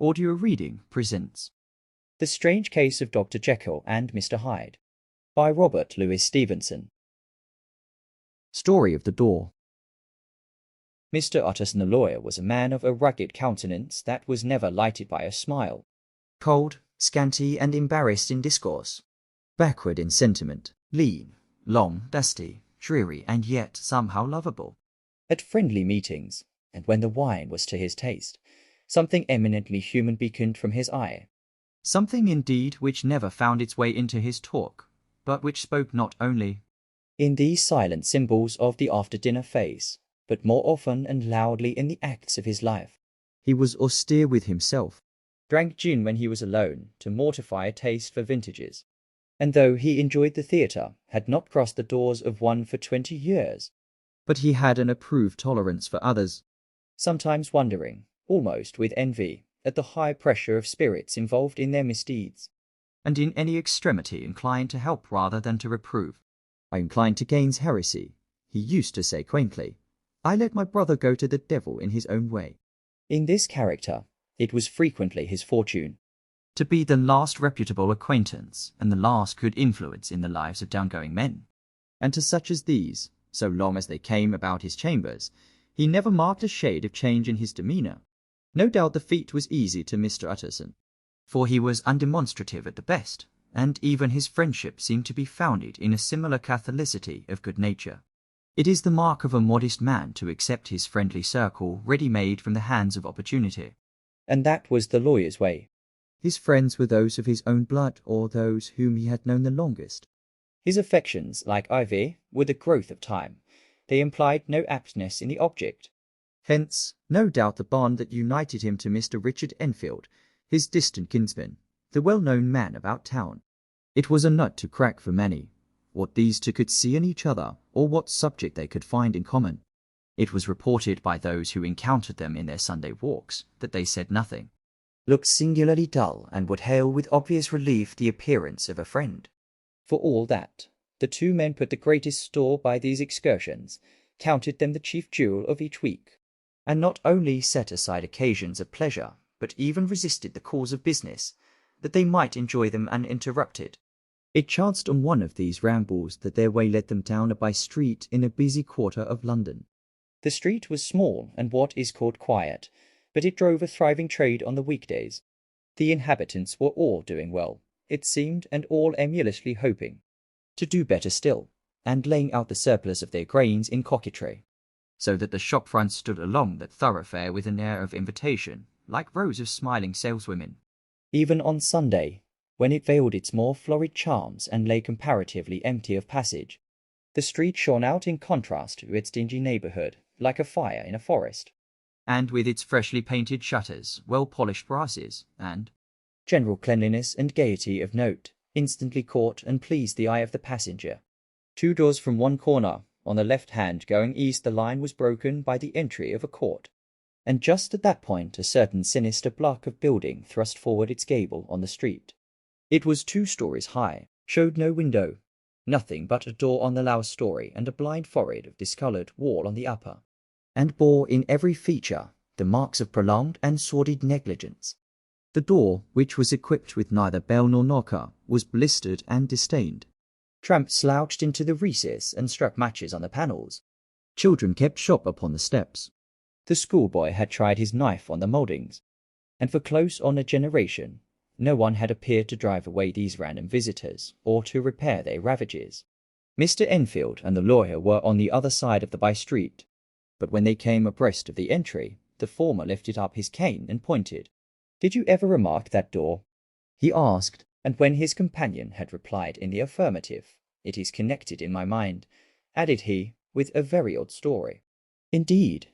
Audio Reading presents The Strange Case of Dr. Jekyll and Mr. Hyde by Robert Louis Stevenson. Story of the Door. Mr. Utterson the lawyer was a man of a rugged countenance that was never lighted by a smile. Cold, scanty, and embarrassed in discourse. Backward in sentiment, lean, long, dusty, dreary, and yet somehow lovable. At friendly meetings, and when the wine was to his taste, something eminently human beaconed from his eye. Something indeed which never found its way into his talk, but which spoke not only in these silent symbols of the after-dinner phase, but more often and loudly in the acts of his life. He was austere with himself, drank gin when he was alone to mortify a taste for vintages, and though he enjoyed the theatre, had not crossed the doors of one for 20 years. But he had an approved tolerance for others, sometimes wondering, almost with envy, at the high pressure of spirits involved in their misdeeds, and in any extremity inclined to help rather than to reprove. I inclined to Gaines's heresy. He used to say quaintly, "I let my brother go to the devil in his own way." In this character, it was frequently his fortune to be the last reputable acquaintance and the last good influence in the lives of downgoing men. And to such as these, so long as they came about his chambers, he never marked a shade of change in his demeanour. No doubt the feat was easy to Mr. Utterson, for he was undemonstrative at the best, and even his friendship seemed to be founded in a similar catholicity of good nature. It is the mark of a modest man to accept his friendly circle ready-made from the hands of opportunity. And that was the lawyer's way. His friends were those of his own blood or those whom he had known the longest. His affections, like ivy, were the growth of time. They implied no aptness in the object. Hence, no doubt the bond that united him to Mr. Richard Enfield, his distant kinsman, the well-known man about town. It was a nut to crack for many, what these two could see in each other, or what subject they could find in common. It was reported by those who encountered them in their Sunday walks, that they said nothing, looked singularly dull, and would hail with obvious relief the appearance of a friend. For all that, the two men put the greatest store by these excursions, counted them the chief jewel of each week, and not only set aside occasions of pleasure, but even resisted the calls of business, that they might enjoy them uninterrupted. It chanced on one of these rambles that their way led them down a by-street in a busy quarter of London. The street was small and what is called quiet, but it drove a thriving trade on the weekdays. The inhabitants were all doing well, it seemed, and all emulously hoping to do better still, and laying out the surplus of their grains in coquetry, so that the shop fronts stood along that thoroughfare with an air of invitation, like rows of smiling saleswomen. Even on Sunday, when it veiled its more florid charms and lay comparatively empty of passage, the street shone out in contrast to its dingy neighbourhood, like a fire in a forest, and with its freshly painted shutters, well-polished brasses, and general cleanliness and gaiety of note, instantly caught and pleased the eye of the passenger. 2 doors from one corner, on the left hand going east, the line was broken by the entry of a court, and just at that point a certain sinister block of building thrust forward its gable on the street. It was 2 stories high, showed no window, nothing but a door on the lower story and a blind forehead of discoloured wall on the upper, and bore in every feature the marks of prolonged and sordid negligence. The door, which was equipped with neither bell nor knocker, was blistered and distained. Tramps slouched into the recess and struck matches on the panels. Children kept shop upon the steps. The schoolboy had tried his knife on the mouldings, and for close on a generation, no one had appeared to drive away these random visitors, or to repair their ravages. Mr. Enfield and the lawyer were on the other side of the by-street, but when they came abreast of the entry, the former lifted up his cane and pointed. "Did you ever remark that door?" he asked, and when his companion had replied in the affirmative, "It is connected in my mind," added he, with a very odd story. "Indeed,"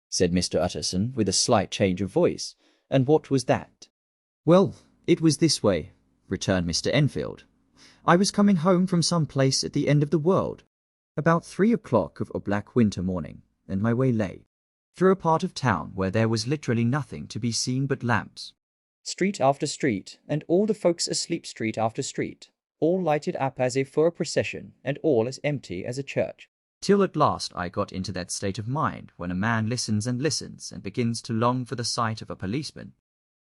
said Mr. Utterson, with a slight change of voice, "and what was that?" "Well, it was this way," returned Mr. Enfield. "I was coming home from some place at the end of the world, about 3 o'clock of a black winter morning, and my way lay through a part of town where there was literally nothing to be seen but lamps. Street after street, and all the folks asleep street after street, all lighted up as if for a procession, and all as empty as a church. Till at last I got into that state of mind when a man listens and begins to long for the sight of a policeman,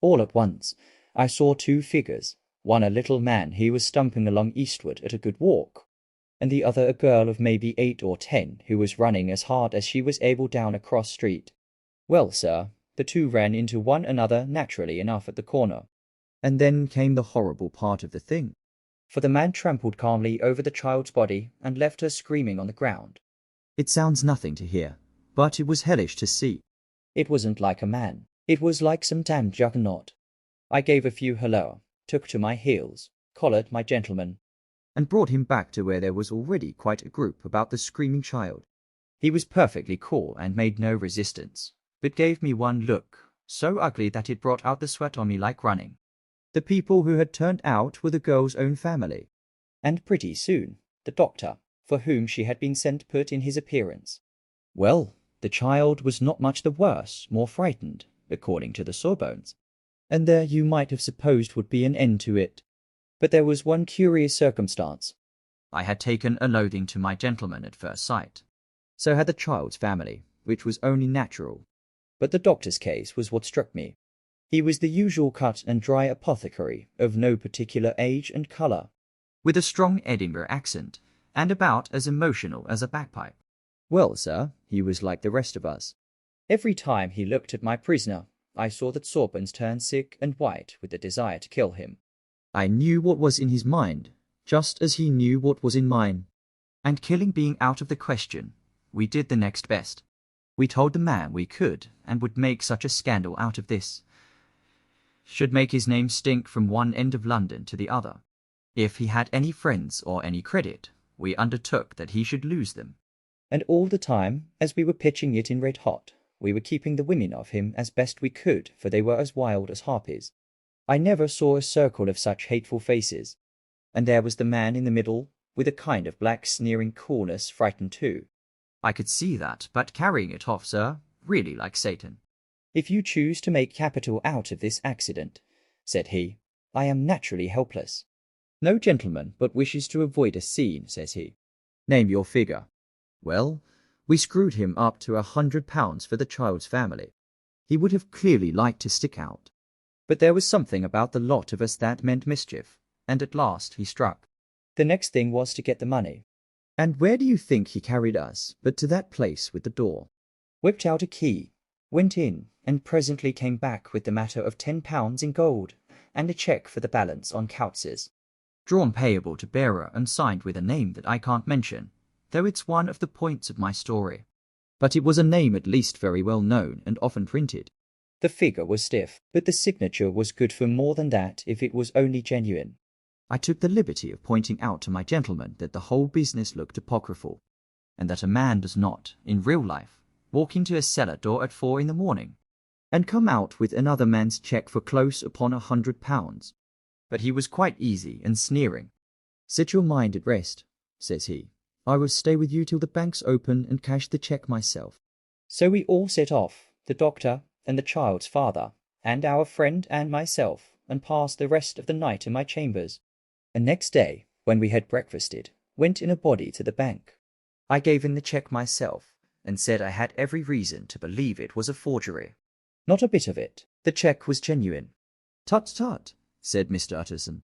All at once, I saw two figures, one a little man, he was stumping along eastward at a good walk, and the other a girl of maybe 8 or 10, who was running as hard as she was able down a cross street. Well, sir, the two ran into one another naturally enough at the corner. And then came the horrible part of the thing. For the man trampled calmly over the child's body and left her screaming on the ground. It sounds nothing to hear, but it was hellish to see. It wasn't like a man. It was like some damned juggernaut. I gave a few hello, took to my heels, collared my gentleman, and brought him back to where there was already quite a group about the screaming child. He was perfectly cool and made no resistance, but gave me one look, so ugly that it brought out the sweat on me like running. The people who had turned out were the girl's own family. And pretty soon, the doctor, for whom she had been sent, put in his appearance. Well, the child was not much the worse, more frightened, according to the sawbones. And there you might have supposed would be an end to it. But there was one curious circumstance. I had taken a loathing to my gentleman at first sight. So had the child's family, which was only natural. But the doctor's case was what struck me. He was the usual cut and dry apothecary, of no particular age and colour, with a strong Edinburgh accent, and about as emotional as a bagpipe. Well, sir, he was like the rest of us. Every time he looked at my prisoner, I saw that Sawbones turned sick and white with the desire to kill him. I knew what was in his mind, just as he knew what was in mine. And killing being out of the question, we did the next best. We told the man we could, and would make such a scandal out of this. Should make his name stink from one end of London to the other. If he had any friends or any credit, we undertook that he should lose them. And all the time, as we were pitching it in red hot, we were keeping the women of him as best we could, for they were as wild as harpies. I never saw a circle of such hateful faces. And there was the man in the middle, with a kind of black sneering coolness, frightened too. I could see that, but carrying it off, sir, really like Satan. If you choose to make capital out of this accident, said he, I am naturally helpless. No gentleman but wishes to avoid a scene, says he. Name your figure. Well, we screwed him up to £100 for the child's family. He would have clearly liked to stick out. But there was something about the lot of us that meant mischief, and at last he struck. The next thing was to get the money. And where do you think he carried us but to that place with the door? Whipped out a key, went in, and presently came back with the matter of £10 in gold, and a cheque for the balance on Couts's. Drawn payable to bearer and signed with a name that I can't mention, though it's one of the points of my story. But it was a name at least very well known and often printed. The figure was stiff, but the signature was good for more than that if it was only genuine. I took the liberty of pointing out to my gentleman that the whole business looked apocryphal, and that a man does not, in real life, walk into a cellar door at 4 in the morning, and come out with another man's cheque for close upon £100. But he was quite easy and sneering. Set your mind at rest, says he. I will stay with you till the banks open and cash the cheque myself. So we all set off, the doctor and the child's father, and our friend and myself, and passed the rest of the night in my chambers. And next day, when we had breakfasted, went in a body to the bank. I gave in the cheque myself, and said I had every reason to believe it was a forgery. Not a bit of it. The cheque was genuine. Tut, tut, said Mr. Utterson.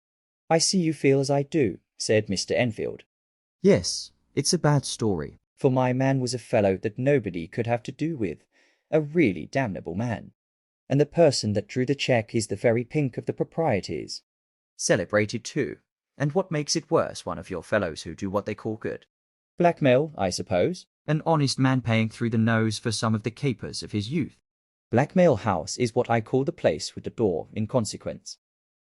I see you feel as I do, said Mr. Enfield. Yes, it's a bad story. For my man was a fellow that nobody could have to do with, a really damnable man. And the person that drew the cheque is the very pink of the proprieties. Celebrated too. And what makes it worse, one of your fellows who do what they call good? Blackmail, I suppose. An honest man paying through the nose for some of the capers of his youth. Blackmail House is what I call the place with the door, in consequence.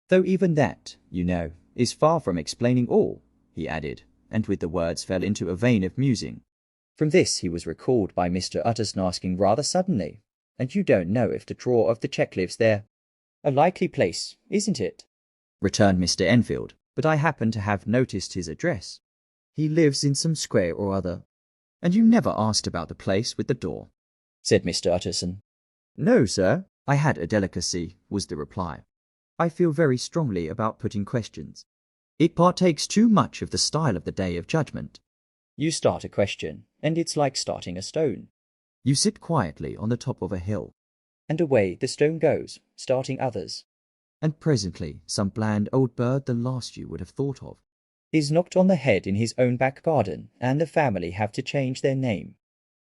Though even that, you know, is far from explaining all, he added, and with the words fell into a vein of musing. From this he was recalled by Mr. Utterson asking rather suddenly, and you don't know if the drawer of the cheque lives there? A likely place, isn't it? Returned Mr. Enfield, but I happen to have noticed his address. He lives in some square or other. And you never asked about the place with the door? Said Mr. Utterson. No, sir, I had a delicacy, was the reply. I feel very strongly about putting questions. It partakes too much of the style of the day of judgment. You start a question, and it's like starting a stone. You sit quietly on the top of a hill. And away the stone goes, starting others, and presently some bland old bird, the last you would have thought of, is knocked on the head in his own back garden, and the family have to change their name.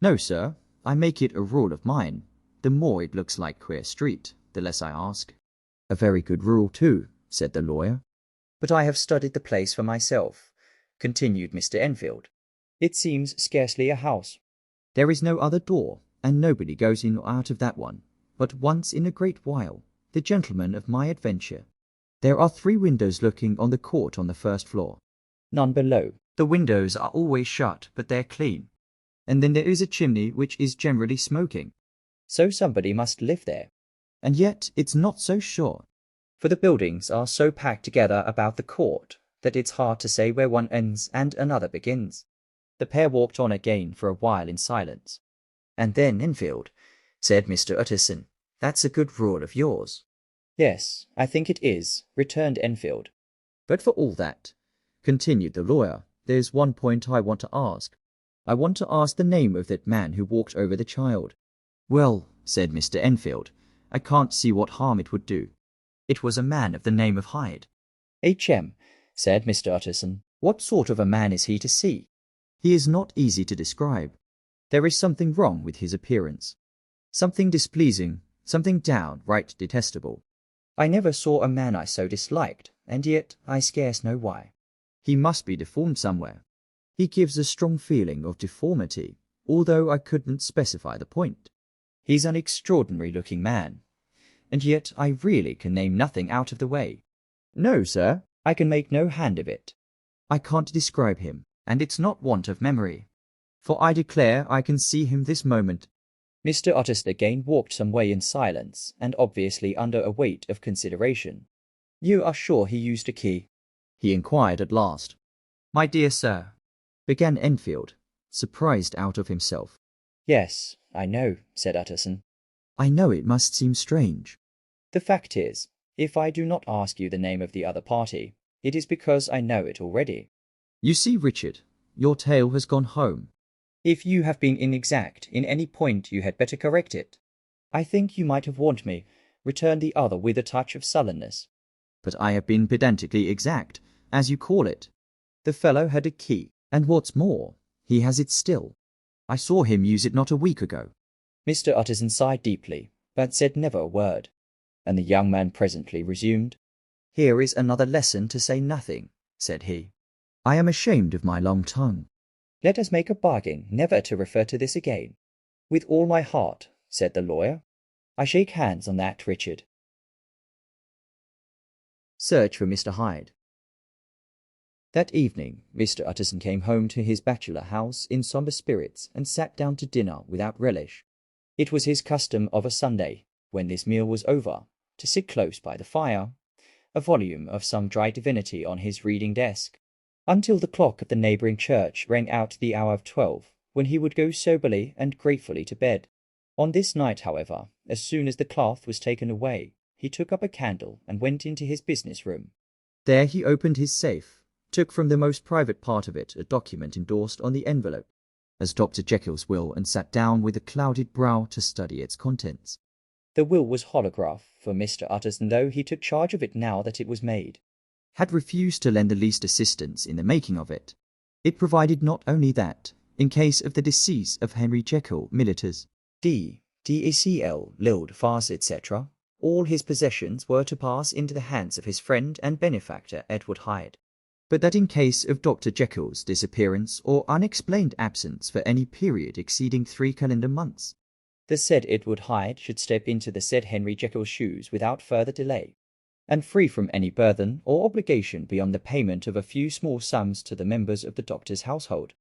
No, sir, I make it a rule of mine. The more it looks like Queer Street, the less I ask. A very good rule, too, said the lawyer. But I have studied the place for myself, continued Mr. Enfield. It seems scarcely a house. There is no other door, and nobody goes in or out of that one, but once in a great while, the gentleman of my adventure. There are 3 windows looking on the court on the first floor. None below. The windows are always shut, but they're clean. And then there is a chimney which is generally smoking. So somebody must live there. And yet it's not so sure. For the buildings are so packed together about the court that it's hard to say where one ends and another begins. The pair walked on again for a while in silence. And then, Enfield, said Mr. Utterson, that's a good rule of yours. Yes, I think it is, returned Enfield. But for all that, continued the lawyer, there's one point I want to ask. I want to ask the name of that man who walked over the child. Well, said Mr. Enfield, I can't see what harm it would do. It was a man of the name of Hyde. H.M., said Mr. Utterson. What sort of a man is he to see? He is not easy to describe. There is something wrong with his appearance. Something displeasing, something downright detestable. I never saw a man I so disliked, and yet I scarce know why. He must be deformed somewhere. He gives a strong feeling of deformity, although I couldn't specify the point. He's an extraordinary-looking man, and yet I really can name nothing out of the way. No, sir, I can make no hand of it. I can't describe him, and it's not want of memory, for I declare I can see him this moment. Mr. Utterson again walked some way in silence, and obviously under a weight of consideration. You are sure he used a key? He inquired at last. My dear sir, began Enfield, surprised out of himself. Yes, I know, said Utterson. I know it must seem strange. The fact is, if I do not ask you the name of the other party, it is because I know it already. You see, Richard, your tale has gone home. If you have been inexact in any point, you had better correct it. I think you might have warned me, returned the other with a touch of sullenness. But I have been pedantically exact, as you call it. The fellow had a key, and what's more, he has it still. I saw him use it not a week ago. Mr. Utterson sighed deeply, but said never a word, and the young man presently resumed. Here is another lesson to say nothing, said he. I am ashamed of my long tongue. Let us make a bargain never to refer to this again. With all my heart, said the lawyer. I shake hands on that, Richard. Search for Mr. Hyde. That evening, Mr. Utterson came home to his bachelor house in sombre spirits and sat down to dinner without relish. It was his custom of a Sunday, when this meal was over, to sit close by the fire, a volume of some dry divinity on his reading desk, until the clock of the neighbouring church rang out the hour of 12, when he would go soberly and gratefully to bed. On this night, however, as soon as the cloth was taken away, he took up a candle and went into his business room. There he opened his safe, took from the most private part of it a document endorsed on the envelope as Dr. Jekyll's will, and sat down with a clouded brow to study its contents. The will was holograph, for Mr. Utterson, though he took charge of it now that it was made, had refused to lend the least assistance in the making of it. It provided not only that, in case of the decease of Henry Jekyll, militars, D.Dacl, Lild, Fars, etc., all his possessions were to pass into the hands of his friend and benefactor Edward Hyde, but that in case of Dr. Jekyll's disappearance or unexplained absence for any period exceeding 3 calendar months, the said Edward Hyde should step into the said Henry Jekyll's shoes without further delay, and free from any burthen or obligation beyond the payment of a few small sums to the members of the doctor's household.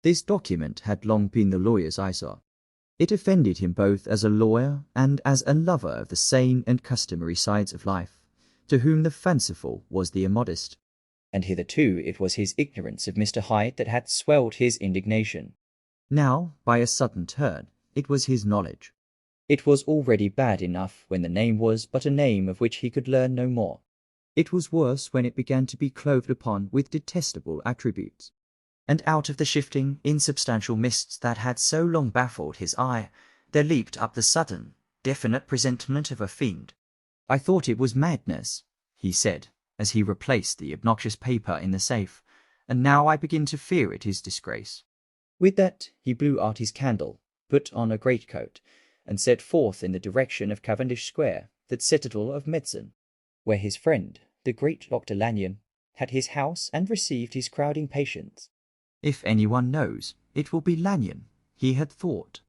This document had long been the lawyer's eyesore. It offended him both as a lawyer and as a lover of the sane and customary sides of life, to whom the fanciful was the immodest. And hitherto it was his ignorance of Mr. Hyde that had swelled his indignation. Now, by a sudden turn, it was his knowledge. It was already bad enough when the name was but a name of which he could learn no more. It was worse when it began to be clothed upon with detestable attributes. And out of the shifting, insubstantial mists that had so long baffled his eye, there leaped up the sudden, definite presentiment of a fiend. "I thought it was madness," he said, as he replaced the obnoxious paper in the safe, "and now I begin to fear it is disgrace." With that, he blew out his candle, put on a greatcoat, and set forth in the direction of Cavendish Square, the citadel of medicine, where his friend, the great Dr. Lanyon, had his house and received his crowding patients. If anyone knows, it will be Lanyon, he had thought.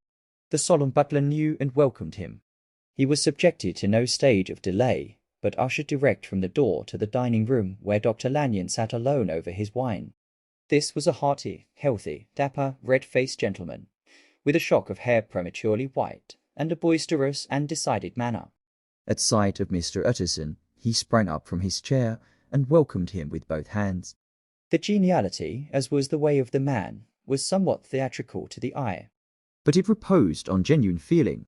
The solemn butler knew and welcomed him. He was subjected to no stage of delay, but ushered direct from the door to the dining room where Dr. Lanyon sat alone over his wine. This was a hearty, healthy, dapper, red-faced gentleman, with a shock of hair prematurely white, and a boisterous and decided manner. At sight of Mr. Utterson, he sprang up from his chair and welcomed him with both hands. The geniality, as was the way of the man, was somewhat theatrical to the eye, but it reposed on genuine feeling,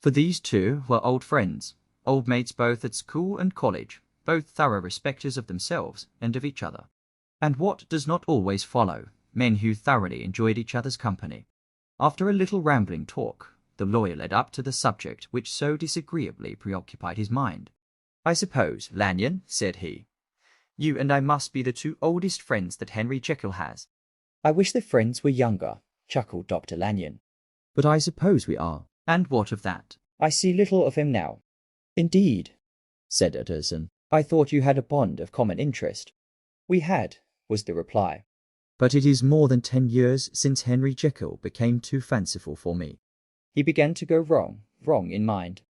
for these two were old friends, old mates both at school and college, both thorough respecters of themselves and of each other. And what does not always follow, men who thoroughly enjoyed each other's company. After a little rambling talk, the lawyer led up to the subject which so disagreeably preoccupied his mind. "I suppose, Lanyon," said he, "you and I must be the two oldest friends that Henry Jekyll has." "I wish the friends were younger," chuckled Dr. Lanyon. "But I suppose we are. And what of that?" "I see little of him now." "Indeed," said Utterson. "I thought you had a bond of common interest." "We had," was the reply. "But it is more than 10 years since Henry Jekyll became too fanciful for me. He began to go wrong in mind.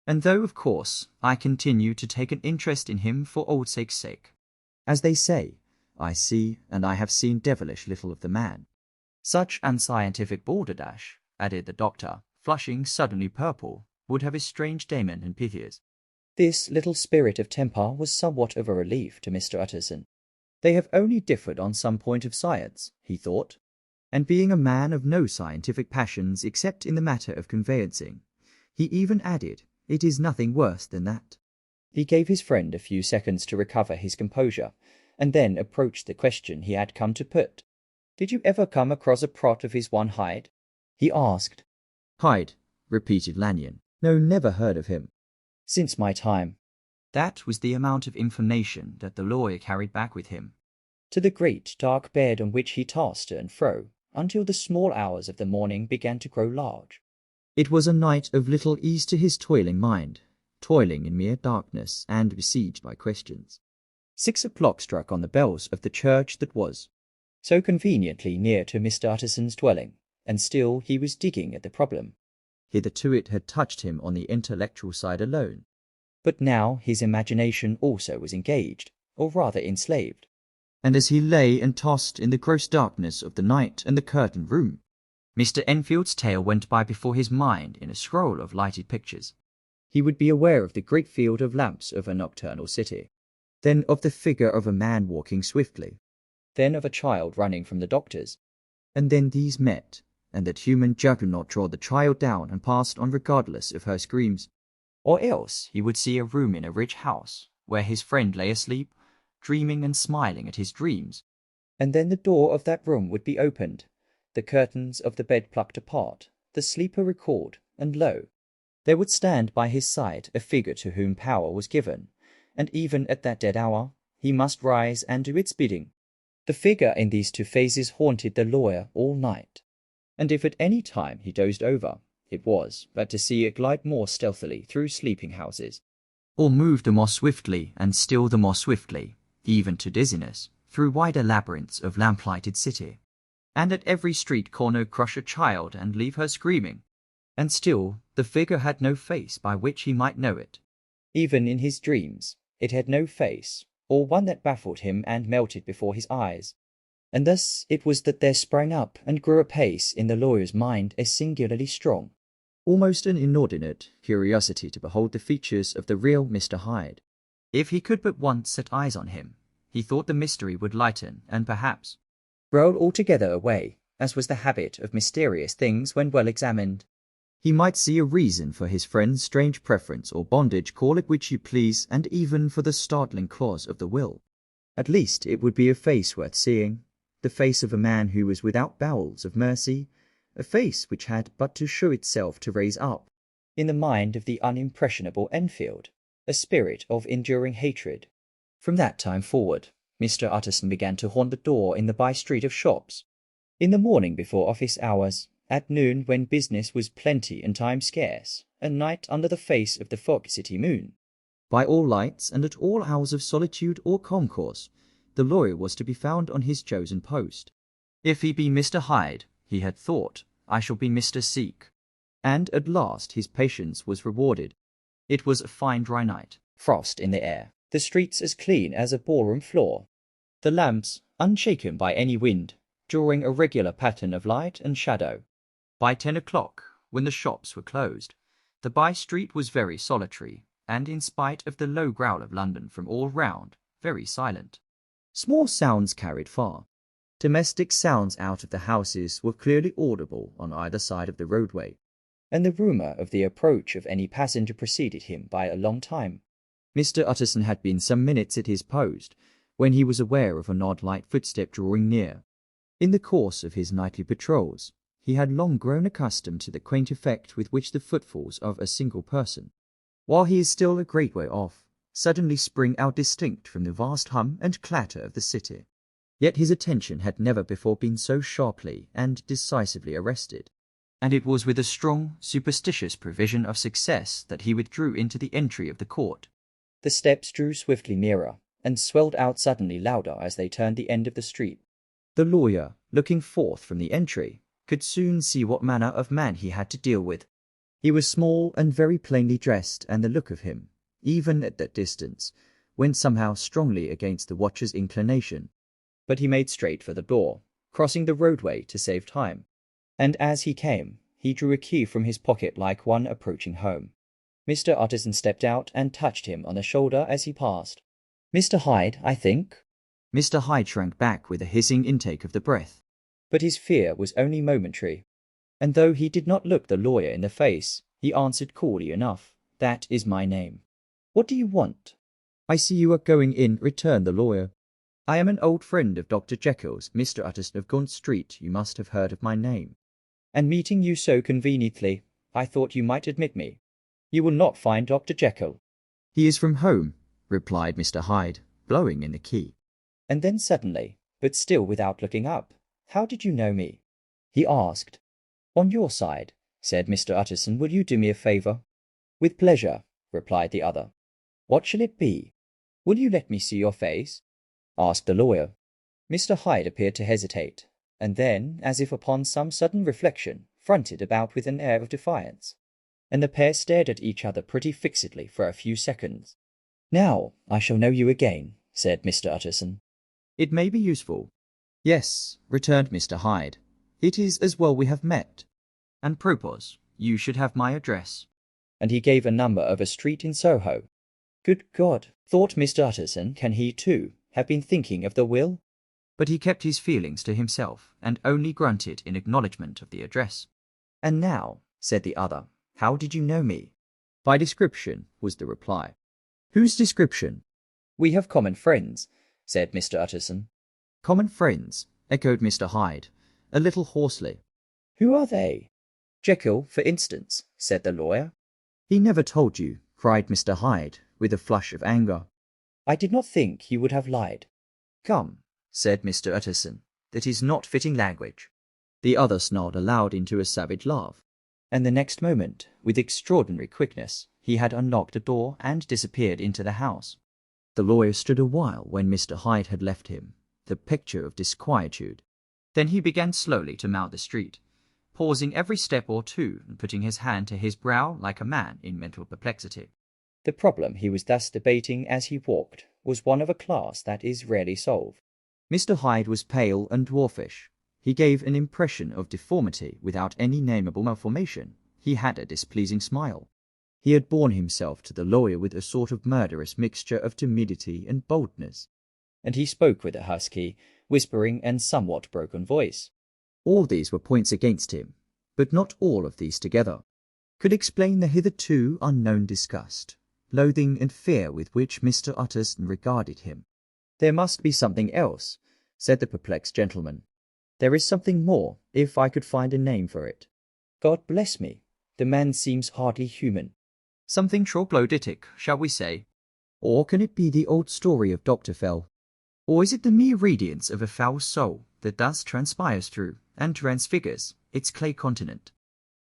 And though, of course, I continue to take an interest in him for old sake's sake. As they say, I see and I have seen devilish little of the man." "Such unscientific balderdash," added the doctor, flushing suddenly purple, "would have estranged Damon and Pythias." This little spirit of temper was somewhat of a relief to Mr. Utterson. They have only differed on some point of science, he thought. And being a man of no scientific passions except in the matter of conveyancing, he even added, "It is nothing worse than that." He gave his friend a few seconds to recover his composure, and then approached the question he had come to put. "Did you ever come across a prot of his one Hyde?" he asked. "Hyde," repeated Lanyon. "No, never heard of him." "Since my time." That was the amount of information that the lawyer carried back with him. To the great dark bed on which he tossed to and fro, until the small hours of the morning began to grow large. It was a night of little ease to his toiling mind, toiling in mere darkness and besieged by questions. 6 o'clock struck on the bells of the church that was so conveniently near to Mr. Utterson's dwelling, and still he was digging at the problem. Hitherto it had touched him on the intellectual side alone. But now his imagination also was engaged, or rather enslaved. And as he lay and tossed in the gross darkness of the night and the curtained room, Mr. Enfield's tale went by before his mind in a scroll of lighted pictures. He would be aware of the great field of lamps of a nocturnal city, then of the figure of a man walking swiftly, then of a child running from the doctor's. And then these met, and that human juggernaut draw the child down and passed on regardless of her screams. Or else he would see a room in a rich house, where his friend lay asleep, dreaming and smiling at his dreams. And then the door of that room would be opened, the curtains of the bed plucked apart, the sleeper recalled, and lo, there would stand by his side a figure to whom power was given, and even at that dead hour he must rise and do its bidding. The figure in these two phases haunted the lawyer all night, and if at any time he dozed over, it was but to see it glide more stealthily through sleeping houses, or move the more swiftly and still the more swiftly, even to dizziness, through wider labyrinths of lamplighted city, and at every street corner crush a child and leave her screaming, and still the figure had no face by which he might know it. Even in his dreams it had no face, or one that baffled him and melted before his eyes. And thus it was that there sprang up and grew apace in the lawyer's mind a singularly strong, almost an inordinate, curiosity to behold the features of the real Mr. Hyde. If he could but once set eyes on him, he thought the mystery would lighten and perhaps roll altogether away, as was the habit of mysterious things when well examined. He might see a reason for his friend's strange preference or bondage, call it which you please, and even for the startling clause of the will. At least it would be a face worth seeing, the face of a man who was without bowels of mercy, a face which had but to show itself to raise up. In the mind of the unimpressionable Enfield, a spirit of enduring hatred. From that time forward, Mr. Utterson began to haunt the door in the by-street of shops. In the morning before office hours, at noon when business was plenty and time scarce, at night under the face of the fog city moon. By all lights and at all hours of solitude or concourse, the lawyer was to be found on his chosen post. If he be Mr. Hyde, he had thought, I shall be Mr. Seek. And at last his patience was rewarded. It was a fine dry night, Frost in the air, the streets as clean as a ballroom floor, the lamps unshaken by any wind, drawing a regular pattern of light and shadow. By 10 o'clock, when the shops were closed, the by-street was very solitary, and in spite of the low growl of London from all round, very silent. Small sounds carried far. Domestic sounds out of the houses were clearly audible on either side of the roadway, and the rumour of the approach of any passenger preceded him by a long time. Mr. Utterson had been some minutes at his post, when he was aware of an odd light footstep drawing near. In the course of his nightly patrols, he had long grown accustomed to the quaint effect with which the footfalls of a single person, while he is still a great way off, suddenly spring out distinct from the vast hum and clatter of the city. Yet his attention had never before been so sharply and decisively arrested, and it was with a strong, superstitious prevision of success that he withdrew into the entry of the court. The steps drew swiftly nearer, and swelled out suddenly louder as they turned the end of the street. The lawyer, looking forth from the entry, could soon see what manner of man he had to deal with. He was small and very plainly dressed, and the look of him, even at that distance, went somehow strongly against the watcher's inclination. But he made straight for the door, crossing the roadway to save time, and as he came, he drew a key from his pocket like one approaching home. Mr. Utterson stepped out and touched him on the shoulder as he passed. "Mr. Hyde, I think?" Mr. Hyde shrank back with a hissing intake of the breath. But his fear was only momentary, and though he did not look the lawyer in the face, he answered coolly enough, "That is my name. What do you want?" "I see you are going in," returned the lawyer. "I am an old friend of Dr. Jekyll's, Mr. Utterson of Gaunt Street. You must have heard of my name. And meeting you so conveniently, I thought you might admit me. You will not find Dr. Jekyll." "He is from home," replied Mr. Hyde, blowing in the key. And then suddenly, but still without looking up, "How did you know me?" he asked. "On your side," said Mr. Utterson, "will you do me a favour?" "With pleasure," replied the other. "What shall it be?" "Will you let me see your face?" asked the lawyer. Mr. Hyde appeared to hesitate, and then, as if upon some sudden reflection, fronted about with an air of defiance, and the pair stared at each other pretty fixedly for a few seconds. "Now I shall know you again," said Mr. Utterson. "It may be useful." "Yes," returned Mr. Hyde. "It is as well we have met. And propos, you should have my address." And he gave a number of a street in Soho. Good God, thought Mr. Utterson, can he, too, have been thinking of the will? But he kept his feelings to himself, and only grunted in acknowledgment of the address. "And now," said the other, "how did you know me?" "By description," was the reply. "Whose description?" "We have common friends," said Mr. Utterson. "Common friends," echoed Mr. Hyde, a little hoarsely. "Who are they?" "Jekyll, for instance," said the lawyer. "He never told you," cried Mr. Hyde, with a flush of anger. "I did not think he would have lied." "Come," said Mr. Utterson, "that is not fitting language." The other snarled aloud into a savage laugh, and the next moment, with extraordinary quickness, he had unlocked the door and disappeared into the house. The lawyer stood a while when Mr. Hyde had left him, the picture of disquietude. Then he began slowly to mount the street, pausing every step or two and putting his hand to his brow like a man in mental perplexity. The problem he was thus debating as he walked was one of a class that is rarely solved. Mr. Hyde was pale and dwarfish. He gave an impression of deformity without any nameable malformation. He had a displeasing smile. He had borne himself to the lawyer with a sort of murderous mixture of timidity and boldness, and he spoke with a husky, whispering and somewhat broken voice. All these were points against him, but not all of these together could explain the hitherto unknown disgust, loathing and fear with which Mr. Utterson regarded him. "There must be something else," said the perplexed gentleman. "There is something more, if I could find a name for it. God bless me, the man seems hardly human." Something troglodytic, shall we say? Or can it be the old story of Dr. Fell? Or is it the mere radiance of a foul soul that thus transpires through and transfigures its clay continent?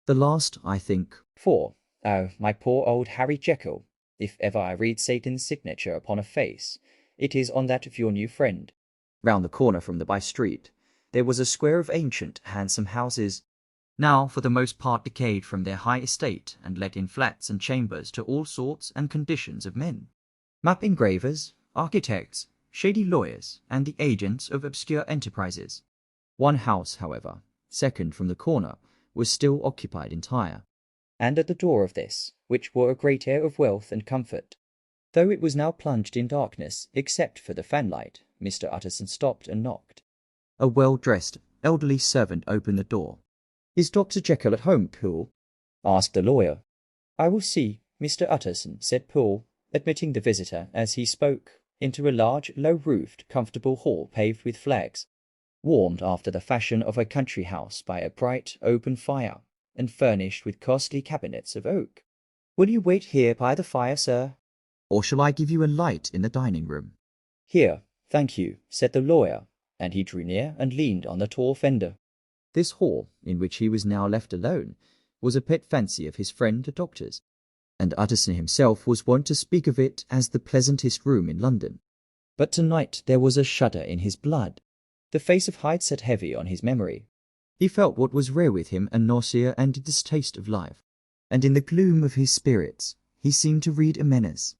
The last, I think. For, oh, my poor old Harry Jekyll, if ever I read Satan's signature upon a face, it is on that of your new friend. Round the corner from the by street, there was a square of ancient, handsome houses, now for the most part decayed from their high estate and let in flats and chambers to all sorts and conditions of men. Map engravers, architects, shady lawyers, and the agents of obscure enterprises. One house, however, second from the corner, was still occupied entire. And at the door of this, which wore a great air of wealth and comfort, though it was now plunged in darkness except for the fanlight, Mr. Utterson stopped and knocked. A well-dressed, elderly servant opened the door. "Is Dr. Jekyll at home, Poole?" asked the lawyer. "I will see, Mr. Utterson," said Poole, admitting the visitor as he spoke into a large, low-roofed, comfortable hall paved with flags, warmed after the fashion of a country house by a bright, open fire, and furnished with costly cabinets of oak. "Will you wait here by the fire, sir? Or shall I give you a light in the dining-room?" "Here, thank you," said the lawyer, and he drew near and leaned on the tall fender. This hall, in which he was now left alone, was a pet fancy of his friend the doctor's, and Utterson himself was wont to speak of it as the pleasantest room in London. But tonight there was a shudder in his blood. The face of Hyde sat heavy on his memory. He felt what was rare with him, a nausea and a distaste of life, and in the gloom of his spirits he seemed to read a menace.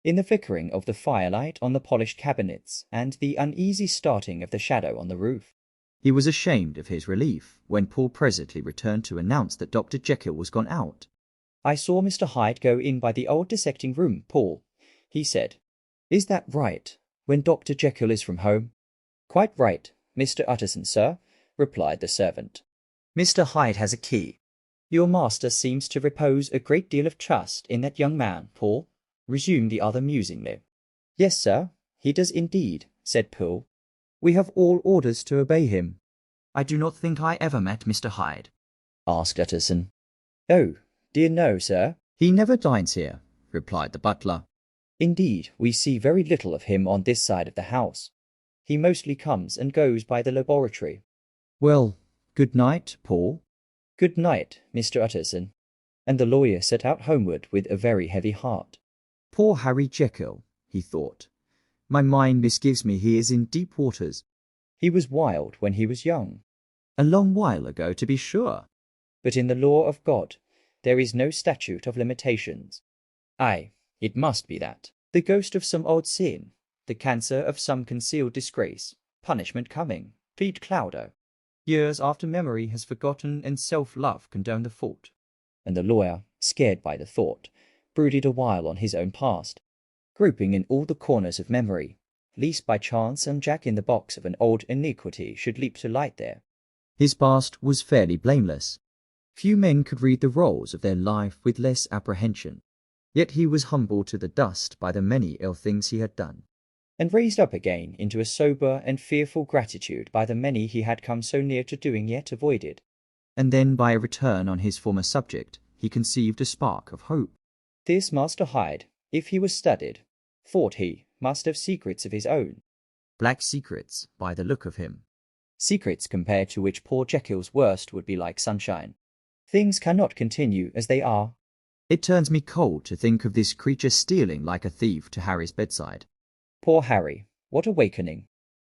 In the flickering of the firelight on the polished cabinets and the uneasy starting of the shadow on the roof, he was ashamed of his relief when Paul presently returned to announce that Dr. Jekyll was gone out. "I saw Mr. Hyde go in by the old dissecting room, Paul," he said. "Is that right, when Dr. Jekyll is from home?" "Quite right, Mr. Utterson, sir," replied the servant. "Mr. Hyde has a key." "Your master seems to repose a great deal of trust in that young man, Paul," resumed the other musingly. "Yes, sir, he does indeed," said Poole. "We have all orders to obey him." "I do not think I ever met Mr. Hyde," asked Utterson. "Oh, dear no, sir." "He never dines here," replied the butler. "Indeed, we see very little of him on this side of the house. He mostly comes and goes by the laboratory." "Well, good night, Paul." "Good night, Mr. Utterson." And the lawyer set out homeward with a very heavy heart. "Poor Harry Jekyll," he thought. "My mind misgives me he is in deep waters." He was wild when he was young. A long while ago, to be sure. But in the law of God there is no statute of limitations. Aye, it must be that. The ghost of some old sin, the cancer of some concealed disgrace, punishment coming, plead Clouder. years after memory has forgotten and self-love condone the fault. And the lawyer, scared by the thought, brooded a while on his own past, groping in all the corners of memory, lest by chance some jack-in-the-box of an old iniquity should leap to light there. His past was fairly blameless. Few men could read the rolls of their life with less apprehension. Yet he was humbled to the dust by the many ill things he had done, and raised up again into a sober and fearful gratitude by the many he had come so near to doing yet avoided. And then by a return on his former subject, he conceived a spark of hope. This Master Hyde, if he was studied, thought he must have secrets of his own. Black secrets, by the look of him. Secrets compared to which poor Jekyll's worst would be like sunshine. Things cannot continue as they are. It turns me cold to think of this creature stealing like a thief to Harry's bedside. Poor Harry, what awakening!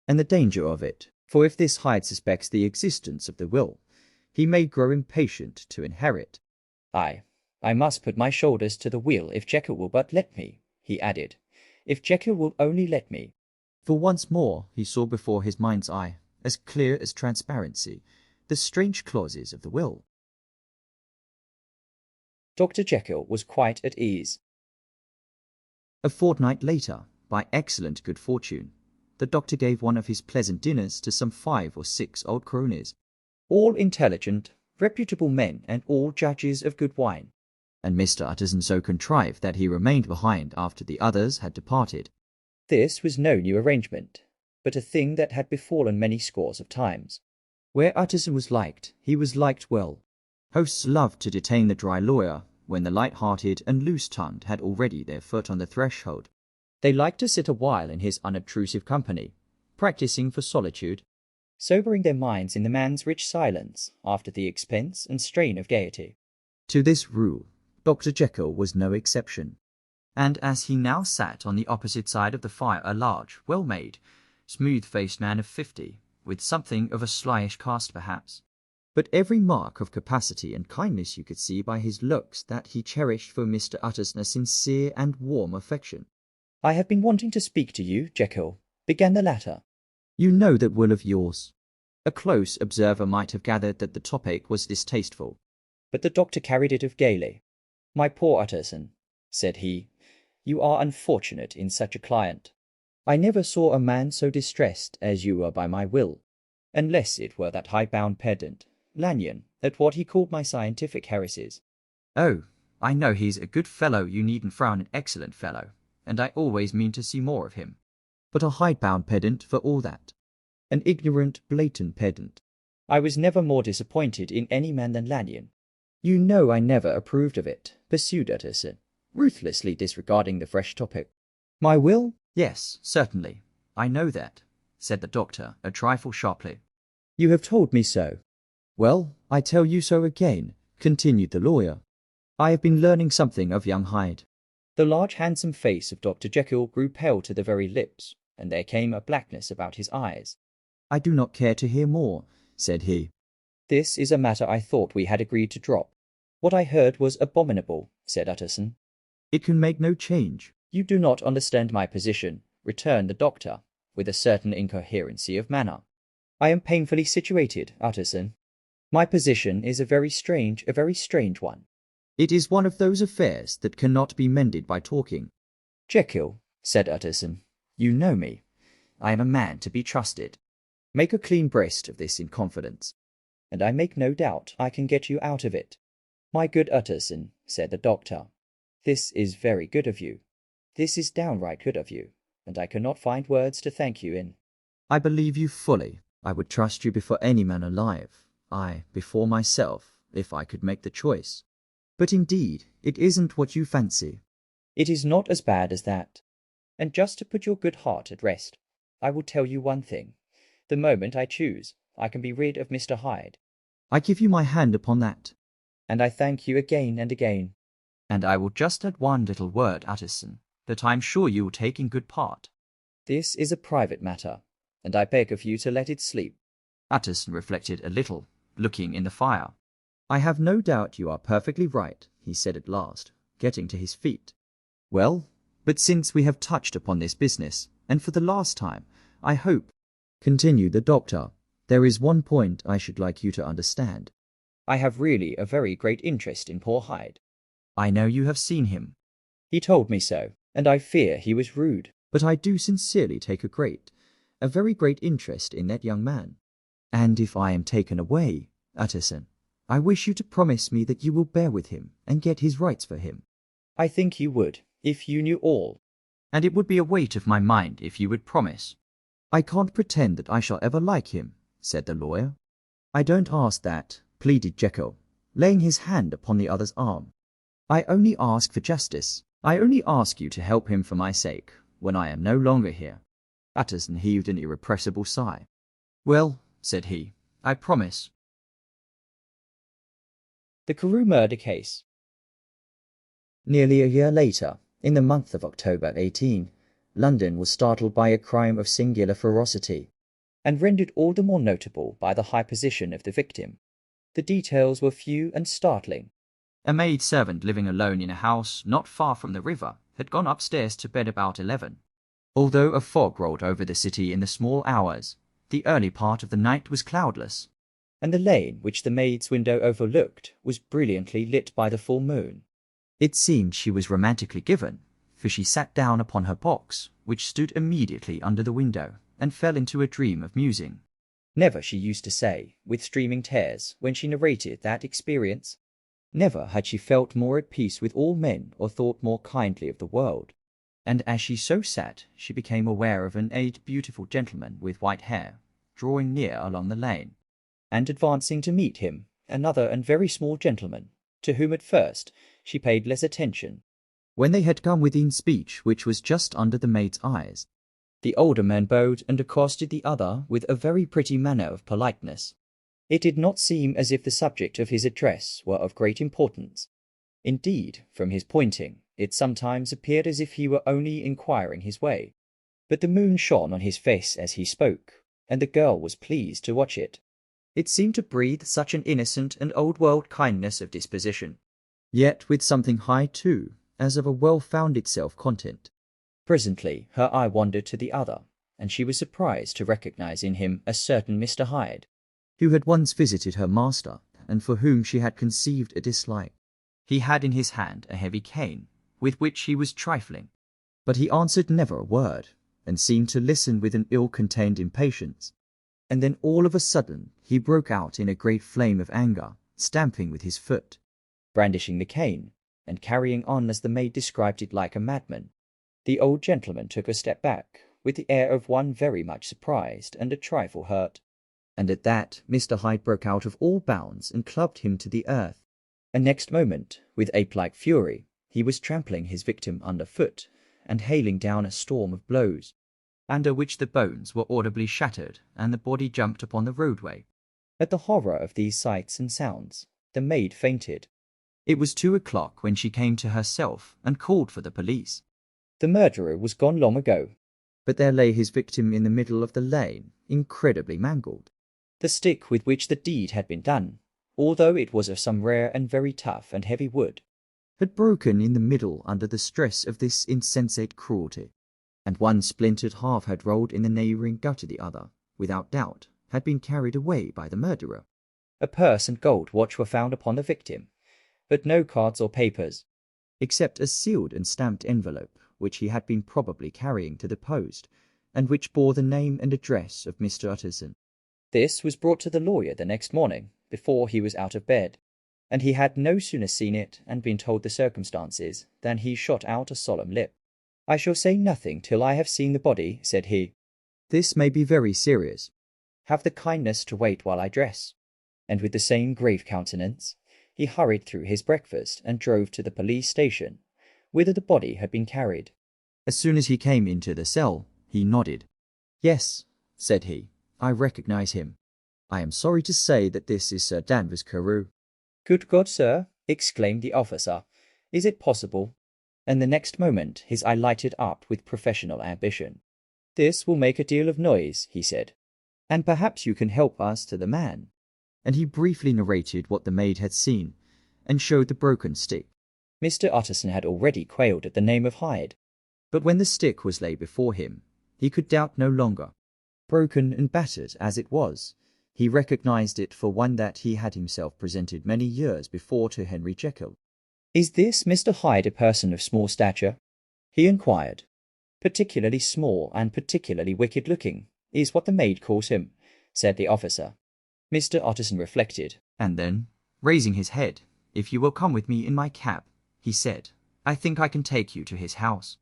And the danger of it, for if this Hyde suspects the existence of the will, he may grow impatient to inherit. Aye, I must put my shoulders to the wheel if Jekyll will but let me, he added. If Jekyll will only let me. For once more he saw before his mind's eye, as clear as transparency, the strange clauses of the will. Dr. Jekyll was quite at ease. A fortnight later, by excellent good fortune, the doctor gave one of his pleasant dinners to some 5 or 6 old cronies, all intelligent, reputable men and all judges of good wine. And Mr. Utterson so contrived that he remained behind after the others had departed. This was no new arrangement, but a thing that had befallen many scores of times. Where Utterson was liked, he was liked well. Hosts loved to detain the dry lawyer, when the light-hearted and loose-tongued had already their foot on the threshold. They liked to sit a while in his unobtrusive company, practising for solitude, sobering their minds in the man's rich silence after the expense and strain of gaiety. To this rule, Dr. Jekyll was no exception. And as he now sat on the opposite side of the fire, a large, well-made, smooth-faced man of 50, with something of a slyish cast perhaps, but every mark of capacity and kindness you could see by his looks that he cherished for Mr. Utterson a sincere and warm affection. "I have been wanting to speak to you, Jekyll," began the latter. "You know that will of yours." A close observer might have gathered that the topic was distasteful. But the doctor carried it off gaily. "My poor Utterson," said he, "you are unfortunate in such a client. I never saw a man so distressed as you were by my will, unless it were that high-bound pedant, Lanyon, at what he called my scientific heresies." "Oh, I know he's a good fellow, you needn't frown, an excellent fellow, and I always mean to see more of him. But a hide-bound pedant for all that. An ignorant, blatant pedant." "I was never more disappointed in any man than Lanyon." "You know I never approved of it," pursued Utterson, ruthlessly disregarding the fresh topic. "My will? Yes, certainly. I know that," said the doctor, a trifle sharply. "You have told me so." "Well, I tell you so again," continued the lawyer. "I have been learning something of young Hyde." The large handsome face of Dr. Jekyll grew pale to the very lips, and there came a blackness about his eyes. "I do not care to hear more," said he. "This is a matter I thought we had agreed to drop. What I heard was abominable," said Utterson. "It can make no change." "You do not understand my position," returned the doctor, with a certain incoherency of manner. "I am painfully situated, Utterson. My position is a very strange one." "It is one of those affairs that cannot be mended by talking." "Jekyll," said Utterson, "you know me. I am a man to be trusted. Make a clean breast of this in confidence." "And I make no doubt I can get you out of it." "My good Utterson," said the doctor, "this is very good of you. This is downright good of you, and I cannot find words to thank you in." "I believe you fully. I would trust you before any man alive. Aye, before myself, if I could make the choice. But indeed, it isn't what you fancy." "It is not as bad as that. And just to put your good heart at rest, I will tell you one thing. The moment I choose, I can be rid of Mr. Hyde." "I give you my hand upon that." "And I thank you again and again." "And I will just add one little word, Utterson, that I am sure you will take in good part." "This is a private matter, and I beg of you to let it sleep." Utterson reflected a little, looking in the fire. "I have no doubt you are perfectly right," he said at last, getting to his feet. "Well, but since we have touched upon this business, and for the last time, I hope," continued the doctor, "there is one point I should like you to understand." "I have really a very great interest in poor Hyde." "I know you have seen him." "He told me so, and I fear he was rude." "But I do sincerely take a very great interest in that young man. And if I am taken away, Utterson, I wish you to promise me that you will bear with him and get his rights for him." "I think you would, if you knew all." "And it would be a weight of my mind if you would promise." "I can't pretend that I shall ever like him," said the lawyer. "I don't ask that," pleaded Jekyll, laying his hand upon the other's arm. "I only ask for justice. I only ask you to help him for my sake, when I am no longer here." Utterson heaved an irrepressible sigh. "Well," said he, "I promise." The Carew murder case. Nearly a year later, in the month of October 18, London was startled by a crime of singular ferocity, and rendered all the more notable by the high position of the victim. The details were few and startling. A maid-servant living alone in a house not far from the river had gone upstairs to bed about 11. Although a fog rolled over the city in the small hours, the early part of the night was cloudless, and the lane which the maid's window overlooked was brilliantly lit by the full moon. It seemed she was romantically given, for she sat down upon her box, which stood immediately under the window, and fell into a dream of musing. Never, she used to say, with streaming tears, when she narrated that experience, never had she felt more at peace with all men or thought more kindly of the world. And as she so sat, she became aware of an aged beautiful gentleman with white hair, drawing near along the lane, and advancing to meet him, another and very small gentleman, to whom at first she paid less attention. When they had come within speech, which was just under the maid's eyes, the older man bowed and accosted the other with a very pretty manner of politeness. It did not seem as if the subject of his address were of great importance. Indeed, from his pointing, it sometimes appeared as if he were only inquiring his way. But the moon shone on his face as he spoke, and the girl was pleased to watch it. It seemed to breathe such an innocent and old-world kindness of disposition, yet with something high too, as of a well-founded self-content. Presently her eye wandered to the other, and she was surprised to recognize in him a certain Mr. Hyde, who had once visited her master, and for whom she had conceived a dislike. He had in his hand a heavy cane, with which he was trifling, but he answered never a word, and seemed to listen with an ill-contained impatience. And then all of a sudden he broke out in a great flame of anger, stamping with his foot, brandishing the cane, and carrying on as the maid described it like a madman. The old gentleman took a step back, with the air of one very much surprised and a trifle hurt. And at that Mr. Hyde broke out of all bounds and clubbed him to the earth. And next moment, with ape-like fury, he was trampling his victim underfoot and hailing down a storm of blows, under which the bones were audibly shattered and the body jumped upon the roadway. At the horror of these sights and sounds, the maid fainted. It was 2 o'clock when she came to herself and called for the police. The murderer was gone long ago, but there lay his victim in the middle of the lane, incredibly mangled. The stick with which the deed had been done, although it was of some rare and very tough and heavy wood, had broken in the middle under the stress of this insensate cruelty, and one splintered half had rolled in the neighbouring gutter, the other, without doubt, had been carried away by the murderer. A purse and gold watch were found upon the victim, but no cards or papers, except a sealed and stamped envelope, which he had been probably carrying to the post, and which bore the name and address of Mr. Utterson. This was brought to the lawyer the next morning, before he was out of bed, and he had no sooner seen it and been told the circumstances than he shot out a solemn lip. "I shall say nothing till I have seen the body," said he. "This may be very serious. Have the kindness to wait while I dress." And with the same grave countenance, he hurried through his breakfast and drove to the police station, whither the body had been carried. As soon as he came into the cell, he nodded. "Yes," said he, "I recognize him. I am sorry to say that this is Sir Danvers Carew." "Good God, sir!" exclaimed the officer. "Is it possible?" And the next moment his eye lighted up with professional ambition. "This will make a deal of noise," he said, "and perhaps you can help us to the man." And he briefly narrated what the maid had seen, and showed the broken stick. Mr. Utterson had already quailed at the name of Hyde, but when the stick was laid before him, he could doubt no longer. Broken and battered as it was, he recognized it for one that he had himself presented many years before to Henry Jekyll. "Is this Mr. Hyde a person of small stature?" he inquired. "Particularly small and particularly wicked-looking, is what the maid calls him," said the officer. Mr. Utterson reflected, and then, raising his head, "If you will come with me in my cab," he said, "I think I can take you to his house."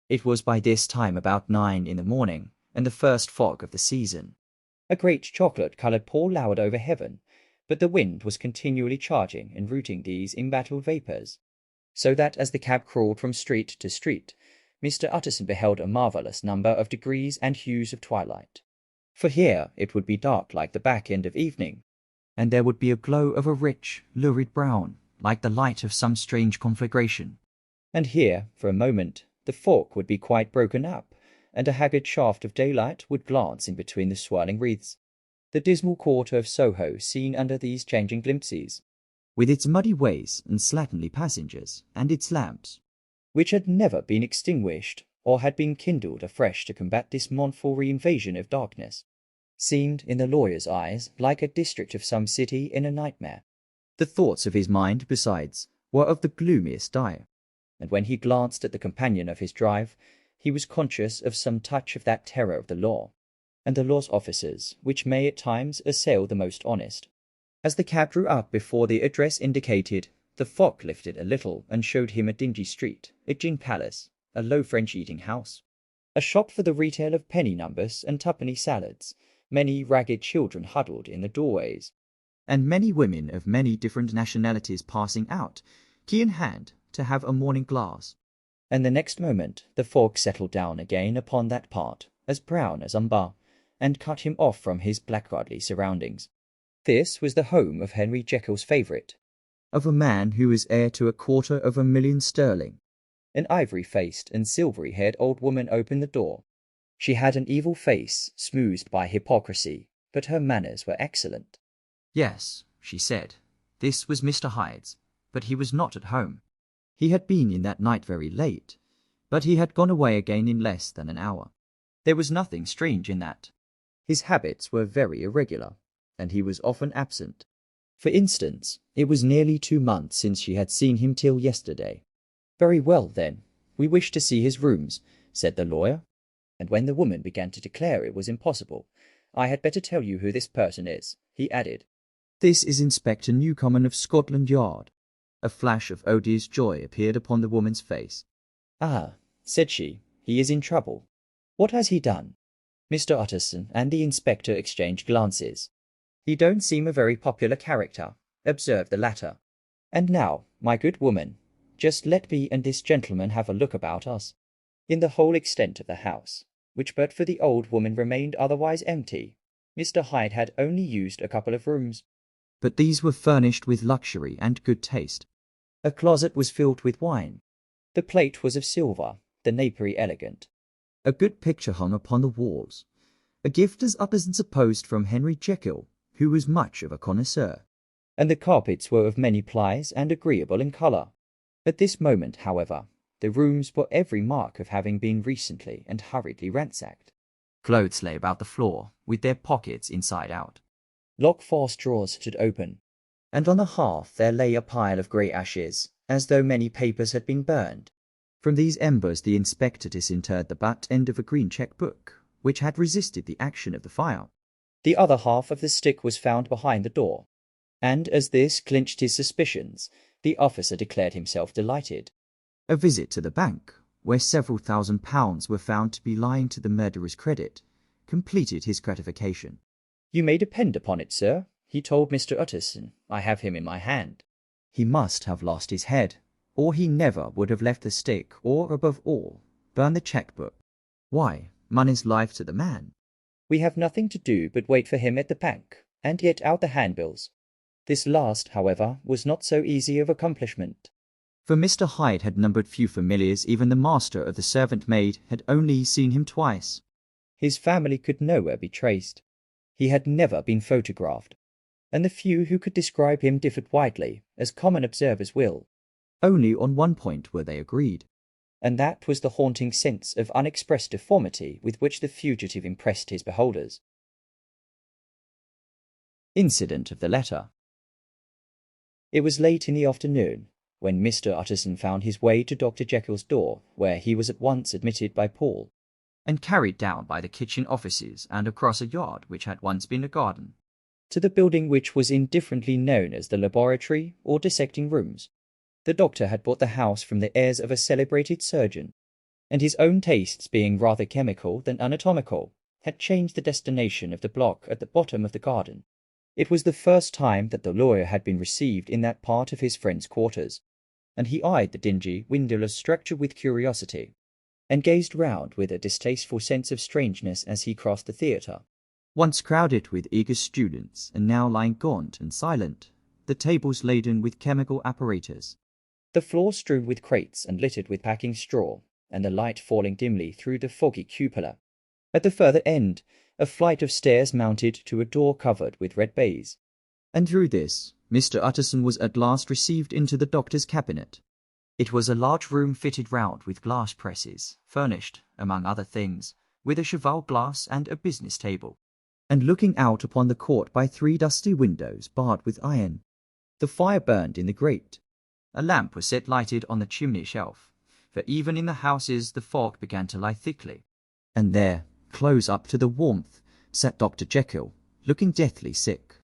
It was by this time about 9 in the morning, and the first fog of the season. A great chocolate-coloured pall lowered over heaven, but the wind was continually charging and rooting these embattled vapours, so that as the cab crawled from street to street, Mr. Utterson beheld a marvellous number of degrees and hues of twilight. For here it would be dark like the back end of evening, and there would be a glow of a rich, lurid brown, like the light of some strange conflagration. And here, for a moment, the fog would be quite broken up, and a haggard shaft of daylight would glance in between the swirling wreaths. The dismal quarter of Soho seen under these changing glimpses, with its muddy ways and slatternly passengers, and its lamps, which had never been extinguished, or had been kindled afresh to combat this mournful re-invasion of darkness, seemed in the lawyer's eyes like a district of some city in a nightmare. The thoughts of his mind, besides, were of the gloomiest dye, and when he glanced at the companion of his drive, he was conscious of some touch of that terror of the law, and the law's officers, which may at times assail the most honest. As the cab drew up before the address indicated, the fog lifted a little and showed him a dingy street, a gin palace, a low French eating-house, a shop for the retail of penny numbers and twopenny salads, many ragged children huddled in the doorways, and many women of many different nationalities passing out, key in hand, to have a morning glass. And the next moment the fog settled down again upon that part, as brown as umber, and cut him off from his blackguardly surroundings. This was the home of Henry Jekyll's favourite, Of a man who is heir to 250,000 sterling. An ivory-faced and silvery-haired old woman opened the door. She had an evil face, smoothed by hypocrisy, but her manners were excellent. Yes, she said, this was Mr. Hyde's, but he was not at home. He had been in that night very late, but he had gone away again in less than an hour. There was nothing strange in that. His habits were very irregular, and he was often absent. For instance, it was nearly 2 months since she had seen him till yesterday. Very well, then, we wish to see his rooms, said the lawyer. And when the woman began to declare it was impossible, I had better tell you who this person is, he added. This is Inspector Newcomen of Scotland Yard. A flash of odious joy appeared upon the woman's face. Ah, said she, he is in trouble. What has he done? Mr. Utterson and the inspector exchanged glances. He don't seem a very popular character, observed the latter. And now, my good woman, just let me and this gentleman have a look about us. In the whole extent of the house, which but for the old woman remained otherwise empty, Mr. Hyde had only used a couple of rooms. But these were furnished with luxury and good taste. A closet was filled with wine. The plate was of silver, the napery elegant. A good picture hung upon the walls. A gift as Utterson supposed from Henry Jekyll, who was much of a connoisseur. And the carpets were of many plies and agreeable in colour. At this moment, however, the rooms bore every mark of having been recently and hurriedly ransacked. Clothes lay about the floor, with their pockets inside out. Lock-fast drawers stood open, and on the hearth there lay a pile of grey ashes, as though many papers had been burned. From these embers the inspector disinterred the butt end of a green cheque book, which had resisted the action of the fire. The other half of the stick was found behind the door, and as this clinched his suspicions, the officer declared himself delighted. A visit to the bank, where several £1,000s were found to be lying to the murderer's credit, completed his gratification. You may depend upon it, sir, he told Mr. Utterson. I have him in my hand. He must have lost his head, or he never would have left the stick, or, above all, burned the cheque-book. Why, money's life to the man. We have nothing to do but wait for him at the bank, and get out the handbills. This last, however, was not so easy of accomplishment. For Mr. Hyde had numbered few familiars. Even the master of the servant-maid had only seen him twice. His family could nowhere be traced. He had never been photographed, and the few who could describe him differed widely, as common observers will. Only on one point were they agreed, and that was the haunting sense of unexpressed deformity with which the fugitive impressed his beholders. Incident of the letter. It was late in the afternoon, when Mr. Utterson found his way to Dr. Jekyll's door, where he was at once admitted by Paul, and carried down by the kitchen offices and across a yard which had once been a garden, to the building which was indifferently known as the laboratory or dissecting rooms. The doctor had bought the house from the heirs of a celebrated surgeon, and his own tastes being rather chemical than anatomical, had changed the destination of the block at the bottom of the garden. It was the first time that the lawyer had been received in that part of his friend's quarters, and he eyed the dingy, windowless structure with curiosity, and gazed round with a distasteful sense of strangeness as he crossed the theatre. Once crowded with eager students, and now lying gaunt and silent, the tables laden with chemical apparatus, the floor strewn with crates and littered with packing straw, and the light falling dimly through the foggy cupola. At the further end, a flight of stairs mounted to a door covered with red baize. And through this, Mr. Utterson was at last received into the doctor's cabinet. It was a large room fitted round with glass presses, furnished, among other things, with a cheval glass and a business table, and looking out upon the court by 3 dusty windows barred with iron. The fire burned in the grate. A lamp was set lighted on the chimney shelf, for even in the houses the fog began to lie thickly. And there, close up to the warmth, sat Dr. Jekyll, looking deathly sick.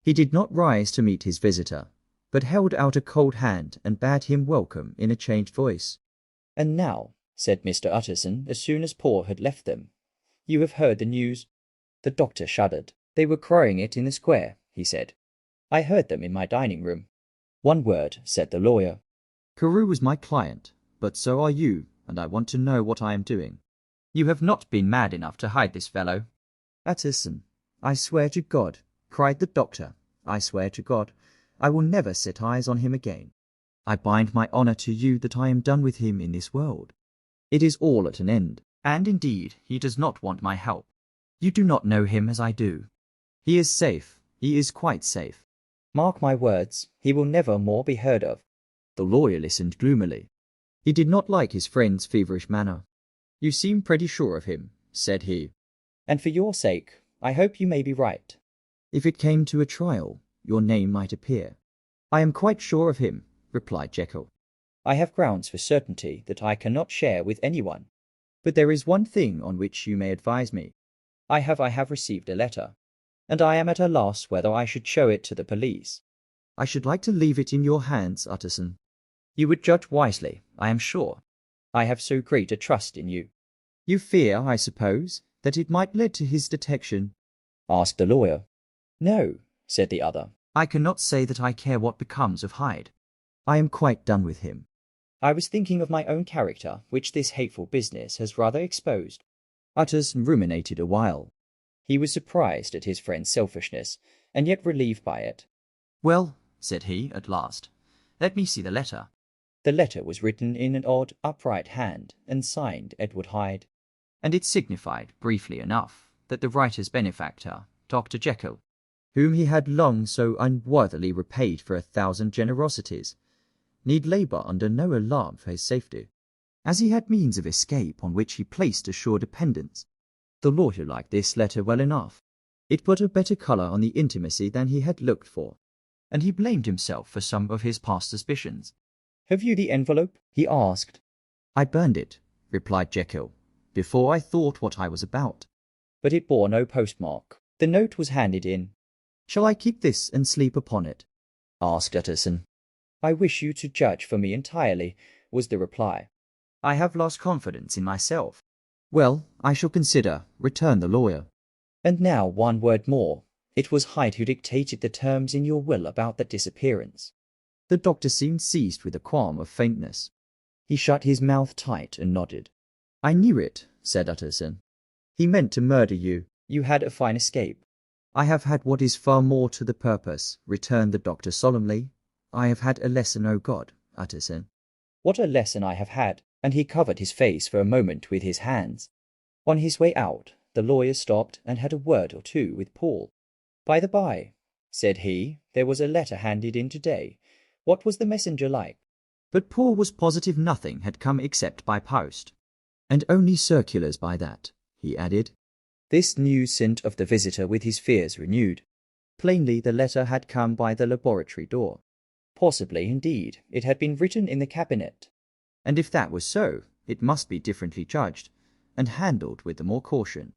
He did not rise to meet his visitor, but held out a cold hand and bade him welcome in a changed voice. "And now," said Mr. Utterson, as soon as Paul had left them, "you have heard the news." The doctor shuddered. "They were crying it in the square," he said. "I heard them in my dining-room." "One word," said the lawyer. Carew was my client, but so are you, and I want to know what I am doing. You have not been mad enough to hide this fellow. Utterson, I swear to God, cried the doctor, I swear to God, I will never set eyes on him again. I bind my honour to you that I am done with him in this world. It is all at an end. And indeed, he does not want my help. You do not know him as I do. He is safe. He is quite safe. Mark my words, he will never more be heard of. The lawyer listened gloomily. He did not like his friend's feverish manner. You seem pretty sure of him, said he. And for your sake, I hope you may be right. If it came to a trial, your name might appear. I am quite sure of him, replied Jekyll. I have grounds for certainty that I cannot share with anyone. But there is one thing on which you may advise me. I have received a letter, and I am at a loss whether I should show it to the police. I should like to leave it in your hands, Utterson. You would judge wisely, I am sure. I have so great a trust in you. You fear, I suppose, that it might lead to his detection? Asked the lawyer. No, said the other. I cannot say that I care what becomes of Hyde. I am quite done with him. I was thinking of my own character, which this hateful business has rather exposed. Utterson ruminated a while. He was surprised at his friend's selfishness, and yet relieved by it. Well, said he, at last, let me see the letter. The letter was written in an odd, upright hand, and signed Edward Hyde. And it signified, briefly enough, that the writer's benefactor, Dr. Jekyll, whom he had long so unworthily repaid for 1,000 generosities, need labour under no alarm for his safety, as he had means of escape on which he placed a sure dependence. The lawyer liked this letter well enough. It put a better colour on the intimacy than he had looked for, and he blamed himself for some of his past suspicions. Have you the envelope? He asked. I burned it, replied Jekyll, before I thought what I was about. But it bore no postmark. The note was handed in. Shall I keep this and sleep upon it? Asked Utterson. I wish you to judge for me entirely, was the reply. I have lost confidence in myself. Well, I shall consider, returned the lawyer. And now one word more. It was Hyde who dictated the terms in your will about the disappearance. The doctor seemed seized with a qualm of faintness. He shut his mouth tight and nodded. I knew it, said Utterson. He meant to murder you. You had a fine escape. I have had what is far more to the purpose, returned the doctor solemnly. I have had a lesson, O God, Utterson. What a lesson I have had, and he covered his face for a moment with his hands. On his way out, the lawyer stopped and had a word or two with Paul. By the by, said he, there was a letter handed in today. What was the messenger like? But Paul was positive nothing had come except by post, and only circulars by that, he added. This news sent of the visitor with his fears renewed. Plainly the letter had come by the laboratory door. Possibly, indeed, it had been written in the cabinet. And if that was so, it must be differently judged, and handled with the more caution.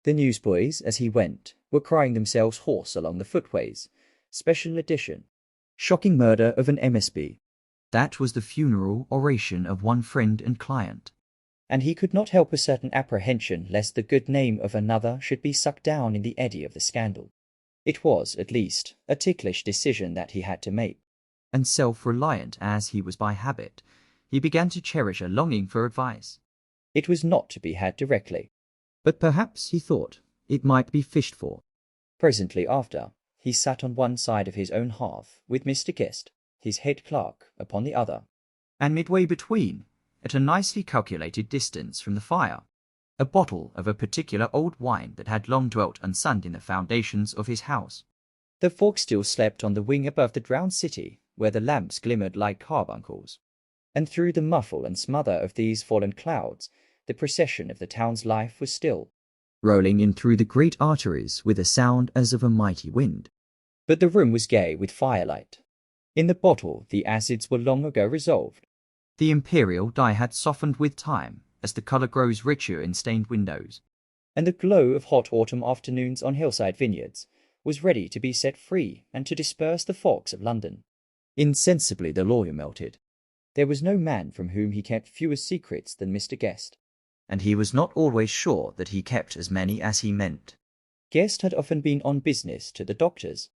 The newsboys, as he went, were crying themselves hoarse along the footways. Special edition. Shocking murder of an MSB. That was the funeral oration of one friend and client. And he could not help a certain apprehension lest the good name of another should be sucked down in the eddy of the scandal. It was, at least, a ticklish decision that he had to make. And self-reliant as he was by habit, he began to cherish a longing for advice. It was not to be had directly. But perhaps, he thought, it might be fished for. Presently after, he sat on one side of his own hearth, with Mr. Guest, his head clerk, upon the other. And midway between, at a nicely calculated distance from the fire, a bottle of a particular old wine that had long dwelt unsunned in the foundations of his house. The folk still slept on the wing above the drowned city, where the lamps glimmered like carbuncles. And through the muffle and smother of these fallen clouds, the procession of the town's life was still, rolling in through the great arteries with a sound as of a mighty wind. But the room was gay with firelight. In the bottle the acids were long ago resolved. The imperial dye had softened with time, as the colour grows richer in stained windows. And the glow of hot autumn afternoons on hillside vineyards was ready to be set free and to disperse the fogs of London. Insensibly the lawyer melted. There was no man from whom he kept fewer secrets than Mr. Guest. And he was not always sure that he kept as many as he meant. Guest had often been on business to the doctor's.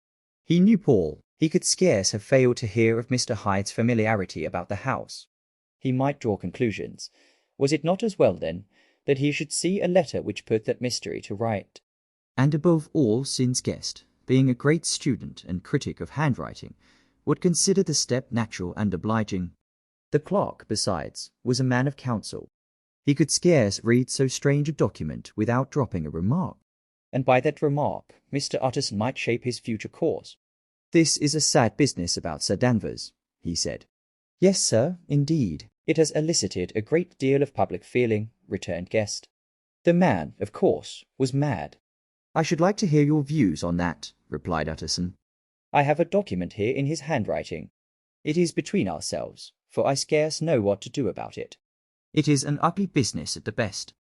He knew Paul, He could scarce have failed to hear of Mr. Hyde's familiarity about the house. He might draw conclusions. Was it not as well, then, that he should see a letter which put that mystery to right? And above all, Sin's guest, being a great student and critic of handwriting, would consider the step natural and obliging. The clerk, besides, was a man of counsel. He could scarce read so strange a document without dropping a remark. And by that remark, Mr. Utterson might shape his future course. "This is a sad business about Sir Danvers," he said. "Yes, sir, indeed. It has elicited a great deal of public feeling," returned Guest. "The man, of course, was mad." "I should like to hear your views on that," replied Utterson. "I have a document here in his handwriting. It is between ourselves, for I scarce know what to do about it." "It is an ugly business at the best.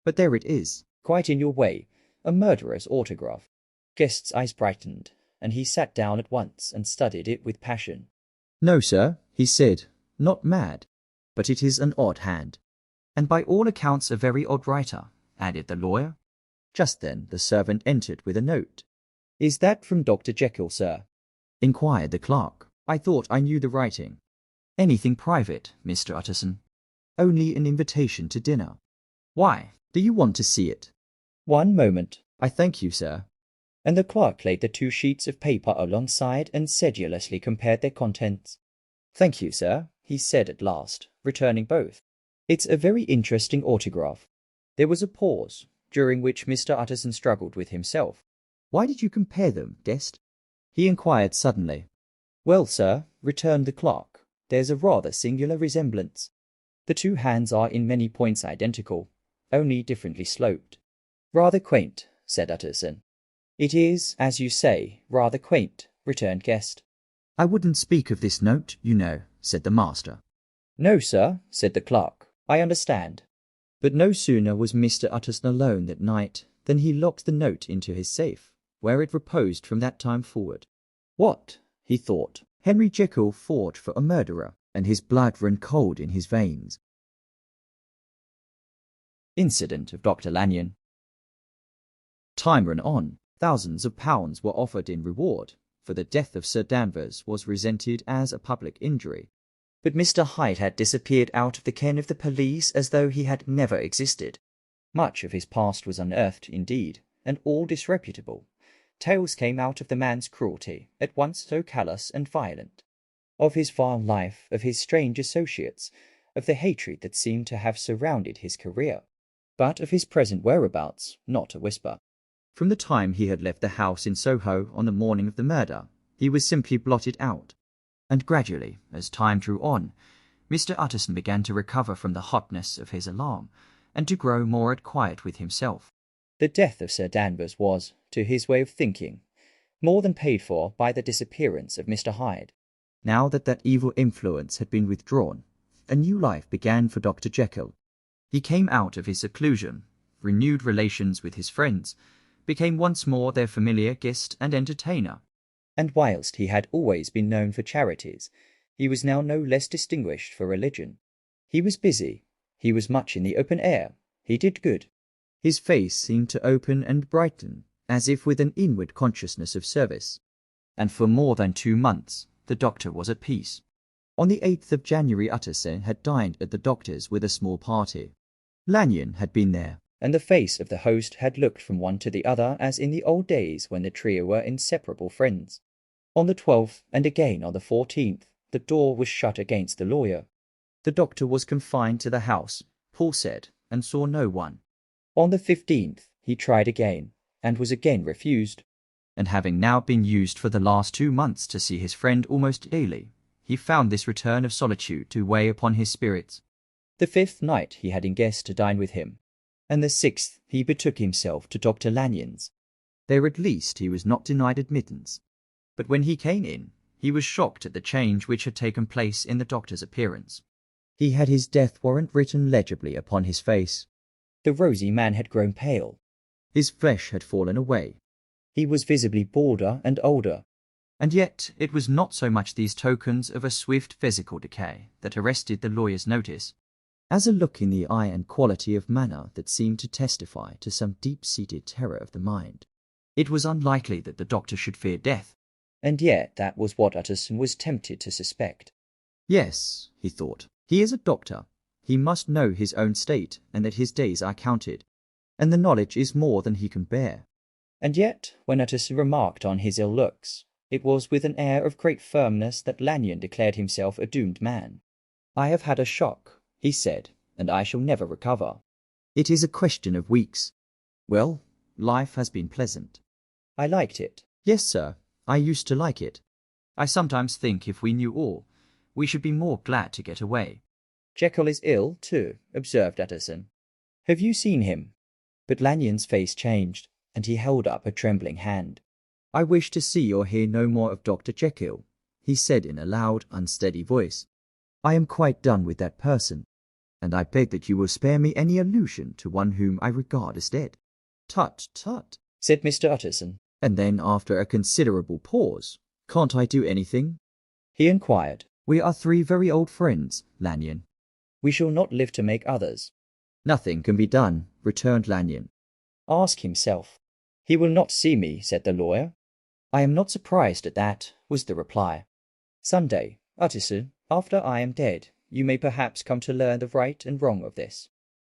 But there it is." "Quite in your way. A murderer's autograph." Guest's eyes brightened, and he sat down at once and studied it with passion. "No, sir," he said, "not mad. But it is an odd hand." "And by all accounts a very odd writer," added the lawyer. Just then the servant entered with a note. "Is that from Dr. Jekyll, sir?" inquired the clerk. "I thought I knew the writing." "Anything private, Mr. Utterson?" "Only an invitation to dinner." "Why? Do you want to see it?" "One moment." "I thank you, sir." And the clerk laid the 2 sheets of paper alongside and sedulously compared their contents. "Thank you, sir," he said at last, returning both. "It's a very interesting autograph." There was a pause, during which Mr. Utterson struggled with himself. "Why did you compare them, Guest?" he inquired suddenly. "Well, sir," returned the clerk, "there's a rather singular resemblance. The 2 hands are in many points identical, only differently sloped." "Rather quaint," said Utterson. "It is, as you say, rather quaint," returned Guest. "I wouldn't speak of this note, you know," said the master. "No, sir," said the clerk. "I understand." But no sooner was Mr. Utterson alone that night than he locked the note into his safe, where it reposed from that time forward. "What?" he thought. "Henry Jekyll fought for a murderer, and his blood ran cold in his veins." Incident of Dr. Lanyon. Time ran on. Thousands of pounds were offered in reward, for the death of Sir Danvers was resented as a public injury. But Mr. Hyde had disappeared out of the ken of the police as though he had never existed. Much of his past was unearthed, indeed, and all disreputable. Tales came out of the man's cruelty, at once so callous and violent. Of his vile life, of his strange associates, of the hatred that seemed to have surrounded his career. But of his present whereabouts, not a whisper. From the time he had left the house in Soho on the morning of the murder, he was simply blotted out. And gradually, as time drew on, Mr. Utterson began to recover from the hotness of his alarm, and to grow more at quiet with himself. The death of Sir Danvers was, to his way of thinking, more than paid for by the disappearance of Mr. Hyde. Now that that evil influence had been withdrawn, a new life began for Dr. Jekyll. He came out of his seclusion, renewed relations with his friends, became once more their familiar guest and entertainer. And whilst he had always been known for charities, he was now no less distinguished for religion. He was busy, he was much in the open air, he did good. His face seemed to open and brighten, as if with an inward consciousness of service. And for more than 2 months, the doctor was at peace. On the 8th of January Utterson had dined at the doctor's with a small party. Lanyon had been there, and the face of the host had looked from one to the other as in the old days when the trio were inseparable friends. On the 12th, and again on the 14th, the door was shut against the lawyer. The doctor was confined to the house, Paul said, and saw no one. On the 15th, he tried again, and was again refused. And having now been used for the last 2 months to see his friend almost daily, he found this return of solitude to weigh upon his spirits. The 5th night he had in guest to dine with him, and the 6th he betook himself to Dr. Lanyon's. There at least he was not denied admittance. But when he came in, he was shocked at the change which had taken place in the doctor's appearance. He had his death warrant written legibly upon his face. The rosy man had grown pale. His flesh had fallen away. He was visibly balder and older. And yet it was not so much these tokens of a swift physical decay that arrested the lawyer's notice, as a look in the eye and quality of manner that seemed to testify to some deep-seated terror of the mind. It was unlikely that the doctor should fear death. And yet that was what Utterson was tempted to suspect. Yes, he thought, he is a doctor. He must know his own state, and that his days are counted, and the knowledge is more than he can bear. And yet, when Utterson remarked on his ill looks, it was with an air of great firmness that Lanyon declared himself a doomed man. "I have had a shock," he said, "and I shall never recover." It is a question of weeks. Well, life has been pleasant. I liked it. Yes, sir, I used to like it. I sometimes think if we knew all, we should be more glad to get away. Jekyll is ill, too, observed Utterson. Have you seen him? But Lanyon's face changed, and he held up a trembling hand. I wish to see or hear no more of Dr. Jekyll, he said in a loud, unsteady voice. I am quite done with that person, and I beg that you will spare me any allusion to one whom I regard as dead. Tut, tut, said Mr. Utterson. And then, after a considerable pause, can't I do anything? He inquired. We are three very old friends, Lanyon. We shall not live to make others. Nothing can be done, returned Lanyon. Ask himself. He will not see me, said the lawyer. I am not surprised at that, was the reply. Some day, Utterson, after I am dead, you may perhaps come to learn the right and wrong of this.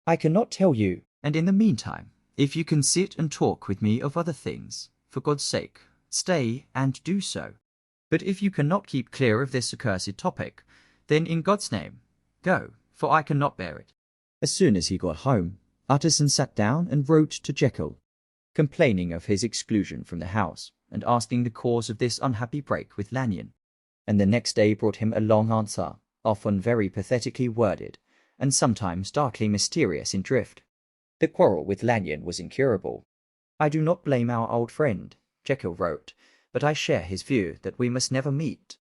I cannot tell you. And in the meantime, if you can sit and talk with me of other things, for God's sake, stay and do so. But if you cannot keep clear of this accursed topic, then in God's name, go, for I cannot bear it. As soon as he got home, Utterson sat down and wrote to Jekyll, complaining of his exclusion from the house, and asking the cause of this unhappy break with Lanyon. And the next day brought him a long answer, often very pathetically worded, and sometimes darkly mysterious in drift. The quarrel with Lanyon was incurable. I do not blame our old friend, Jekyll wrote, but I share his view that we must never meet.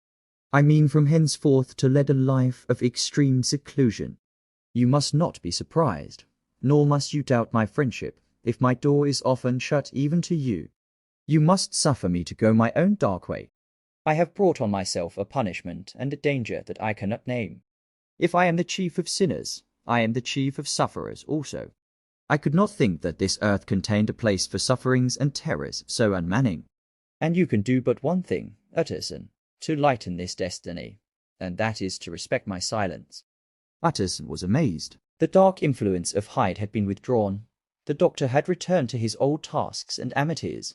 I mean from henceforth to lead a life of extreme seclusion. You must not be surprised, nor must you doubt my friendship, if my door is often shut even to you. You must suffer me to go my own dark way. I have brought on myself a punishment and a danger that I cannot name. If I am the chief of sinners, I am the chief of sufferers also. I could not think that this earth contained a place for sufferings and terrors so unmanning. And you can do but one thing, Utterson, to lighten this destiny, and that is to respect my silence. Utterson was amazed. The dark influence of Hyde had been withdrawn. The doctor had returned to his old tasks and amities.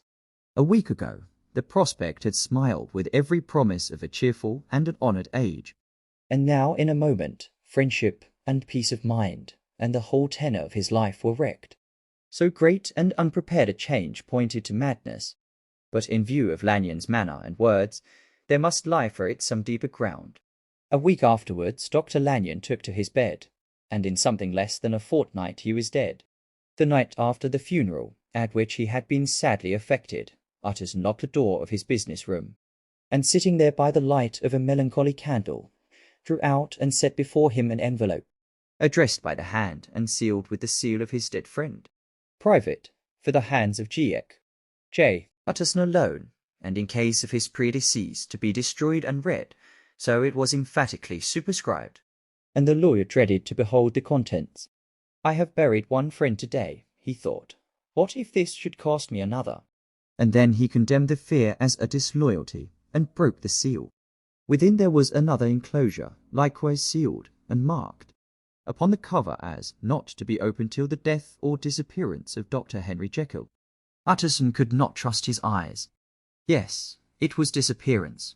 A week ago, the prospect had smiled with every promise of a cheerful and an honoured age. And now, in a moment, friendship and peace of mind and the whole tenor of his life were wrecked. So great and unprepared a change pointed to madness. But in view of Lanyon's manner and words, there must lie for it some deeper ground. A week afterwards, Dr. Lanyon took to his bed, and in something less than a fortnight he was dead. The night after the funeral, at which he had been sadly affected, Utterson locked the door of his business room, and sitting there by the light of a melancholy candle, drew out and set before him an envelope, addressed by the hand and sealed with the seal of his dead friend. Private, for the hands of J. Utterson alone, and in case of his predeceased to be destroyed and read, so it was emphatically superscribed. And the lawyer dreaded to behold the contents. I have buried one friend today, he thought. What if this should cost me another? And then he condemned the fear as a disloyalty, and broke the seal. Within there was another enclosure, likewise sealed and marked, upon the cover as not to be opened till the death or disappearance of Dr. Henry Jekyll. Utterson could not trust his eyes. Yes, it was disappearance.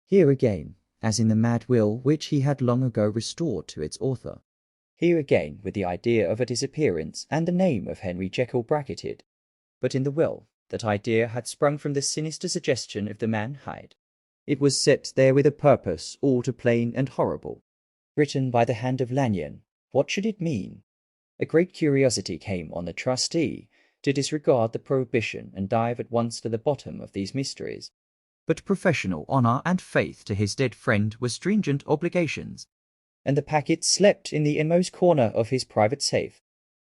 Here again, as in the mad will which he had long ago restored to its author. Here again, with the idea of a disappearance and the name of Henry Jekyll bracketed. But in the will, that idea had sprung from the sinister suggestion of the man Hyde. It was set there with a purpose all too plain and horrible. Written by the hand of Lanyon, what should it mean? A great curiosity came on the trustee to disregard the prohibition and dive at once to the bottom of these mysteries. But professional honour and faith to his dead friend were stringent obligations. And the packet slept in the inmost corner of his private safe.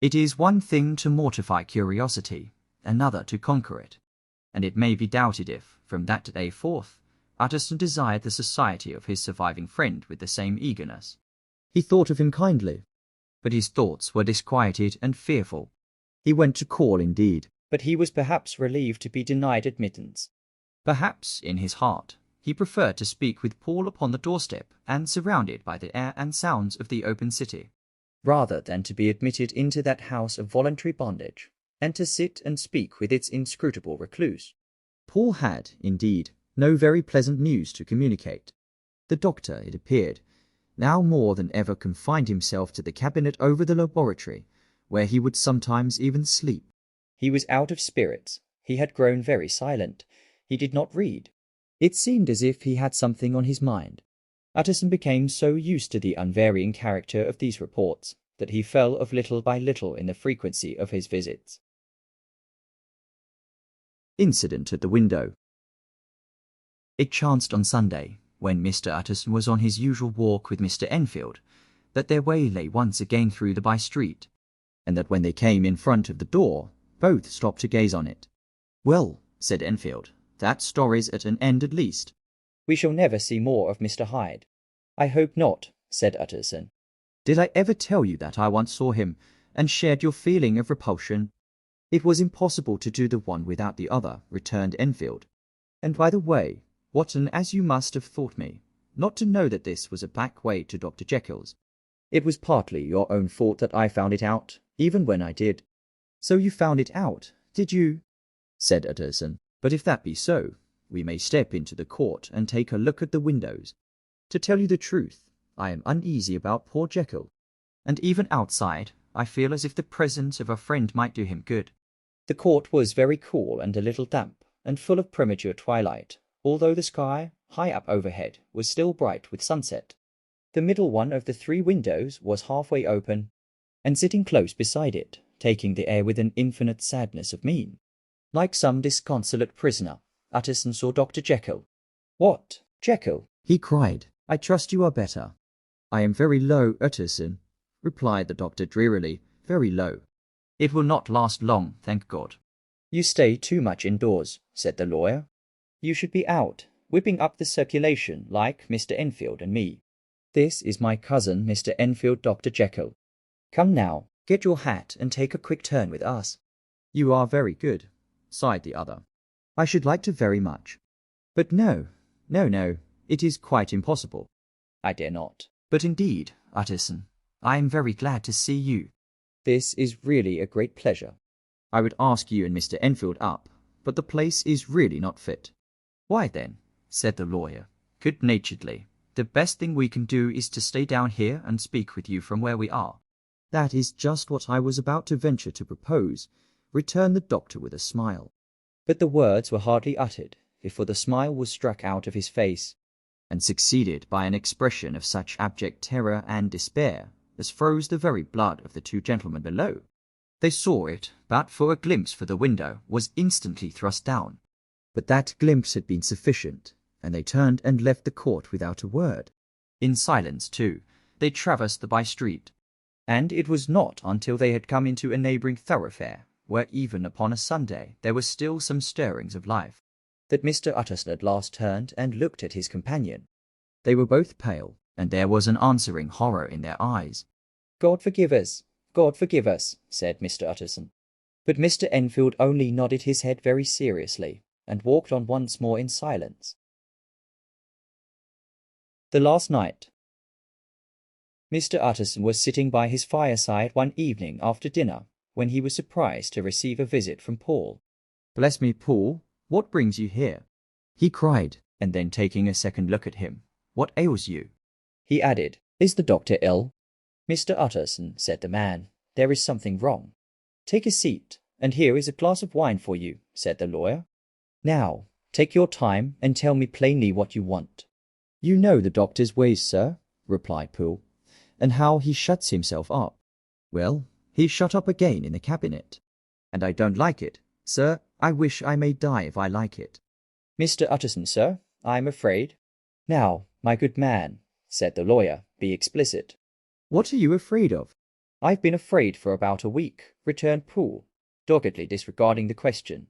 It is one thing to mortify curiosity, another to conquer it. And it may be doubted if, from that day forth, Utterson desired the society of his surviving friend with the same eagerness. He thought of him kindly, but his thoughts were disquieted and fearful. He went to call indeed, but he was perhaps relieved to be denied admittance. Perhaps, in his heart, he preferred to speak with Paul upon the doorstep and surrounded by the air and sounds of the open city, rather than to be admitted into that house of voluntary bondage, and to sit and speak with its inscrutable recluse. Paul had, indeed, no very pleasant news to communicate. The doctor, it appeared, now more than ever confined himself to the cabinet over the laboratory, where he would sometimes even sleep. He was out of spirits. He had grown very silent. He did not read. It seemed as if he had something on his mind. Utterson became so used to the unvarying character of these reports that he fell of little by little in the frequency of his visits. Incident at the window. It chanced on Sunday, when Mr. Utterson was on his usual walk with Mr. Enfield, that their way lay once again through the by-street, and that when they came in front of the door, both stopped to gaze on it. "Well," said Enfield, "that story's at an end at least." "We shall never see more of Mr. Hyde." "I hope not," said Utterson. "Did I ever tell you that I once saw him, and shared your feeling of repulsion?" "It was impossible to do the one without the other," returned Enfield. "And by the way, Watson, as you must have thought me, not to know that this was a back way to Dr. Jekyll's." "It was partly your own fault that I found it out, even when I did." "So you found it out, did you?" said Utterson. "But if that be so, we may step into the court and take a look at the windows. To tell you the truth, I am uneasy about poor Jekyll, and even outside I feel as if the presence of a friend might do him good." The court was very cool and a little damp, and full of premature twilight, although the sky, high up overhead, was still bright with sunset. The middle one of the 3 windows was halfway open, and sitting close beside it, taking the air with an infinite sadness of mien, like some disconsolate prisoner, Utterson saw Dr. Jekyll. "What, Jekyll?" he cried. "I trust you are better." "I am very low, Utterson," replied the doctor drearily, "very low. It will not last long, thank God." "You stay too much indoors," said the lawyer. "You should be out, whipping up the circulation like Mr. Enfield and me. This is my cousin, Mr. Enfield, Dr. Jekyll. Come now, get your hat and take a quick turn with us." "You are very good," sighed the other. "I should like to very much. But no, it is quite impossible." "I dare not." "But indeed, Utterson, I am very glad to see you." "This is really a great pleasure." "I would ask you and Mr. Enfield up, but the place is really not fit." "Why then," said the lawyer, good-naturedly, "the best thing we can do is to stay down here and speak with you from where we are." "That is just what I was about to venture to propose," returned the doctor with a smile. But the words were hardly uttered before the smile was struck out of his face, and succeeded by an expression of such abject terror and despair as froze the very blood of the 2 gentlemen below. They saw it, but for a glimpse, for the window was instantly thrust down. But that glimpse had been sufficient, and they turned and left the court without a word. In silence, too, they traversed the by-street, and it was not until they had come into a neighbouring thoroughfare, where even upon a Sunday there were still some stirrings of life, that Mr. Utterson at last turned and looked at his companion. They were both pale, and there was an answering horror in their eyes. "God forgive us, God forgive us," said Mr. Utterson. But Mr. Enfield only nodded his head very seriously, and walked on once more in silence. The last night. Mr. Utterson was sitting by his fireside one evening after dinner, when he was surprised to receive a visit from Paul. "Bless me, Paul, what brings you here?" he cried, and then taking a second look at him, "What ails you?" He added, "Is the doctor ill?" "Mr. Utterson," said the man, "there is something wrong." "Take a seat, and here is a glass of wine for you," said the lawyer. "Now, take your time and tell me plainly what you want." "You know the doctor's ways, sir," replied Poole, "and how he shuts himself up. Well, he's shut up again in the cabinet, and I don't like it, sir. I wish I may die if I like it." "Mr. Utterson, sir, I am afraid—" "Now, my good man," said the lawyer, "be explicit." "What are you afraid of?" "I've been afraid for about a week," returned Poole, doggedly disregarding the question,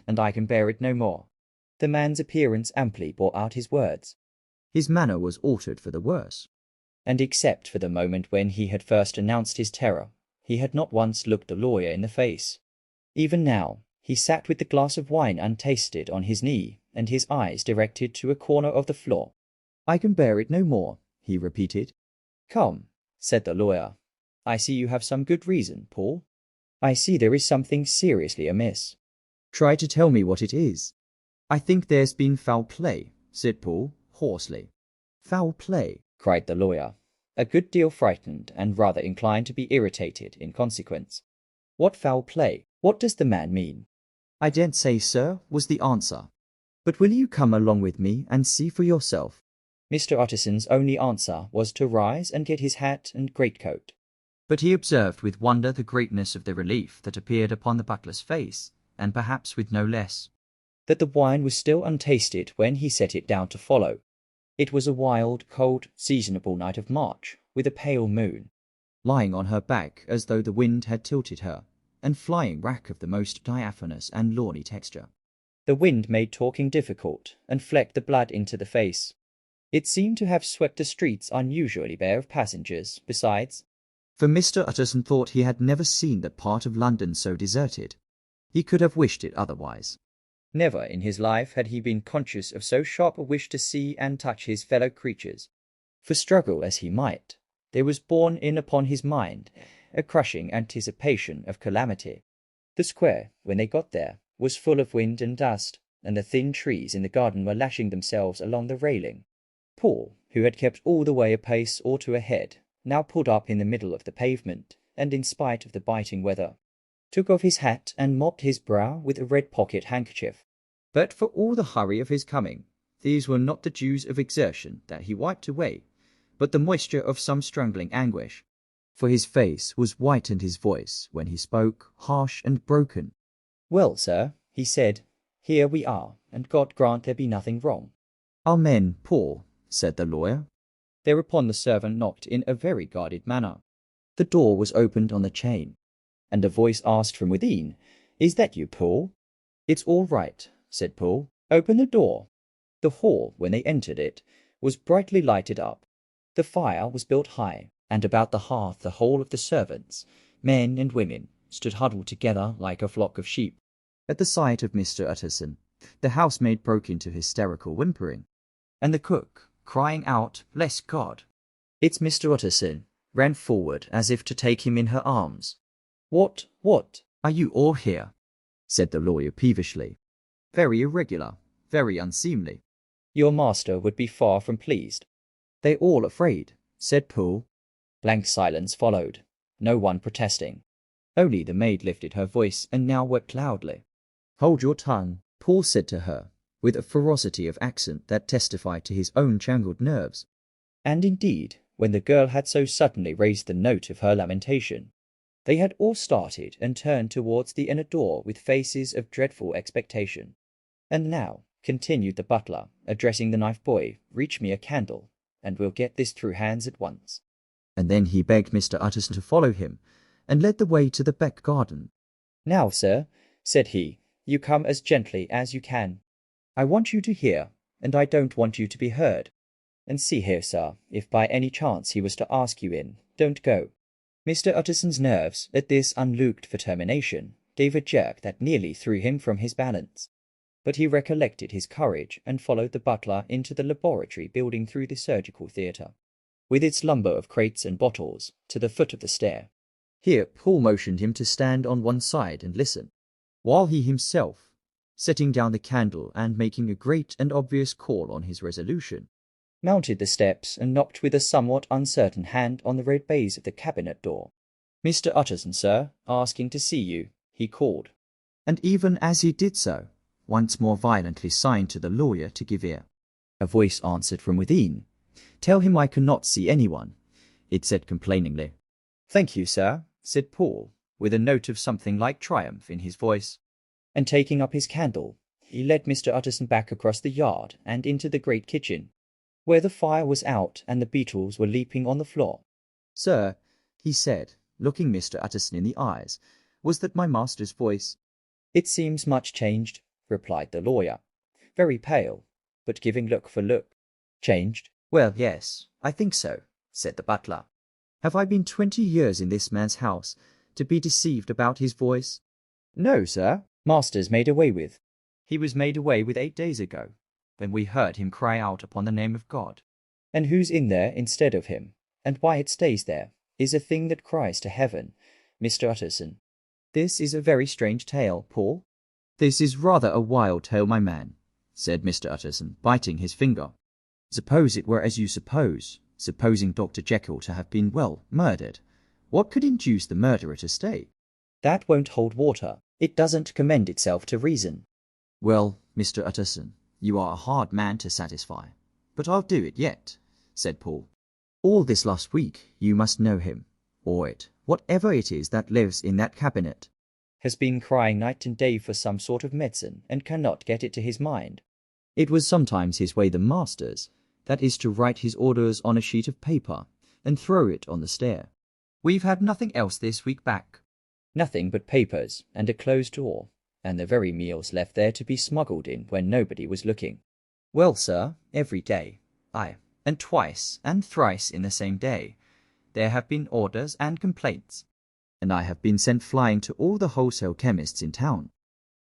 "and I can bear it no more." The man's appearance amply bore out his words. His manner was altered for the worse, and except for the moment when he had first announced his terror, he had not once looked the lawyer in the face. Even now, he sat with the glass of wine untasted on his knee, and his eyes directed to a corner of the floor. "I can bear it no more," he repeated. "Come," said the lawyer. "I see you have some good reason, Paul. I see there is something seriously amiss." "Try to tell me what it is." "I think there's been foul play," said Paul, hoarsely. "Foul play!" cried the lawyer, a good deal frightened and rather inclined to be irritated in consequence. "What foul play? What does the man mean?" "I daren't say, sir," was the answer. "But will you come along with me and see for yourself?" Mr. Utterson's only answer was to rise and get his hat and greatcoat. But he observed with wonder the greatness of the relief that appeared upon the butler's face, and perhaps with no less, that the wine was still untasted when he set it down to follow. It was a wild, cold, seasonable night of March, with a pale moon. Lying on her back as though the wind had tilted her, and flying rack of the most diaphanous and lawny texture. The wind made talking difficult, and flecked the blood into the face. It seemed to have swept the streets unusually bare of passengers, besides. For Mr. Utterson thought he had never seen that part of London so deserted. He could have wished it otherwise. Never in his life had he been conscious of so sharp a wish to see and touch his fellow creatures. For struggle as he might, there was borne in upon his mind a crushing anticipation of calamity. The square, when they got there, was full of wind and dust, and the thin trees in the garden were lashing themselves along the railing. Paul, who had kept all the way a pace or two ahead, now pulled up in the middle of the pavement, and in spite of the biting weather, took off his hat and mopped his brow with a red pocket handkerchief. But for all the hurry of his coming, these were not the dews of exertion that he wiped away, but the moisture of some strangling anguish. For his face was white and his voice, when he spoke, harsh and broken. "Well, sir," he said, "here we are, and God grant there be nothing wrong." "Amen, Paul," said the lawyer. Thereupon the servant knocked in a very guarded manner. The door was opened on the chain, and a voice asked from within, "Is that you, Paul?" "It's all right," said Paul. "Open the door." The hall, when they entered it, was brightly lighted up. The fire was built high, and about the hearth the whole of the servants, men and women, stood huddled together like a flock of sheep. At the sight of Mr. Utterson, the housemaid broke into hysterical whimpering, and the cook, crying out, "Bless God, it's Mr. Utterson," ran forward as if to take him in her arms. What? Are you all here?" said the lawyer peevishly. "Very irregular, very unseemly." "Your master would be far from pleased." "They all afraid," said Paul. Blank silence followed, no one protesting. Only the maid lifted her voice and now wept loudly. "Hold your tongue," Paul said to her, with a ferocity of accent that testified to his own jangled nerves. And indeed, when the girl had so suddenly raised the note of her lamentation, they had all started and turned towards the inner door with faces of dreadful expectation. "And now," continued the butler, addressing the knife boy, "reach me a candle, and we'll get this through hands at once." And then he begged Mr. Utterson to follow him, and led the way to the back garden. "Now, sir," said he, "you come as gently as you can. I want you to hear, and I don't want you to be heard. And see here, sir, if by any chance he was to ask you in, don't go." Mr. Utterson's nerves, at this unlooked for termination, gave a jerk that nearly threw him from his balance. But he recollected his courage and followed the butler into the laboratory building through the surgical theatre, with its lumber of crates and bottles, to the foot of the stair. Here Paul motioned him to stand on one side and listen, while he himself, setting down the candle and making a great and obvious call on his resolution, mounted the steps and knocked with a somewhat uncertain hand on the red baize of the cabinet door. "Mr. Utterson, sir, asking to see you," he called. And even as he did so, once more violently signed to the lawyer to give ear. A voice answered from within. "Tell him I cannot see anyone," it said complainingly. "Thank you, sir," said Paul, with a note of something like triumph in his voice. And taking up his candle, he led Mr. Utterson back across the yard and into the great kitchen, where the fire was out and the beetles were leaping on the floor. "Sir," he said, looking Mr. Utterson in the eyes, "was that my master's voice?" "It seems much changed," replied the lawyer, very pale, but giving look for look. "Changed? "Well, yes, I think so," said the butler. "Have I been 20 years in this man's house to be deceived about his voice?" "No, sir. Master's made away with." He was made away with 8 days ago, when we heard him cry out upon the name of God. And who's in there instead of him, and why it stays there, is a thing that cries to heaven, Mr. Utterson. This is a very strange tale, Paul. This is rather a wild tale, my man, said Mr. Utterson, biting his finger. Suppose it were as you suppose, supposing Dr. Jekyll to have been, well, murdered. What could induce the murderer to stay? That won't hold water. It doesn't commend itself to reason. Well, Mr. Utterson, you are a hard man to satisfy, but I'll do it yet, said Paul. All this last week you must know him, or it, whatever it is that lives in that cabinet, has been crying night and day for some sort of medicine, and cannot get it to his mind. It was sometimes his way the master's, that is to write his orders on a sheet of paper, and throw it on the stair. We've had nothing else this week back. Nothing but papers, and a closed door, and the very meals left there to be smuggled in when nobody was looking. Well, sir, every day, aye, and twice and thrice in the same day, there have been orders and complaints, and I have been sent flying to all the wholesale chemists in town.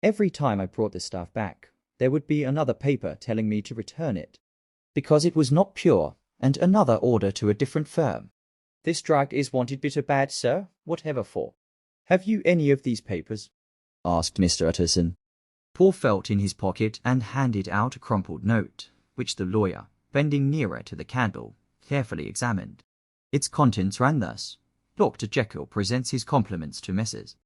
Every time I brought the stuff back, there would be another paper telling me to return it, because it was not pure, and another order to a different firm. This drug is wanted bitter bad, sir, whatever for. Have you any of these papers? Asked Mr. Utterson. Paul felt in his pocket and handed out a crumpled note, which the lawyer, bending nearer to the candle, carefully examined. Its contents ran thus: Dr. Jekyll presents his compliments to Messrs.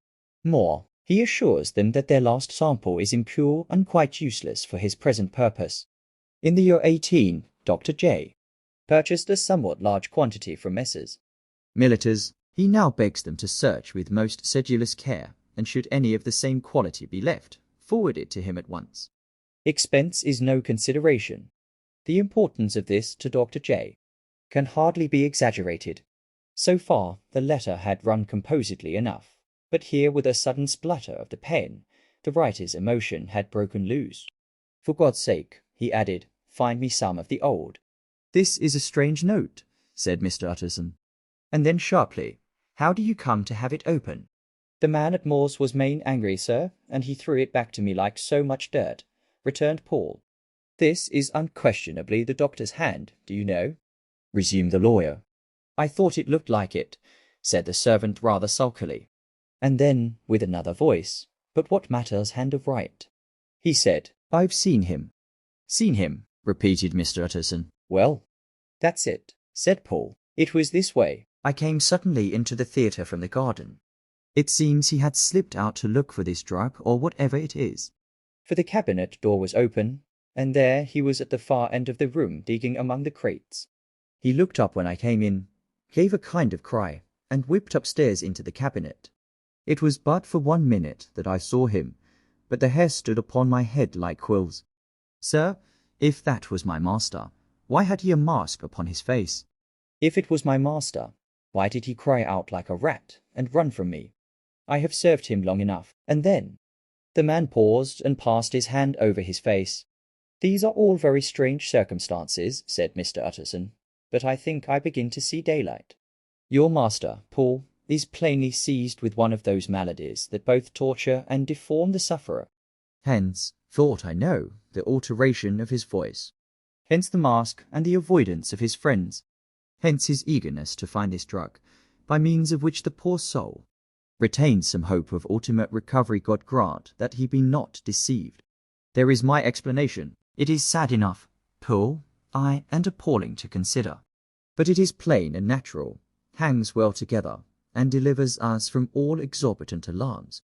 More, he assures them that their last sample is impure and quite useless for his present purpose. In the year 18, Dr. J. purchased a somewhat large quantity from Messrs. Militars. He now begs them to search with most sedulous care, and should any of the same quality be left, forward it to him at once. Expense is no consideration. The importance of this to Dr. J. can hardly be exaggerated. So far, the letter had run composedly enough, but here with a sudden splutter of the pen, the writer's emotion had broken loose. For God's sake, he added, find me some of the old. This is a strange note, said Mr. Utterson. And then sharply, how do you come to have it open? The man at Moore's was main angry, sir, and he threw it back to me like so much dirt, returned Paul. This is unquestionably the doctor's hand, do you know? Resumed the lawyer. I thought it looked like it, said the servant rather sulkily. And then, with another voice, but what matters hand of right? He said, I've seen him. Seen him, repeated Mr. Utterson. Well, that's it, said Paul. It was this way. I came suddenly into the theatre from the garden. It seems he had slipped out to look for this drug, or whatever it is. For the cabinet door was open, and there he was at the far end of the room digging among the crates. He looked up when I came in, gave a kind of cry, and whipped upstairs into the cabinet. It was but for 1 minute that I saw him, but the hair stood upon my head like quills. Sir, if that was my master, why had he a mask upon his face? If it was my master, why did he cry out like a rat and run from me? I have served him long enough. And then the man paused and passed his hand over his face. These are all very strange circumstances, said Mr. Utterson, but I think I begin to see daylight. Your master, Paul, is plainly seized with one of those maladies that both torture and deform the sufferer. Hence, thought I know, the alteration of his voice. Hence the mask and the avoidance of his friends. Hence his eagerness to find this drug, by means of which the poor soul retains some hope of ultimate recovery. God grant that he be not deceived. There is my explanation. It is sad enough, Paul, aye, and appalling to consider. But it is plain and natural, hangs well together, and delivers us from all exorbitant alarms.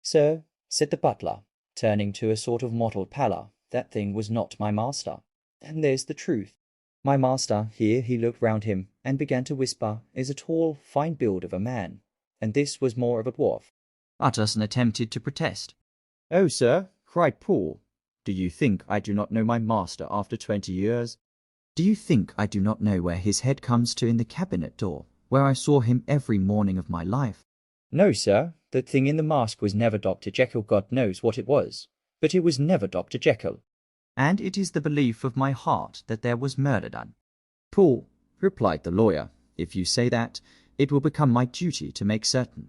Sir, said the butler, turning to a sort of mottled pallor, that thing was not my master. And there's the truth. My master, here he looked round him, and began to whisper, is a tall, fine build of a man, and this was more of a dwarf. Utterson attempted to protest. Oh, sir, cried Paul, do you think I do not know my master after 20 years? Do you think I do not know where his head comes to in the cabinet door, where I saw him every morning of my life? No, sir, that thing in the mask was never Dr. Jekyll. God knows what it was, but it was never Dr. Jekyll. And it is the belief of my heart that there was murder done. Paul, replied the lawyer, if you say that, it will become my duty to make certain.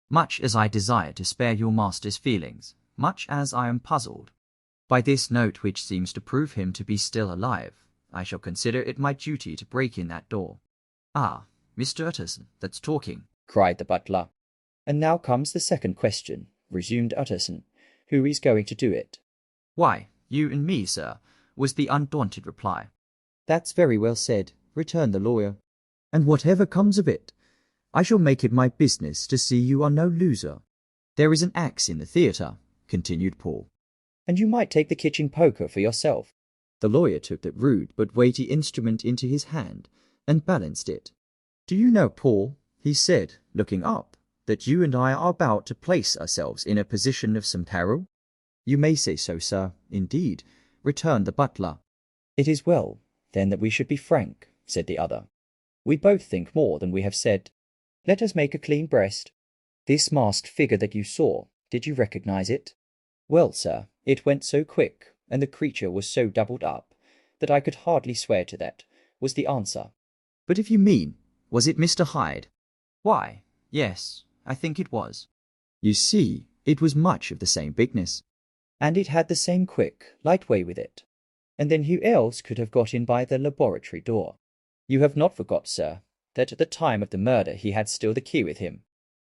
Much as I desire to spare your master's feelings, much as I am puzzled, By this note, which seems to prove him to be still alive, I shall consider it my duty to break in that door. Ah, Mr. Utterson, that's talking, cried the butler. And now comes the second question, resumed Utterson. Who is going to do it? Why, you and me, sir, was the undaunted reply. That's very well said, returned the lawyer. And whatever comes of it, I shall make it my business to see you are no loser. There is an axe in the theatre, continued Paul. And you might take the kitchen poker for yourself. The lawyer took that rude but weighty instrument into his hand and balanced it. Do you know, Paul, he said, looking up, that you and I are about to place ourselves in a position of some peril? You may say so, sir, indeed, returned the butler. It is well, then, that we should be frank, said the other. We both think more than we have said. Let us make a clean breast. This masked figure that you saw, did you recognize it? Well, sir, it went so quick, and the creature was so doubled up, that I could hardly swear to that, was the answer. But if you mean, was it Mr. Hyde? Why, yes, I think it was. You see, it was much of the same bigness. And it had the same quick, light way with it. And then who else could have got in by the laboratory door? You have not forgot, sir, that at the time of the murder he had still the key with him.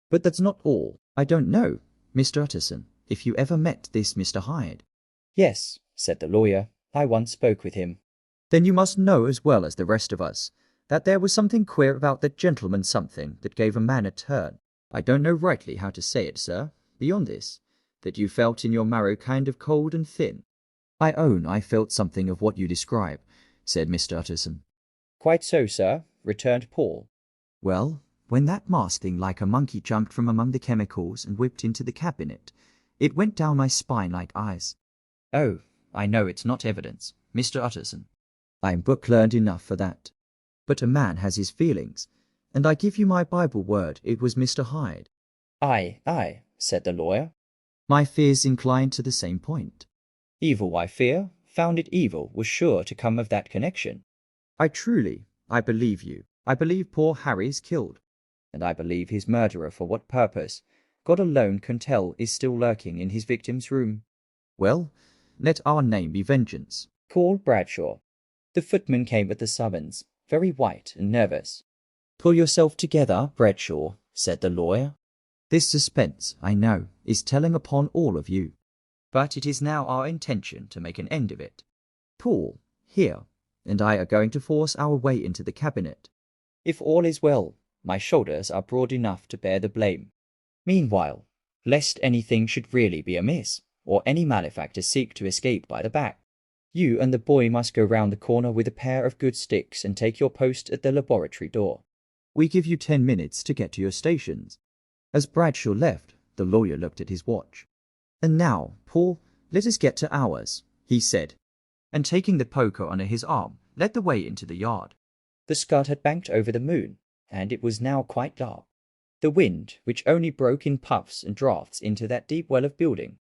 But that's not all. I don't know, Mr. Utterson, if you ever met this Mr. Hyde. Yes, said the lawyer, I once spoke with him. Then you must know as well as the rest of us that there was something queer about that gentleman something that gave a man a turn. I don't know rightly how to say it, sir, beyond this, that you felt in your marrow kind of cold and thin. I own I felt something of what you describe, said Mr. Utterson. Quite so, sir, returned Paul. Well, when that masked thing like a monkey jumped from among the chemicals and whipped into the cabinet, it went down my spine like ice. Oh, I know it's not evidence, Mr. Utterson. I'm book learned enough for that. But a man has his feelings, and I give you my Bible word it was Mr. Hyde. Aye, said the lawyer. My fears inclined to the same point. Evil, I fear, found it evil, was sure to come of that connection. I believe you. I believe poor Harry's killed. And I believe his murderer, for what purpose, God alone can tell, is still lurking in his victim's room. Well, let our name be Vengeance. Call Bradshaw. The footman came at the summons, very white and nervous. Pull yourself together, Bradshaw, said the lawyer. This suspense, I know, is telling upon all of you. But it is now our intention to make an end of it. Paul, here, and I are going to force our way into the cabinet. If all is well, my shoulders are broad enough to bear the blame. Meanwhile, lest anything should really be amiss, or any malefactor seek to escape by the back, you and the boy must go round the corner with a pair of good sticks and take your post at the laboratory door. We give you 10 minutes to get to your stations. As Bradshaw left, the lawyer looked at his watch. And now, Paul, let us get to ours, he said, and taking the poker under his arm, led the way into the yard. The scud had banked over the moon, and it was now quite dark. The wind, which only broke in puffs and draughts into that deep well of building,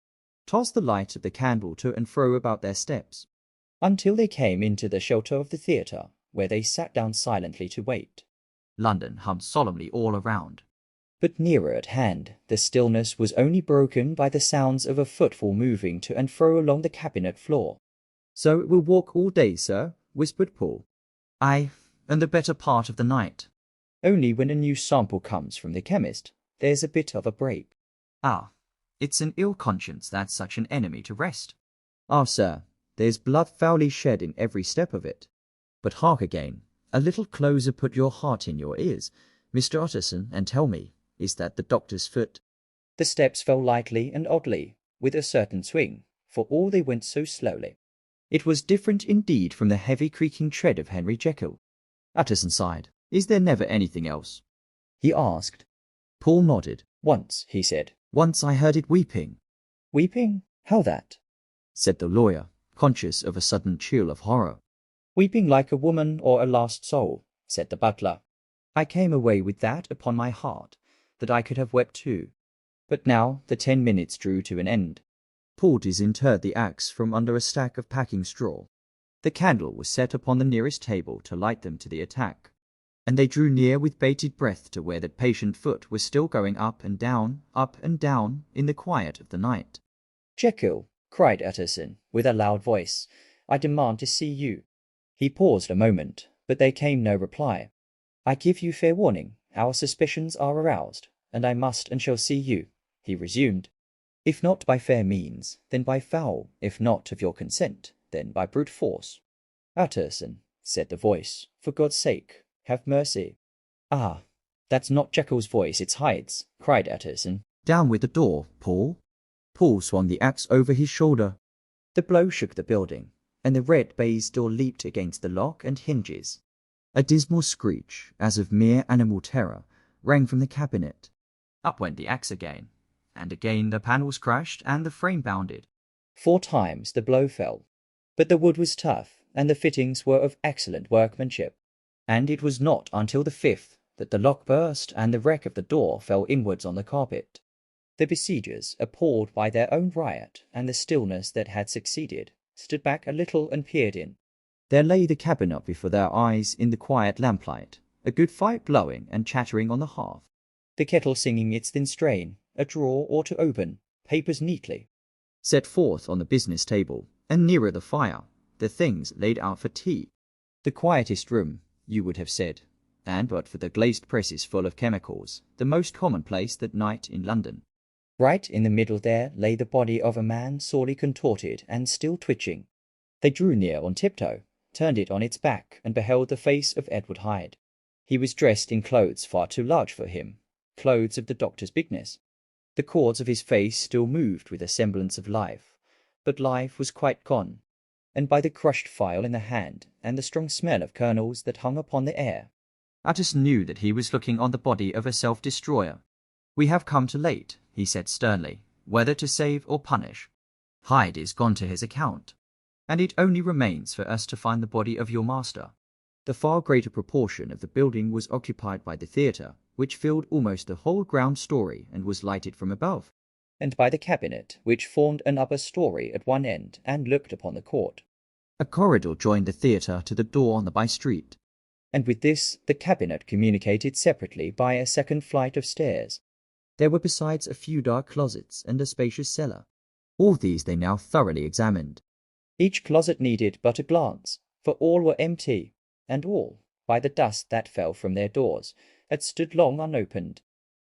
tossed the light of the candle to and fro about their steps, until they came into the shelter of the theatre, where they sat down silently to wait. London hummed solemnly all around. But nearer at hand, the stillness was only broken by the sounds of a footfall moving to and fro along the cabinet floor. So it will walk all day, sir, whispered Paul. Aye, and the better part of the night. Only when a new sample comes from the chemist, there's a bit of a break. Ah, it's an ill conscience that's such an enemy to rest. Ah, sir, there's blood foully shed in every step of it. But hark again, a little closer put your heart in your ears, Mr. Utterson, and tell me, is that the doctor's foot? The steps fell lightly and oddly, with a certain swing, for all they went so slowly. It was different indeed from the heavy creaking tread of Henry Jekyll. Utterson sighed. Is there never anything else? He asked. Paul nodded. Once, he said. Once I heard it weeping. Weeping? How that? Said the lawyer, conscious of a sudden chill of horror. Weeping like a woman or a lost soul, said the butler. I came away with that upon my heart, that I could have wept too. But now the 10 minutes drew to an end. Paul disinterred the axe from under a stack of packing straw. The candle was set upon the nearest table to light them to the attack, and they drew near with bated breath to where that patient foot was still going up and down in the quiet of the night. Jekyll, cried Utterson, with a loud voice. "I demand to see you." He paused a moment, but there came no reply. "I give you fair warning. Our suspicions are aroused, and I must and shall see you," he resumed. "If not by fair means, then by foul. If not of your consent, then by brute force." "Utterson," said the voice, "for God's sake, have mercy." "Ah, that's not Jekyll's voice, it's Hyde's," cried Utterson. "Down with the door, Paul." Paul swung the axe over his shoulder. The blow shook the building, and the red baize door leaped against the lock and hinges. A dismal screech, as of mere animal terror, rang from the cabinet. Up went the axe again, and again the panels crashed and the frame bounded. 4 times the blow fell, but the wood was tough, and the fittings were of excellent workmanship. And it was not until the 5th that the lock burst and the wreck of the door fell inwards on the carpet. The besiegers, appalled by their own riot and the stillness that had succeeded, stood back a little and peered in. There lay the cabinet before their eyes in the quiet lamplight, a good fire blowing and chattering on the hearth. The kettle singing its thin strain, a drawer or to open, papers neatly set forth on the business table, and nearer the fire, the things laid out for tea. The quietest room, you would have said, and but for the glazed presses full of chemicals, the most commonplace that night in London. Right in the middle there lay the body of a man sorely contorted and still twitching. They drew near on tiptoe, turned it on its back, and beheld the face of Edward Hyde. He was dressed in clothes far too large for him, clothes of the doctor's bigness. The cords of his face still moved with a semblance of life, but life was quite gone, and by the crushed file in the hand, and the strong smell of kernels that hung upon the air, Utterson knew that he was looking on the body of a self-destroyer. "We have come too late," he said sternly, "whether to save or punish. Hyde is gone to his account, and it only remains for us to find the body of your master." The far greater proportion of the building was occupied by the theatre, which filled almost the whole ground story and was lighted from above, and by the cabinet, which formed an upper story at one end and looked upon the court. A corridor joined the theatre to the door on the by-street, and with this the cabinet communicated separately by a second flight of stairs. There were besides a few dark closets and a spacious cellar. All these they now thoroughly examined. Each closet needed but a glance, for all were empty, and all, by the dust that fell from their doors, had stood long unopened.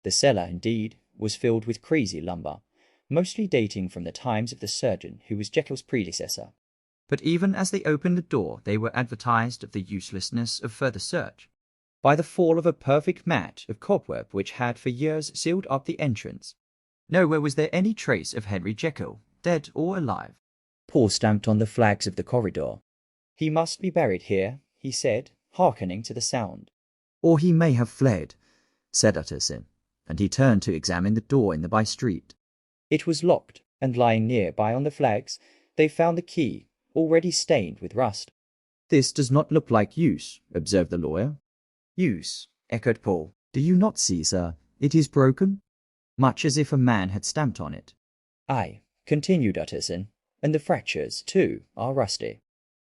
The cellar, indeed, was filled with crazy lumber, mostly dating from the times of the surgeon who was Jekyll's predecessor. But even as they opened the door they were advertised of the uselessness of further search by the fall of a perfect mat of cobweb which had for years sealed up the entrance. Nowhere was there any trace of Henry Jekyll, dead or alive. Paul stamped on the flags of the corridor. "He must be buried here," he said, hearkening to the sound. "Or he may have fled," said Utterson, and he turned to examine the door in the by-street. It was locked, and lying near by on the flags, they found the key, already stained with rust. "This does not look like use," observed the lawyer. "Use," echoed Paul. "Do you not see, sir, it is broken? Much as if a man had stamped on it." "Aye," continued Utterson, "and the fractures, too, are rusty."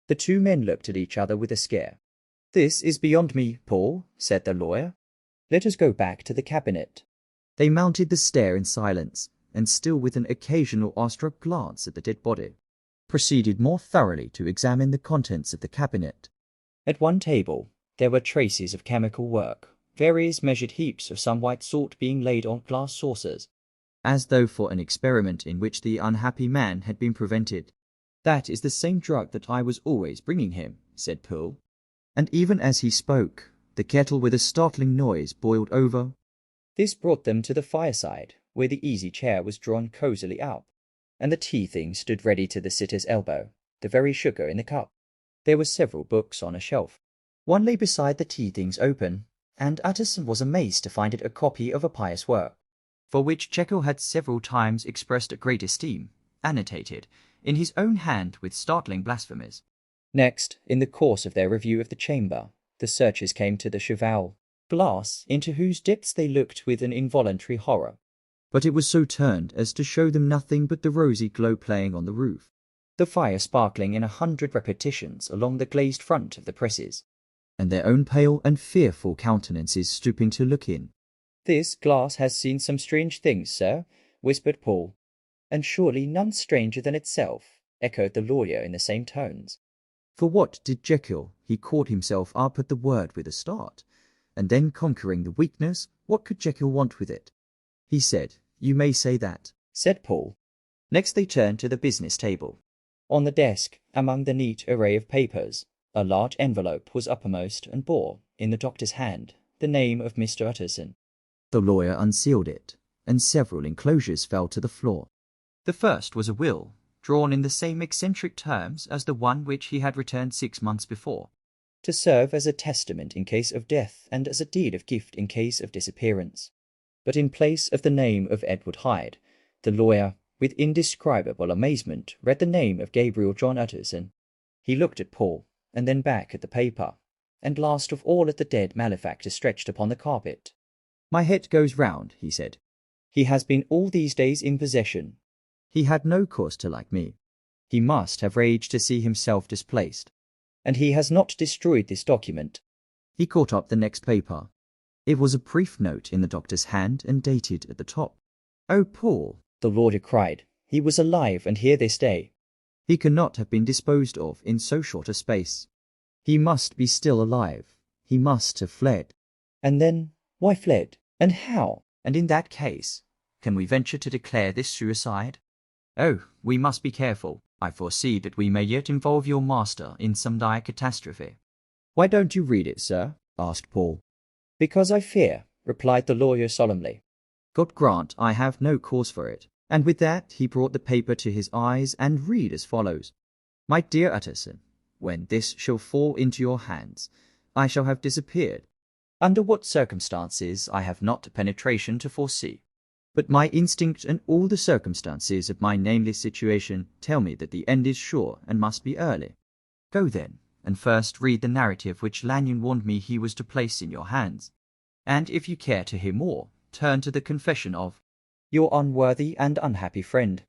The 2 men looked at each other with a scare. "This is beyond me, Paul," said the lawyer. "Let us go back to the cabinet." They mounted the stair in silence, and still with an occasional awestruck glance at the dead body, proceeded more thoroughly to examine the contents of the cabinet. At one table there were traces of chemical work, various measured heaps of some white salt being laid on glass saucers, as though for an experiment in which the unhappy man had been prevented. "That is the same drug that I was always bringing him," said Poole. And even as he spoke, the kettle with a startling noise boiled over. This brought them to the fireside, where the easy chair was drawn cosily up, and the tea things stood ready to the sitter's elbow, the very sugar in the cup. There were several books on a shelf. One lay beside the tea things open, and Utterson was amazed to find it a copy of a pious work, for which Jekyll had several times expressed a great esteem, annotated, in his own hand with startling blasphemies. Next, in the course of their review of the chamber, the searchers came to the cheval glass, into whose depths they looked with an involuntary horror. But it was so turned as to show them nothing but the rosy glow playing on the roof, the fire sparkling in 100 repetitions along the glazed front of the presses, and their own pale and fearful countenances stooping to look in. "This glass has seen some strange things, sir," whispered Paul. And surely none stranger than itself, echoed the lawyer in the same tones. For what did Jekyll? He caught himself up at the word with a start, and then conquering the weakness, what could Jekyll want with it? He said, "You may say that," said Paul. Next they turned to the business table. On the desk, among the neat array of papers, a large envelope was uppermost and bore, in the doctor's hand, the name of Mr. Utterson. The lawyer unsealed it, and several enclosures fell to the floor. The first was a will, drawn in the same eccentric terms as the one which he had returned 6 months before. To serve as a testament in case of death and as a deed of gift in case of disappearance. But in place of the name of Edward Hyde, the lawyer, with indescribable amazement, read the name of Gabriel John Utterson. He looked at Paul, and then back at the paper, and last of all at the dead malefactor stretched upon the carpet. "My head goes round," he said. "He has been all these days in possession." "He had no cause to like me." He must have raged to see himself displaced. "And he has not destroyed this document." He caught up the next paper. It was a brief note in the doctor's hand and dated at the top. "Oh, Paul," the lawyer cried, "he was alive and here this day." "He cannot have been disposed of in so short a space. He must be still alive. He must have fled." "And then, why fled? And how?" "And in that case, can we venture to declare this suicide?" "Oh, we must be careful. I foresee that we may yet involve your master in some dire catastrophe." "Why don't you read it, sir?" asked Paul. "Because I fear," replied the lawyer solemnly. "God grant I have no cause for it." And with that he brought the paper to his eyes and read as follows: "My dear Utterson, when this shall fall into your hands, I shall have disappeared. Under what circumstances I have not penetration to foresee. But my instinct and all the circumstances of my nameless situation tell me that the end is sure and must be early. Go then, and first read the narrative which Lanyon warned me he was to place in your hands. And if you care to hear more, turn to the confession of your unworthy and unhappy friend,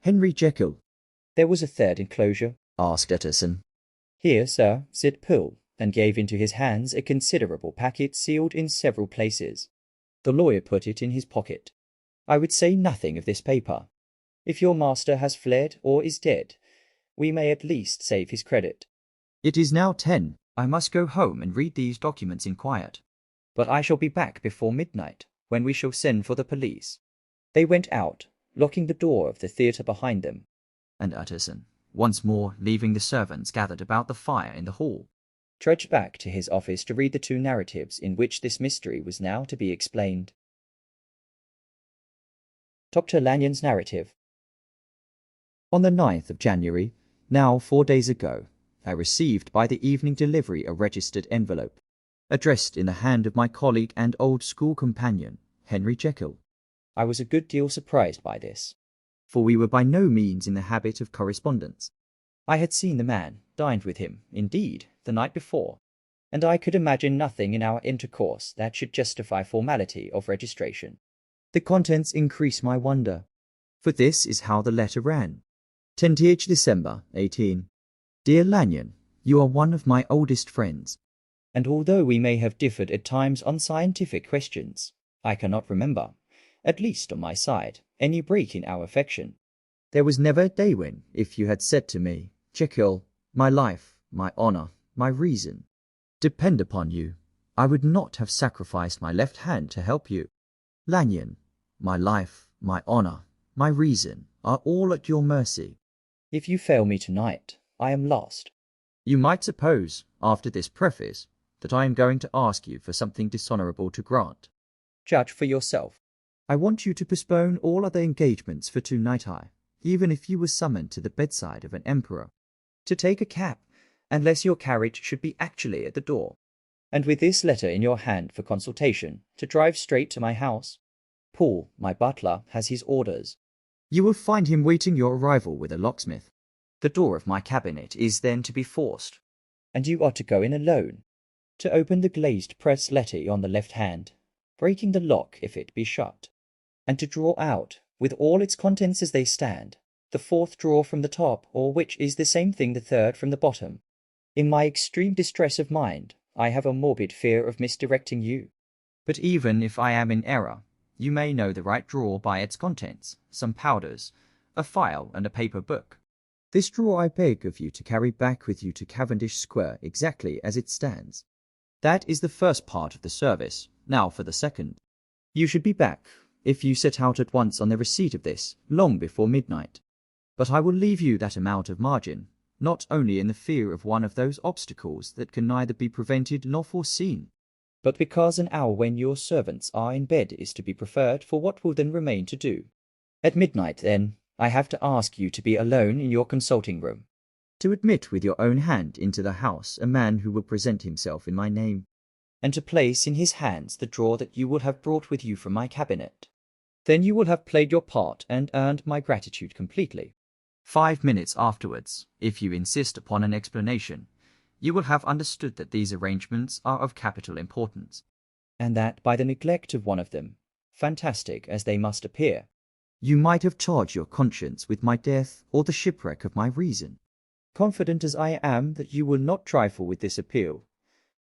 Henry Jekyll." "There was a third enclosure?" asked Utterson. "Here, sir," said Poole, and gave into his hands a considerable packet sealed in several places. The lawyer put it in his pocket. "I would say nothing of this paper. If your master has fled or is dead, we may at least save his credit." "It is now 10. I must go home and read these documents in quiet. But I shall be back before midnight, when we shall send for the police." They went out, locking the door of the theatre behind them. And Utterson, once more leaving the servants gathered about the fire in the hall, trudged back to his office to read the 2 narratives in which this mystery was now to be explained. Dr. Lanyon's narrative. On the 9th of January, now 4 days ago, I received by the evening delivery a registered envelope, addressed in the hand of my colleague and old school companion, Henry Jekyll. I was a good deal surprised by this, for we were by no means in the habit of correspondence. I had seen the man, dined with him, indeed, the night before, and I could imagine nothing in our intercourse that should justify formality of registration. The contents increase my wonder, for this is how the letter ran. 20th December, 18. Dear Lanyon, you are one of my oldest friends. And although we may have differed at times on scientific questions, I cannot remember, at least on my side, any break in our affection. There was never a day when, if you had said to me, Jekyll, my life, my honour, my reason, depend upon you, I would not have sacrificed my left hand to help you. Lanyon, my life, my honour, my reason are all at your mercy. If you fail me tonight, I am lost. You might suppose, after this preface, that I am going to ask you for something dishonourable to grant. Judge for yourself. I want you to postpone all other engagements for to-night, even if you were summoned to the bedside of an emperor, to take a cab, unless your carriage should be actually at the door, and with this letter in your hand for consultation, to drive straight to my house. Paul, my butler, has his orders. You will find him waiting your arrival with a locksmith. The door of my cabinet is then to be forced. And you are to go in alone, to open the glazed press letter on the left hand, breaking the lock if it be shut, and to draw out, with all its contents as they stand, the 4th drawer from the top, or which is the same thing the 3rd from the bottom. In my extreme distress of mind, I have a morbid fear of misdirecting you. But even if I am in error, you may know the right drawer by its contents, some powders, a file, and a paper book. This drawer I beg of you to carry back with you to Cavendish Square exactly as it stands. That is the first part of the service. Now for the second. You should be back, if you set out at once on the receipt of this, long before midnight. But I will leave you that amount of margin, not only in the fear of one of those obstacles that can neither be prevented nor foreseen, but because an hour when your servants are in bed is to be preferred for what will then remain to do. At midnight, then, I have to ask you to be alone in your consulting room. To admit with your own hand into the house a man who will present himself in my name. And to place in his hands the drawer that you will have brought with you from my cabinet. Then you will have played your part and earned my gratitude completely. 5 minutes afterwards, if you insist upon an explanation, you will have understood that these arrangements are of capital importance, and that by the neglect of one of them, fantastic as they must appear, you might have charged your conscience with my death or the shipwreck of my reason. Confident as I am that you will not trifle with this appeal,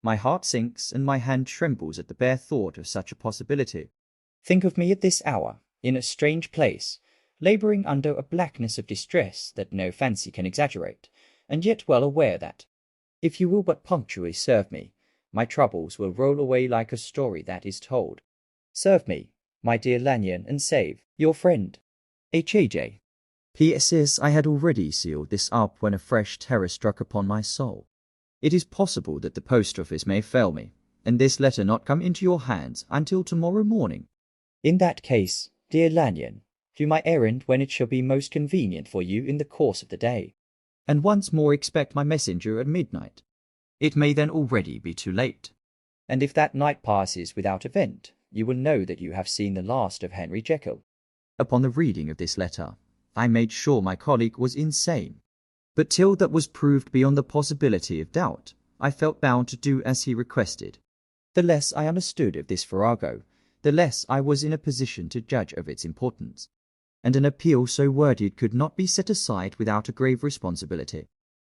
my heart sinks and my hand trembles at the bare thought of such a possibility. Think of me at this hour, in a strange place, labouring under a blackness of distress that no fancy can exaggerate, and yet well aware that, if you will but punctually serve me, my troubles will roll away like a story that is told. Serve me, my dear Lanyon, and save your friend, H.A.J. P.S.S. I had already sealed this up when a fresh terror struck upon my soul. It is possible that the post office may fail me, and this letter not come into your hands until tomorrow morning. In that case, dear Lanyon, do my errand when it shall be most convenient for you in the course of the day. And once more expect my messenger at midnight. It may then already be too late. And if that night passes without event, you will know that you have seen the last of Henry Jekyll. Upon the reading of this letter, I made sure my colleague was insane. But till that was proved beyond the possibility of doubt, I felt bound to do as he requested. The less I understood of this farrago, the less I was in a position to judge of its importance. And an appeal so worded could not be set aside without a grave responsibility.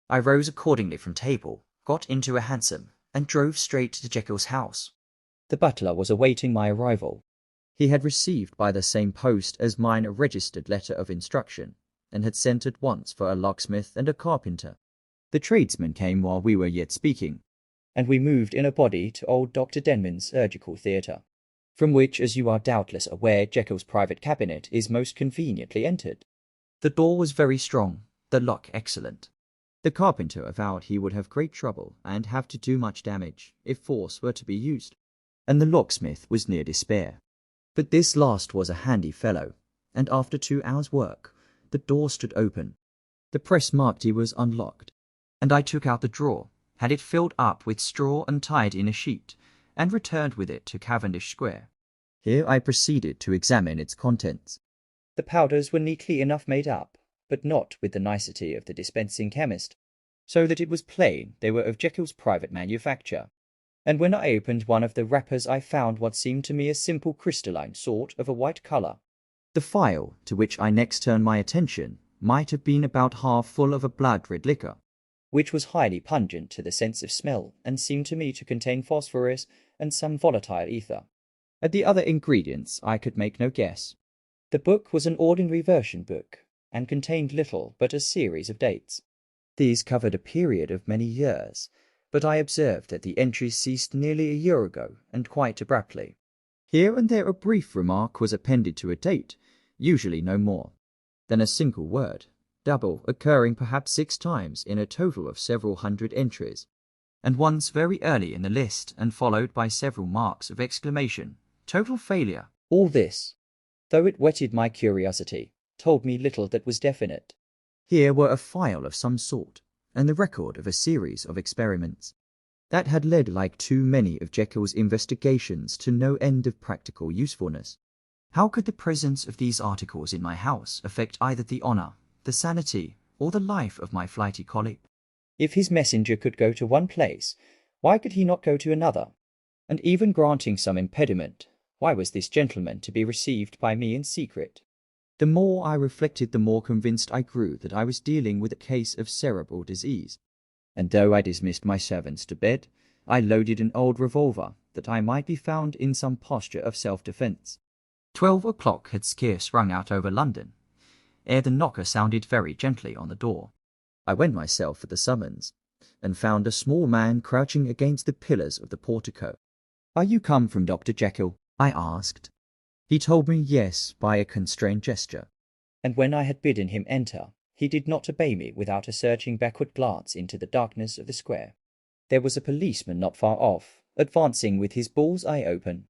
I rose accordingly from table, got into a hansom, and drove straight to Jekyll's house. The butler was awaiting my arrival. He had received by the same post as mine a registered letter of instruction, and had sent at once for a locksmith and a carpenter. The tradesmen came while we were yet speaking, and we moved in a body to old Dr. Denman's surgical theatre, from which, as you are doubtless aware, Jekyll's private cabinet is most conveniently entered. The door was very strong, the lock excellent. The carpenter avowed he would have great trouble and have to do much damage if force were to be used, and the locksmith was near despair. But this last was a handy fellow, and after 2 hours' work, the door stood open. The press marked he was unlocked, and I took out the drawer, had it filled up with straw and tied in a sheet, and returned with it to Cavendish Square. Here I proceeded to examine its contents. The powders were neatly enough made up, but not with the nicety of the dispensing chemist, so that it was plain they were of Jekyll's private manufacture. And when I opened one of the wrappers I found what seemed to me a simple crystalline sort of a white colour. The phial, to which I next turned my attention, might have been about half full of a blood-red liquor, which was highly pungent to the sense of smell, and seemed to me to contain phosphorus and some volatile ether. At the other ingredients I could make no guess. The book was an ordinary version book, and contained little but a series of dates. These covered a period of many years, but I observed that the entries ceased nearly a year ago, and quite abruptly. Here and there a brief remark was appended to a date, usually no more. Then a single word, double, occurring perhaps 6 times in a total of several hundred entries, and once very early in the list, and followed by several marks of exclamation. Total failure. All this, though it whetted my curiosity, told me little that was definite. Here were a phial of some sort, and the record of a series of experiments that had led like too many of Jekyll's investigations to no end of practical usefulness. How could the presence of these articles in my house affect either the honour, the sanity, or the life of my flighty colleague? If his messenger could go to one place, why could he not go to another? And even granting some impediment, why was this gentleman to be received by me in secret? The more I reflected, the more convinced I grew that I was dealing with a case of cerebral disease. And though I dismissed my servants to bed, I loaded an old revolver that I might be found in some posture of self-defence. 12 o'clock had scarce rung out over London. ere the knocker sounded very gently on the door. I went myself for the summons, and found a small man crouching against the pillars of the portico. "Are you come from Dr. Jekyll?" I asked. He told me yes by a constrained gesture, And when I had bidden him enter, he did not obey me without a searching backward glance into the darkness of the square. There was a policeman not far off, advancing with his bull's eye open,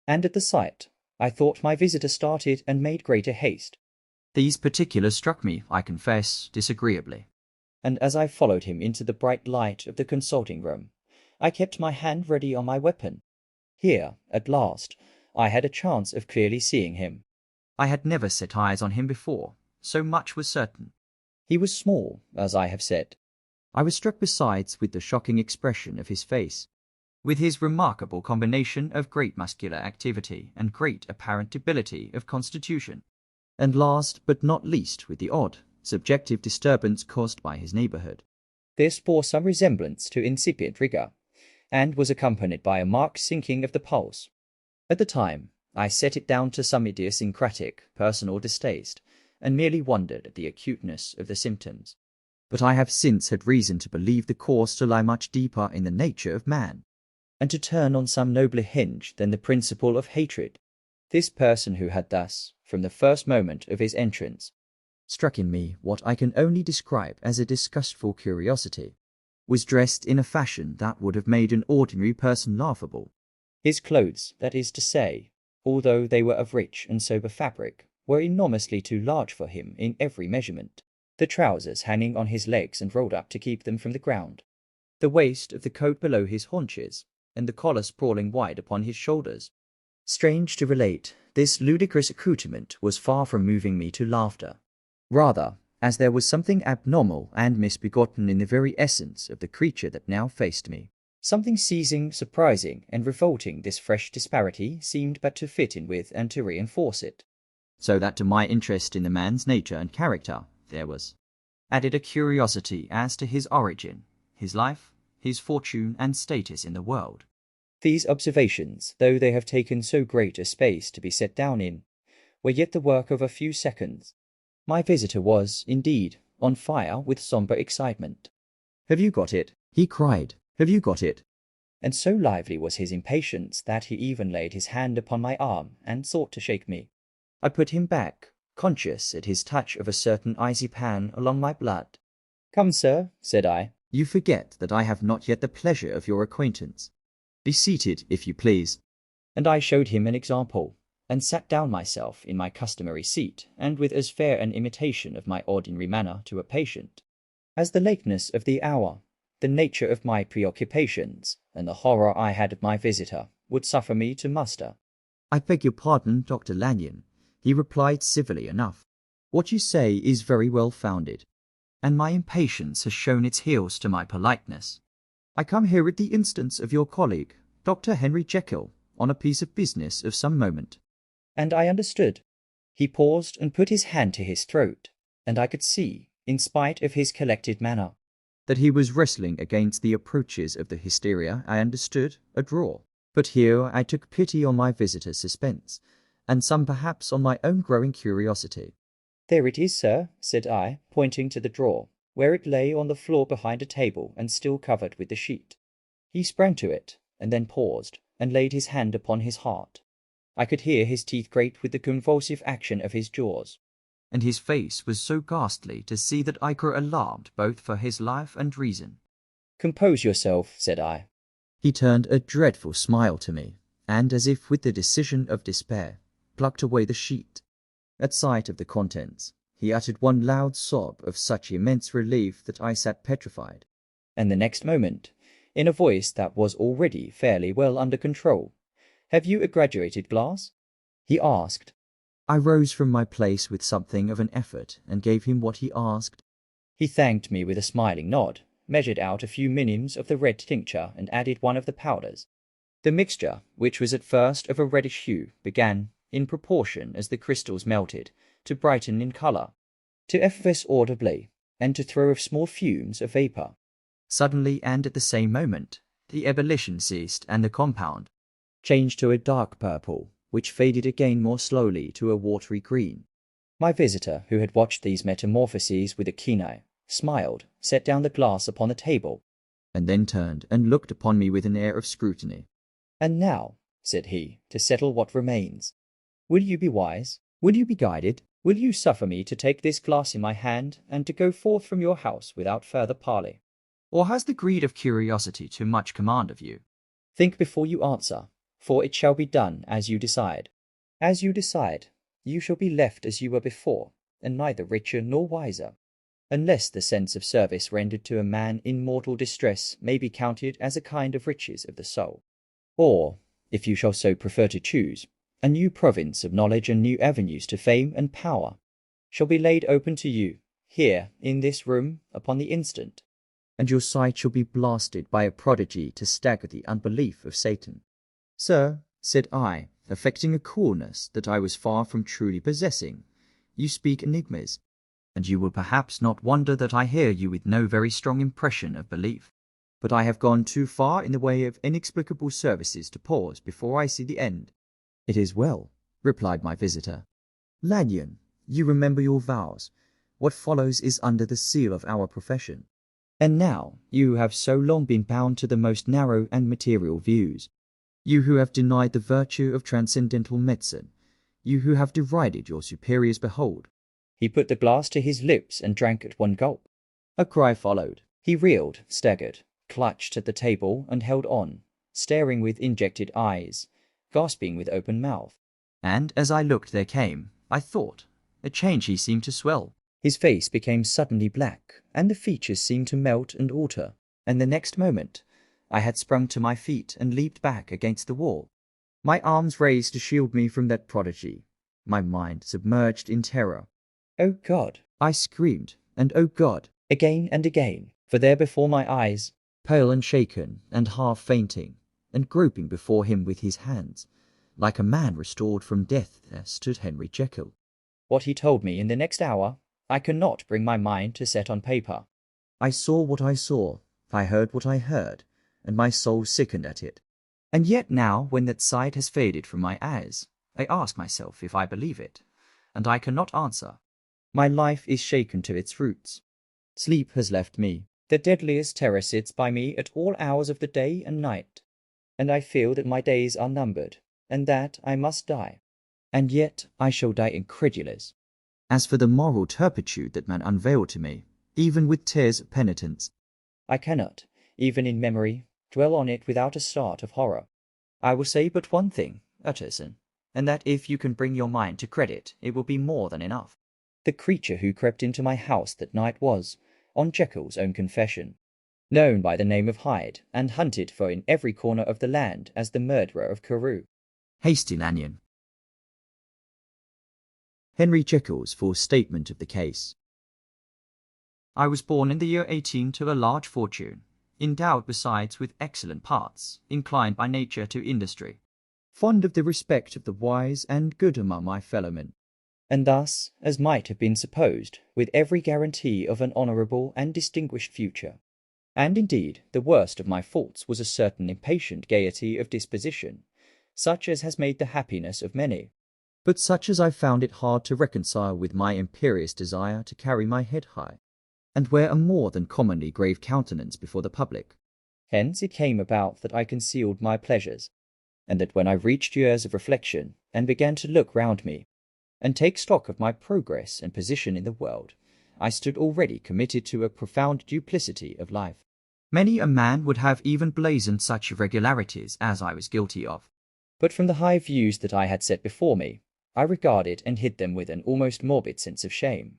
and at the sight I thought my visitor started and made greater haste. These particulars struck me, I confess, disagreeably. And as I followed him into the bright light of the consulting room, I kept my hand ready on my weapon. Here, at last, I had a chance of clearly seeing him. I had never set eyes on him before, so much was certain. He was small, as I have said. I was struck besides with the shocking expression of his face, with his remarkable combination of great muscular activity and great apparent debility of constitution, and last but not least with the odd, subjective disturbance caused by his neighbourhood. This bore some resemblance to incipient rigour, and was accompanied by a marked sinking of the pulse. At the time, I set it down to some idiosyncratic personal distaste, and merely wondered at the acuteness of the symptoms. But I have since had reason to believe the cause to lie much deeper in the nature of man, and to turn on some nobler hinge than the principle of hatred. This person who had thus, from the first moment of his entrance, struck in me what I can only describe as a disgustful curiosity, was dressed in a fashion that would have made an ordinary person laughable. His clothes, that is to say, although they were of rich and sober fabric, were enormously too large for him in every measurement, the trousers hanging on his legs and rolled up to keep them from the ground, the waist of the coat below his haunches, and the collar sprawling wide upon his shoulders. Strange to relate, this ludicrous accoutrement was far from moving me to laughter. Rather, as there was something abnormal and misbegotten in the very essence of the creature that now faced me. Something seizing, surprising, and revolting this fresh disparity seemed but to fit in with and to reinforce it. So that to my interest in the man's nature and character there was added a curiosity as to his origin, his life, his fortune and status in the world. These observations, though they have taken so great a space to be set down in, were yet the work of a few seconds. My visitor was, indeed, on fire with sombre excitement. "Have you got it?" he cried. "Have you got it?" And so lively was his impatience that he even laid his hand upon my arm and sought to shake me. I put him back, conscious at his touch of a certain icy pan along my blood. "Come, sir," said I. "You forget that I have not yet the pleasure of your acquaintance. Be seated, if you please." And I showed him an example, and sat down myself in my customary seat, and with as fair an imitation of my ordinary manner to a patient, as the lateness of the hour, the nature of my preoccupations, and the horror I had of my visitor, would suffer me to muster. "I beg your pardon, Dr. Lanyon," he replied civilly enough. "What you say is very well founded, and my impatience has shown its heels to my politeness. I come here at the instance of your colleague, Dr. Henry Jekyll, on a piece of business of some moment." And I understood. He paused and put his hand to his throat, and I could see, in spite of his collected manner, that he was wrestling against the approaches of the hysteria. I understood a draw. But here I took pity on my visitor's suspense, and some perhaps on my own growing curiosity. "There it is, sir," said I, pointing to the drawer, where it lay on the floor behind a table and still covered with the sheet. He sprang to it, and then paused, and laid his hand upon his heart. I could hear his teeth grate with the convulsive action of his jaws. And his face was so ghastly to see that I grew alarmed both for his life and reason. "Compose yourself," said I. He turned a dreadful smile to me, and as if with the decision of despair, plucked away the sheet. At sight of the contents, he uttered one loud sob of such immense relief that I sat petrified. And the next moment, in a voice that was already fairly well under control, "Have you a graduated glass?" he asked. I rose from my place with something of an effort and gave him what he asked. He thanked me with a smiling nod, measured out a few minims of the red tincture and added one of the powders. The mixture, which was at first of a reddish hue, began, in proportion as the crystals melted, to brighten in colour, to effervesce audibly, and to throw off small fumes of vapour. Suddenly and at the same moment, the ebullition ceased and the compound changed to a dark purple, which faded again more slowly to a watery green. My visitor, who had watched these metamorphoses with a keen eye, smiled, set down the glass upon the table, and then turned and looked upon me with an air of scrutiny. "And now," said he, "to settle what remains. Will you be wise? Will you be guided? Will you suffer me to take this glass in my hand, and to go forth from your house without further parley? Or has the greed of curiosity too much command of you? Think before you answer, for it shall be done as you decide. As you decide, you shall be left as you were before, and neither richer nor wiser, unless the sense of service rendered to a man in mortal distress may be counted as a kind of riches of the soul. Or, if you shall so prefer to choose, a new province of knowledge and new avenues to fame and power shall be laid open to you, here, in this room, upon the instant, and your sight shall be blasted by a prodigy to stagger the unbelief of Satan." "Sir," said I, affecting a coolness that I was far from truly possessing, "you speak enigmas, and you will perhaps not wonder that I hear you with no very strong impression of belief. But I have gone too far in the way of inexplicable services to pause before I see the end." "It is well," replied my visitor. "Lanyon, you remember your vows. What follows is under the seal of our profession. And now, you who have so long been bound to the most narrow and material views, you who have denied the virtue of transcendental medicine, you who have derided your superiors, behold." He put the glass to his lips and drank at one gulp. A cry followed. He reeled, staggered, clutched at the table, and held on, staring with injected eyes, gasping with open mouth. And as I looked there came, I thought, a change. He seemed to swell. His face became suddenly black, and the features seemed to melt and alter, and the next moment I had sprung to my feet and leaped back against the wall, my arms raised to shield me from that prodigy, my mind submerged in terror. "Oh God!" I screamed, and "Oh God!" again and again, for there before my eyes, pale and shaken and half fainting, and groping before him with his hands, like a man restored from death, there stood Henry Jekyll. What he told me in the next hour, I cannot bring my mind to set on paper. I saw what I saw, I heard what I heard, and my soul sickened at it. And yet now, when that sight has faded from my eyes, I ask myself if I believe it, and I cannot answer. My life is shaken to its roots. Sleep has left me. The deadliest terror sits by me at all hours of the day and night, and I feel that my days are numbered, and that I must die. And yet I shall die incredulous. As for the moral turpitude that man unveiled to me, even with tears of penitence, I cannot, even in memory, dwell on it without a start of horror. I will say but one thing, Utterson, and that if you can bring your mind to credit, it will be more than enough. The creature who crept into my house that night was, on Jekyll's own confession, known by the name of Hyde, and hunted for in every corner of the land as the murderer of Carew. Hasty Lanyon. Henry Jekyll's full statement of the case. I was born in the year 18 to a large fortune, endowed besides with excellent parts, inclined by nature to industry, fond of the respect of the wise and good among my fellowmen, and thus, as might have been supposed, with every guarantee of an honourable and distinguished future. And indeed, the worst of my faults was a certain impatient gaiety of disposition, such as has made the happiness of many, but such as I found it hard to reconcile with my imperious desire to carry my head high, and wear a more than commonly grave countenance before the public. Hence it came about that I concealed my pleasures, and that when I reached years of reflection, and began to look round me, and take stock of my progress and position in the world, I stood already committed to a profound duplicity of life. Many a man would have even blazoned such irregularities as I was guilty of. But from the high views that I had set before me, I regarded and hid them with an almost morbid sense of shame.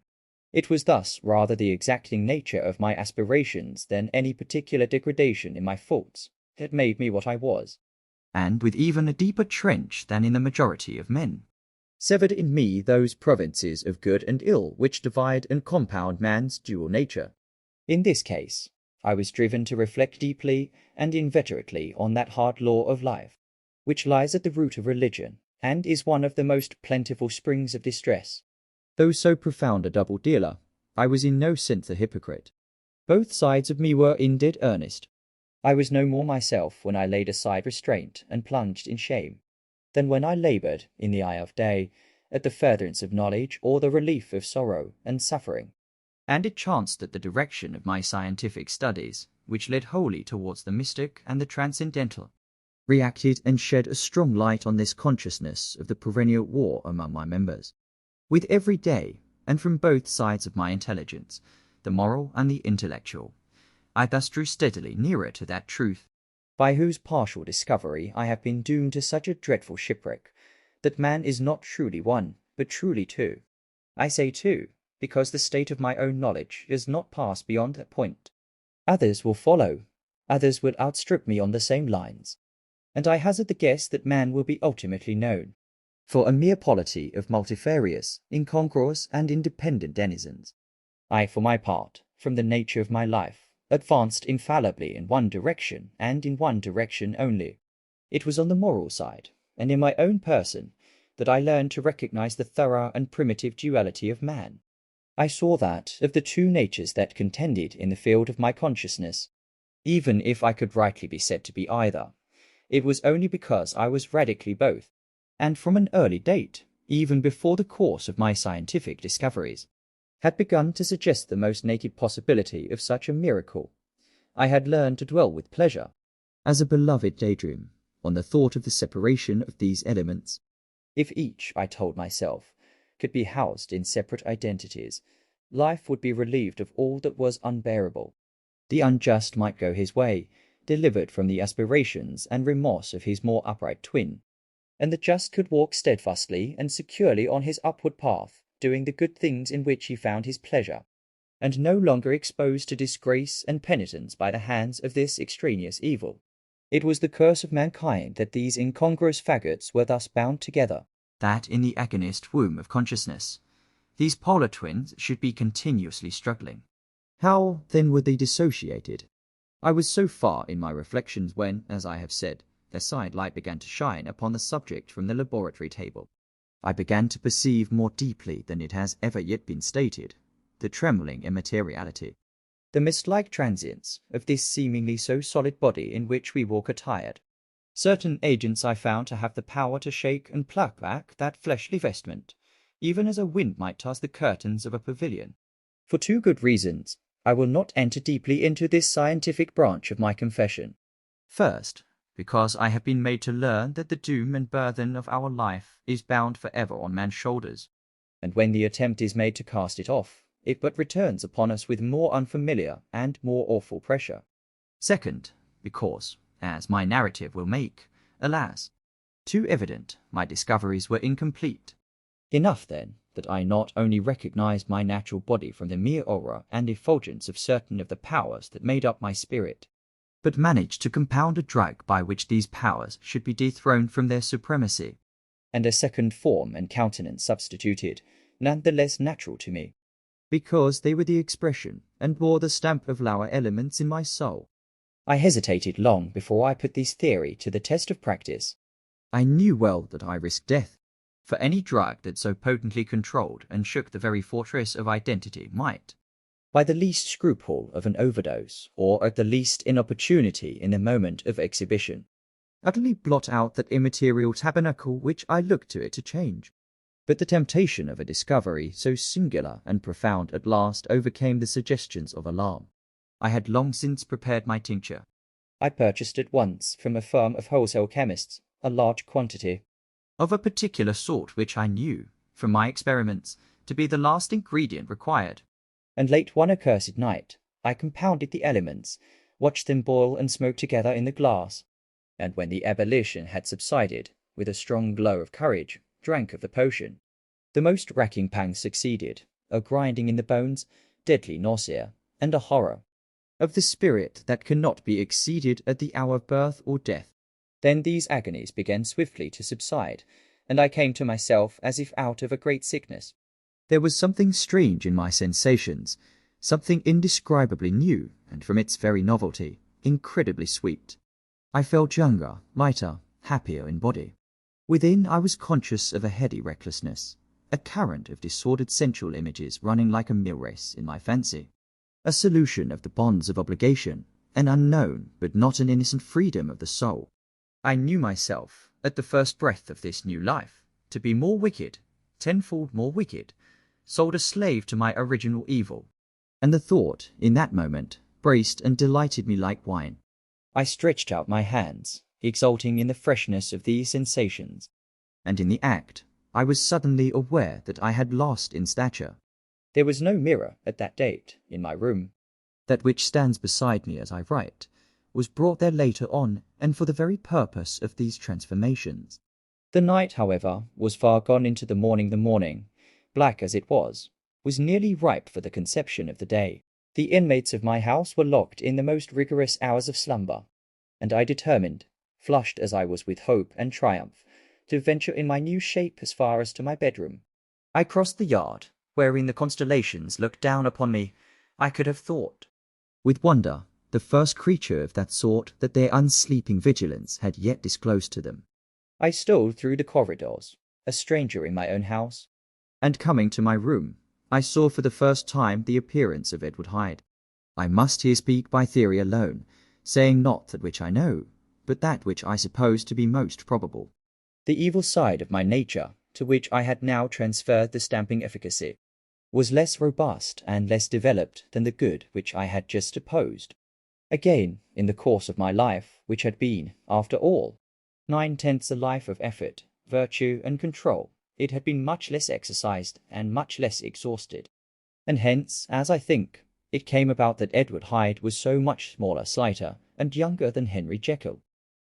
It was thus rather the exacting nature of my aspirations than any particular degradation in my faults that made me what I was, and with even a deeper trench than in the majority of men, severed in me those provinces of good and ill which divide and compound man's dual nature. In this case, I was driven to reflect deeply and inveterately on that hard law of life, which lies at the root of religion, and is one of the most plentiful springs of distress. Though so profound a double dealer, I was in no sense a hypocrite. Both sides of me were in dead earnest. I was no more myself when I laid aside restraint and plunged in shame, than when I laboured, in the eye of day, at the furtherance of knowledge or the relief of sorrow and suffering. And it chanced that the direction of my scientific studies, which led wholly towards the mystic and the transcendental, reacted and shed a strong light on this consciousness of the perennial war among my members. With every day, and from both sides of my intelligence, the moral and the intellectual, I thus drew steadily nearer to that truth, by whose partial discovery I have been doomed to such a dreadful shipwreck, that man is not truly one, but truly two. I say two, because the state of my own knowledge is not passed beyond that point. Others will follow, others will outstrip me on the same lines, and I hazard the guess that man will be ultimately known for a mere polity of multifarious, incongruous, and independent denizens. I, for my part, from the nature of my life, advanced infallibly in one direction, and in one direction only. It was on the moral side, and in my own person, that I learned to recognize the thorough and primitive duality of man. I saw that, of the two natures that contended in the field of my consciousness, even if I could rightly be said to be either, it was only because I was radically both, and from an early date, even before the course of my scientific discoveries, had begun to suggest the most naked possibility of such a miracle. I had learned to dwell with pleasure, as a beloved daydream, on the thought of the separation of these elements. If each, I told myself, could be housed in separate identities, life would be relieved of all that was unbearable. The unjust might go his way, delivered from the aspirations and remorse of his more upright twin, and the just could walk steadfastly and securely on his upward path, doing the good things in which he found his pleasure, and no longer exposed to disgrace and penitence by the hands of this extraneous evil. It was the curse of mankind that these incongruous faggots were thus bound together, that in the agonist womb of consciousness, these polar twins should be continuously struggling. How, then, were they dissociated? I was so far in my reflections when, as I have said, their side light began to shine upon the subject from the laboratory table. I began to perceive more deeply than it has ever yet been stated, the trembling immateriality, the mist-like transience of this seemingly so solid body in which we walk attired. Certain agents I found to have the power to shake and pluck back that fleshly vestment, even as a wind might toss the curtains of a pavilion. For two good reasons, I will not enter deeply into this scientific branch of my confession. First, because I have been made to learn that the doom and burthen of our life is bound forever on man's shoulders, and when the attempt is made to cast it off, it but returns upon us with more unfamiliar and more awful pressure. Second, because, as my narrative will make, alas, too evident, my discoveries were incomplete. Enough, then, that I not only recognized my natural body from the mere aura and effulgence of certain of the powers that made up my spirit, but managed to compound a drug by which these powers should be dethroned from their supremacy, and a second form and countenance substituted, none the less natural to me, because they were the expression and bore the stamp of lower elements in my soul. I hesitated long before I put this theory to the test of practice. I knew well that I risked death, for any drug that so potently controlled and shook the very fortress of identity might, by the least scruple of an overdose, or at the least inopportunity in the moment of exhibition, utterly blot out that immaterial tabernacle which I looked to it to change. But the temptation of a discovery so singular and profound at last overcame the suggestions of alarm. I had long since prepared my tincture. I purchased at once from a firm of wholesale chemists a large quantity, of a particular sort which I knew, from my experiments, to be the last ingredient required. And late one accursed night, I compounded the elements, watched them boil and smoke together in the glass, and when the ebullition had subsided, with a strong glow of courage, drank of the potion. The most racking pangs succeeded, a grinding in the bones, deadly nausea, and a horror of the spirit that cannot be exceeded at the hour of birth or death. Then these agonies began swiftly to subside, and I came to myself as if out of a great sickness. There was something strange in my sensations, something indescribably new, and from its very novelty, incredibly sweet. I felt younger, lighter, happier in body. Within I was conscious of a heady recklessness, a current of disordered sensual images running like a mill race in my fancy, a solution of the bonds of obligation, an unknown but not an innocent freedom of the soul. I knew myself, at the first breath of this new life, to be more wicked, tenfold more wicked, sold a slave to my original evil. And the thought, in that moment, braced and delighted me like wine. I stretched out my hands, exulting in the freshness of these sensations. And in the act, I was suddenly aware that I had lost in stature. There was no mirror at that date in my room. That which stands beside me as I write was brought there later on, and for the very purpose of these transformations. The night, however, was far gone into the morning. The morning, black as it was nearly ripe for the conception of the day. The inmates of my house were locked in the most rigorous hours of slumber, and I determined, flushed as I was with hope and triumph, to venture in my new shape as far as to my bedroom. I crossed the yard, wherein the constellations looked down upon me. I could have thought, with wonder, the first creature of that sort that their unsleeping vigilance had yet disclosed to them. I stole through the corridors, a stranger in my own house, and coming to my room, I saw for the first time the appearance of Edward Hyde. I must here speak by theory alone, saying not that which I know, but that which I suppose to be most probable. The evil side of my nature, to which I had now transferred the stamping efficacy, was less robust and less developed than the good which I had just opposed. Again, in the course of my life, which had been, after all, 9/10 a life of effort, virtue, and control, it had been much less exercised and much less exhausted. And hence, as I think, it came about that Edward Hyde was so much smaller, slighter, and younger than Henry Jekyll.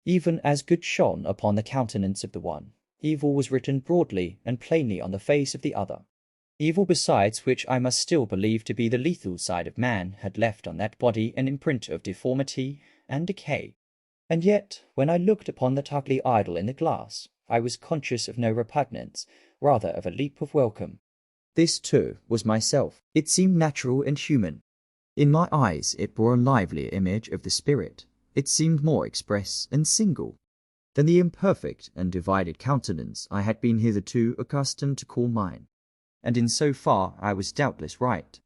Even as good shone upon the countenance of the one, evil was written broadly and plainly on the face of the other. Evil besides which I must still believe to be the lethal side of man had left on that body an imprint of deformity and decay. And yet, when I looked upon that ugly idol in the glass, I was conscious of no repugnance, rather of a leap of welcome. This, too, was myself. It seemed natural and human. In my eyes it bore a livelier image of the spirit. It seemed more express and single than the imperfect and divided countenance I had been hitherto accustomed to call mine. And in so far I was doubtless right.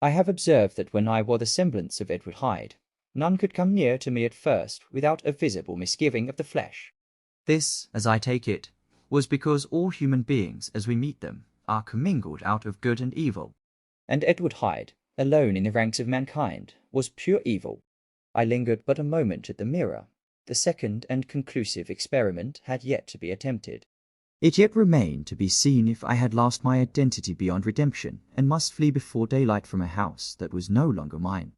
I have observed that when I wore the semblance of Edward Hyde, none could come near to me at first without a visible misgiving of the flesh. This, as I take it, was because all human beings, as we meet them, are commingled out of good and evil. And Edward Hyde, alone in the ranks of mankind, was pure evil. I lingered but a moment at the mirror. The second and conclusive experiment had yet to be attempted. It yet remained to be seen if I had lost my identity beyond redemption, and must flee before daylight from a house that was no longer mine.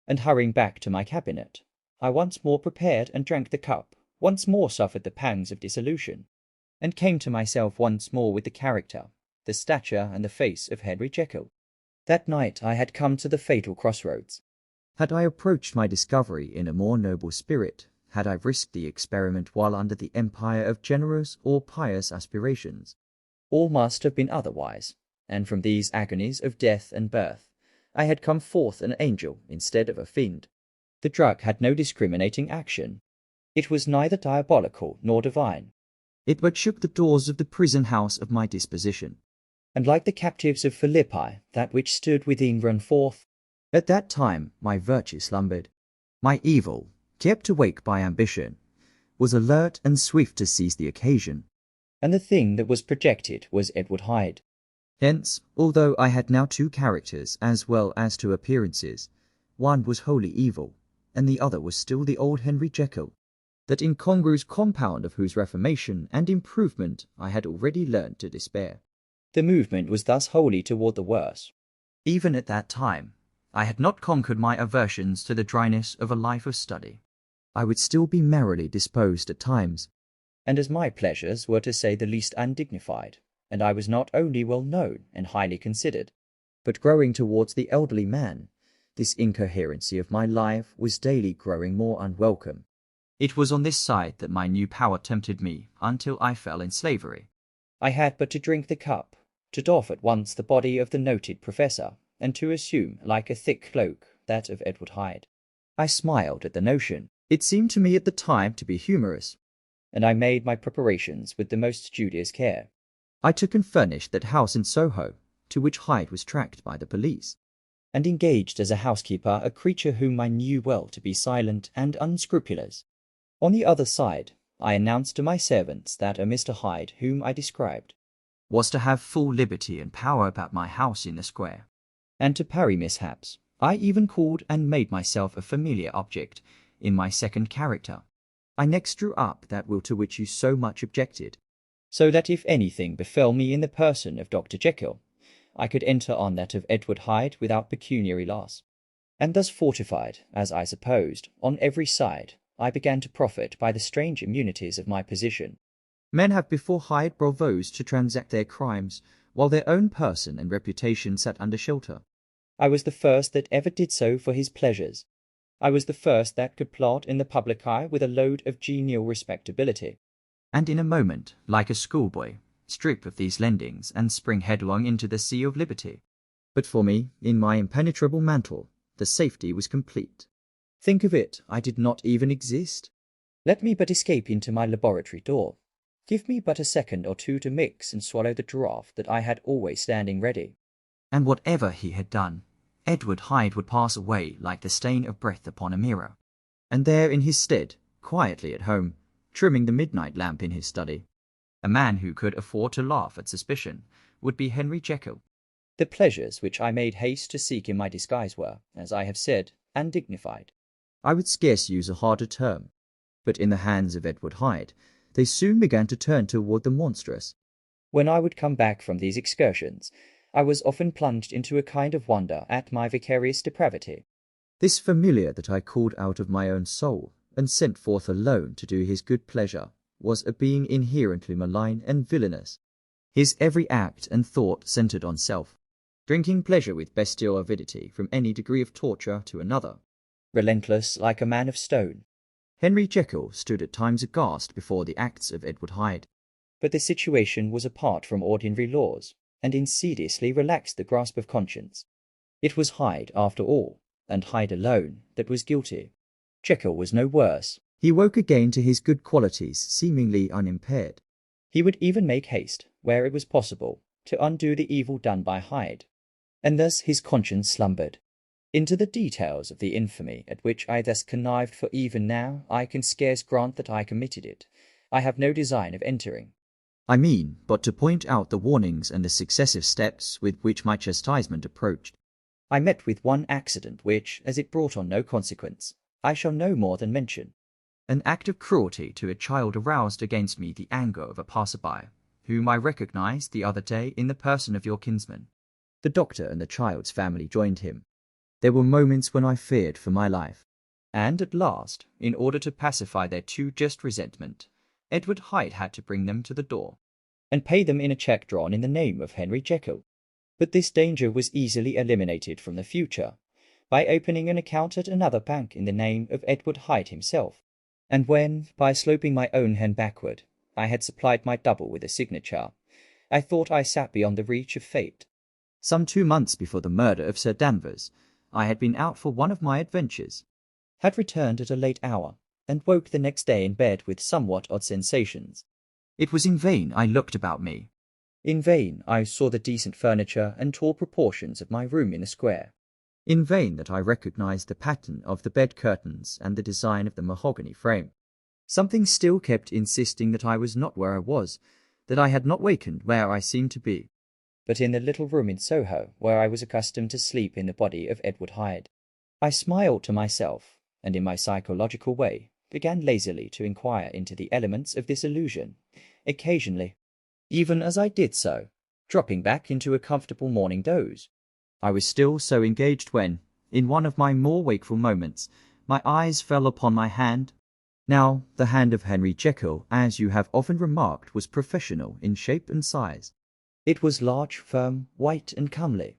And hurrying back to my cabinet, I once more prepared and drank the cup, once more suffered the pangs of dissolution, and came to myself once more with the character, the stature, and the face of Henry Jekyll. That night I had come to the fatal crossroads. Had I approached my discovery in a more noble spirit, had I risked the experiment while under the empire of generous or pious aspirations, all must have been otherwise, and from these agonies of death and birth, I had come forth an angel instead of a fiend. The drug had no discriminating action. It was neither diabolical nor divine. It but shook the doors of the prison house of my disposition. And like the captives of Philippi, that which stood within ran forth. At that time my virtue slumbered. My evil, kept awake by ambition, was alert and swift to seize the occasion. And the thing that was projected was Edward Hyde. Hence, although I had now two characters as well as two appearances, one was wholly evil, and the other was still the old Henry Jekyll, that incongruous compound of whose reformation and improvement I had already learned to despair. The movement was thus wholly toward the worse. Even at that time, I had not conquered my aversions to the dryness of a life of study. I would still be merrily disposed at times. And as my pleasures were to say the least undignified, and I was not only well known and highly considered, but growing towards the elderly man, this incoherency of my life was daily growing more unwelcome. It was on this side that my new power tempted me until I fell in slavery. I had but to drink the cup, to doff at once the body of the noted professor, and to assume, like a thick cloak, that of Edward Hyde. I smiled at the notion. It seemed to me at the time to be humorous, and I made my preparations with the most studious care. I took and furnished that house in Soho, to which Hyde was tracked by the police, and engaged as a housekeeper a creature whom I knew well to be silent and unscrupulous. On the other side, I announced to my servants that a Mr. Hyde whom I described was to have full liberty and power about my house in the square. And to parry mishaps, I even called and made myself a familiar object in my second character. I next drew up that will to which you so much objected, so that if anything befell me in the person of Dr. Jekyll, I could enter on that of Edward Hyde without pecuniary loss. And thus fortified, as I supposed, on every side, I began to profit by the strange immunities of my position. Men have before hired bravos to transact their crimes, while their own person and reputation sat under shelter. I was the first that ever did so for his pleasures. I was the first that could plod in the public eye with a load of genial respectability. And in a moment, like a schoolboy, strip of these lendings and spring headlong into the sea of liberty. But for me, in my impenetrable mantle, the safety was complete. Think of it, I did not even exist. Let me but escape into my laboratory door. Give me but a second or two to mix and swallow the draught that I had always standing ready. And whatever he had done, Edward Hyde would pass away like the stain of breath upon a mirror. And there in his stead, quietly at home, trimming the midnight lamp in his study, a man who could afford to laugh at suspicion would be Henry Jekyll. The pleasures which I made haste to seek in my disguise were, as I have said, undignified. I would scarce use a harder term, but in the hands of Edward Hyde, they soon began to turn toward the monstrous. When I would come back from these excursions, I was often plunged into a kind of wonder at my vicarious depravity. This familiar that I called out of my own soul, and sent forth alone to do his good pleasure, was a being inherently malign and villainous. His every act and thought centred on self, drinking pleasure with bestial avidity from any degree of torture to another. Relentless like a man of stone, Henry Jekyll stood at times aghast before the acts of Edward Hyde. but the situation was apart from ordinary laws, and insidiously relaxed the grasp of conscience. It was Hyde, after all, and Hyde alone, that was guilty. Jekyll was no worse. He woke again to his good qualities, seemingly unimpaired. He would even make haste, where it was possible, to undo the evil done by Hyde. And thus his conscience slumbered. Into the details of the infamy at which I thus connived, for even now I can scarce grant that I committed it, I have no design of entering. I mean but to point out the warnings and the successive steps with which my chastisement approached. I met with one accident which, as it brought on no consequence, I shall no more than mention. An act of cruelty to a child aroused against me the anger of a passer-by, whom I recognized the other day in the person of your kinsman. The doctor and the child's family joined him. There were moments when I feared for my life. And at last, in order to pacify their too just resentment, Edward Hyde had to bring them to the door, and pay them in a cheque drawn in the name of Henry Jekyll. But this danger was easily eliminated from the future, by opening an account at another bank in the name of Edward Hyde himself. And when, by sloping my own hand backward, I had supplied my double with a signature, I thought I sat beyond the reach of fate. Some 2 months before the murder of Sir Danvers, I had been out for one of my adventures, had returned at a late hour, and woke the next day in bed with somewhat odd sensations. It was in vain I looked about me. In vain I saw the decent furniture and tall proportions of my room in the square. In vain that I recognized the pattern of the bed curtains and the design of the mahogany frame. Something still kept insisting that I was not where I was, that I had not wakened where I seemed to be, but in the little room in Soho where I was accustomed to sleep in the body of Edward Hyde. I smiled to myself, and in my psychological way began lazily to inquire into the elements of this illusion, occasionally, even as I did so, dropping back into a comfortable morning doze. I was still so engaged when, in one of my more wakeful moments, my eyes fell upon my hand. Now, the hand of Henry Jekyll, as you have often remarked, was professional in shape and size. It was large, firm, white, and comely.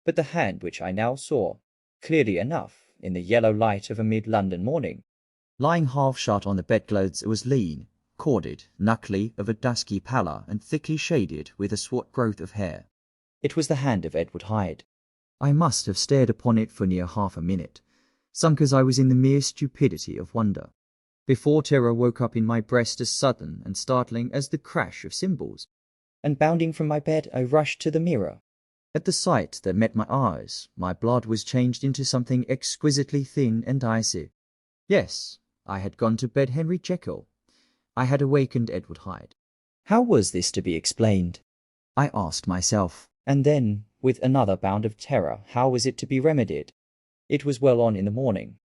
But the hand which I now saw, clearly enough, in the yellow light of a mid-London morning, lying half shut on the bedclothes, was lean, corded, knuckly, of a dusky pallor, and thickly shaded with a swart growth of hair. It was the hand of Edward Hyde. I must have stared upon it for near half a minute, sunk as I was in the mere stupidity of wonder, before terror woke up in my breast as sudden and startling as the crash of cymbals. And bounding from my bed, I rushed to the mirror. At the sight that met my eyes, my blood was changed into something exquisitely thin and icy. Yes, I had gone to bed Henry Jekyll. I had awakened Edward Hyde. How was this to be explained? I asked myself. And then, with another bound of terror, how was it to be remedied? It was well on in the morning.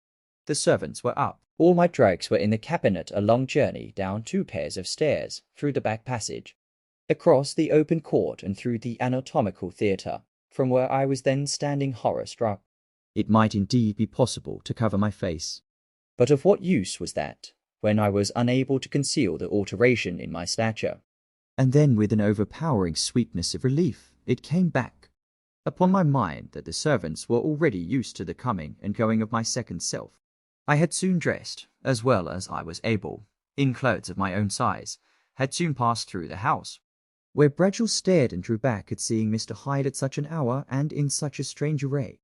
The servants were up. All my drugs were in the cabinet, a long journey down 2 pairs of stairs, through the back passage, across the open court and through the anatomical theatre, from where I was then standing horror-struck. It might indeed be possible to cover my face. But of what use was that, when I was unable to conceal the alteration in my stature? And then with an overpowering sweetness of relief, it came back upon my mind that the servants were already used to the coming and going of my second self. I had soon dressed, as well as I was able, in clothes of my own size, had soon passed through the house, where Bradshaw stared and drew back at seeing Mr. Hyde at such an hour and in such a strange array.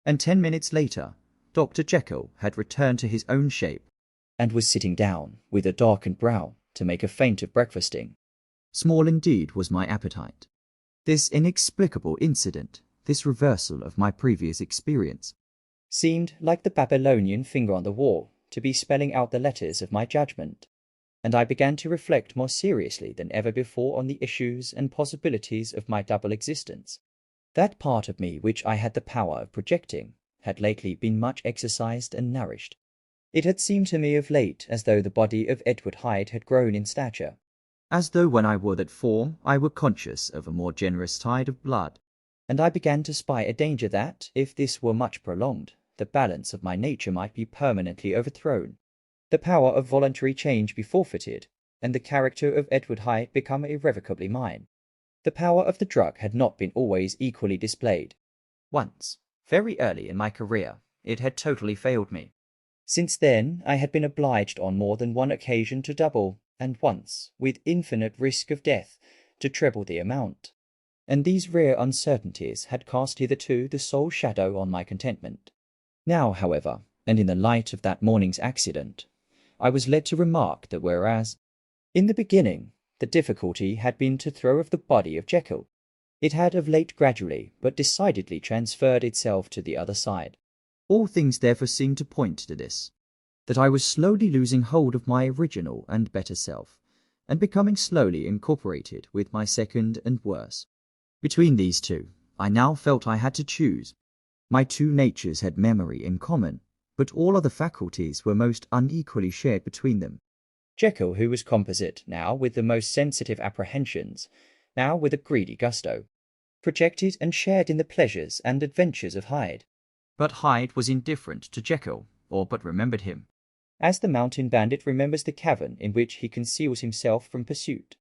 And 10 minutes later, Dr. Jekyll had returned to his own shape, and was sitting down, with a darkened brow, to make a feint of breakfasting. Small indeed was my appetite. This inexplicable incident, this reversal of my previous experience, seemed, like the Babylonian finger on the wall, to be spelling out the letters of my judgment, and I began to reflect more seriously than ever before on the issues and possibilities of my double existence. That part of me which I had the power of projecting had lately been much exercised and nourished. It had seemed to me of late as though the body of Edward Hyde had grown in stature, as though when I wore that form I were conscious of a more generous tide of blood, and I began to spy a danger that, if this were much prolonged, the balance of my nature might be permanently overthrown, the power of voluntary change be forfeited, and the character of Edward Hyde become irrevocably mine. The power of the drug had not been always equally displayed. Once, very early in my career, it had totally failed me. Since then, I had been obliged on more than one occasion to double, and once, with infinite risk of death, to treble the amount. And these rare uncertainties had cast hitherto the sole shadow on my contentment. Now, however, and in the light of that morning's accident, I was led to remark that whereas, in the beginning, the difficulty had been to throw off the body of Jekyll, it had of late gradually but decidedly transferred itself to the other side. All things therefore seemed to point to this, that I was slowly losing hold of my original and better self, and becoming slowly incorporated with my second and worse. Between these two, I now felt I had to choose. My two natures had memory in common, but all other faculties were most unequally shared between them. Jekyll, who was composite, now with the most sensitive apprehensions, now with a greedy gusto, projected and shared in the pleasures and adventures of Hyde. But Hyde was indifferent to Jekyll, or but remembered him, as the mountain bandit remembers the cavern in which he conceals himself from pursuit.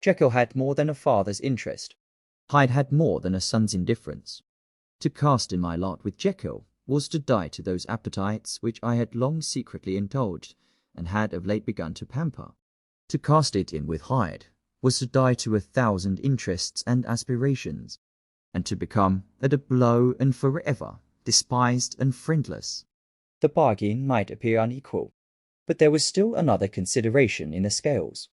Jekyll had more than a father's interest. Hyde had more than a son's indifference. To cast in my lot with Jekyll was to die to those appetites which I had long secretly indulged, and had of late begun to pamper. To cast it in with Hyde was to die to 1,000 interests and aspirations, and to become, at a blow and forever, despised and friendless. The bargain might appear unequal, but there was still another consideration in the scales.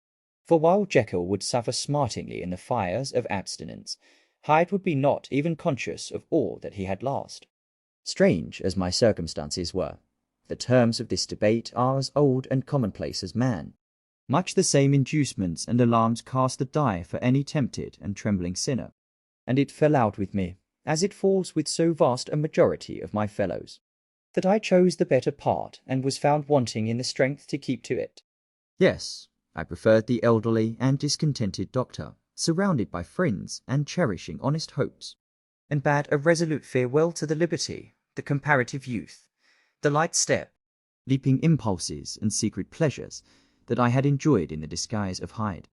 For while Jekyll would suffer smartingly in the fires of abstinence, Hyde would be not even conscious of all that he had lost. Strange as my circumstances were, the terms of this debate are as old and commonplace as man. Much the same inducements and alarms cast the die for any tempted and trembling sinner, and it fell out with me, as it falls with so vast a majority of my fellows, that I chose the better part and was found wanting in the strength to keep to it. Yes, I preferred the elderly and discontented doctor, surrounded by friends and cherishing honest hopes, and bade a resolute farewell to the liberty, the comparative youth, the light step, leaping impulses and secret pleasures that I had enjoyed in the disguise of Hyde.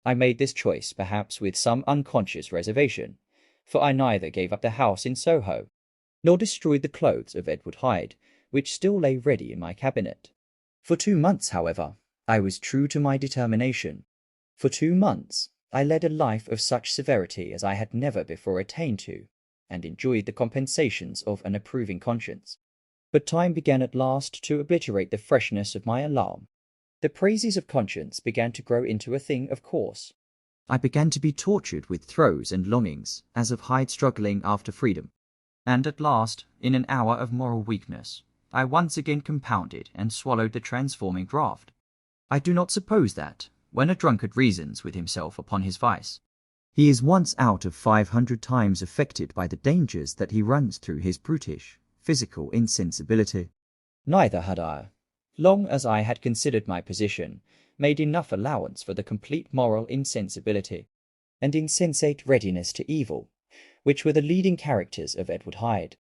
I made this choice perhaps with some unconscious reservation, for I neither gave up the house in Soho, nor destroyed the clothes of Edward Hyde, which still lay ready in my cabinet. For 2 months, however, I was true to my determination. For 2 months I led a life of such severity as I had never before attained to, and enjoyed the compensations of an approving conscience. But time began at last to obliterate the freshness of my alarm. The praises of conscience began to grow into a thing of course. I began to be tortured with throes and longings, as of Hyde struggling after freedom. And at last, in an hour of moral weakness, I once again compounded and swallowed the transforming draught. I do not suppose that, when a drunkard reasons with himself upon his vice, He is once out of 500 times affected by the dangers that he runs through his brutish, physical insensibility. Neither had I, long as I had considered my position, made enough allowance for the complete moral insensibility and insensate readiness to evil, which were the leading characters of Edward Hyde.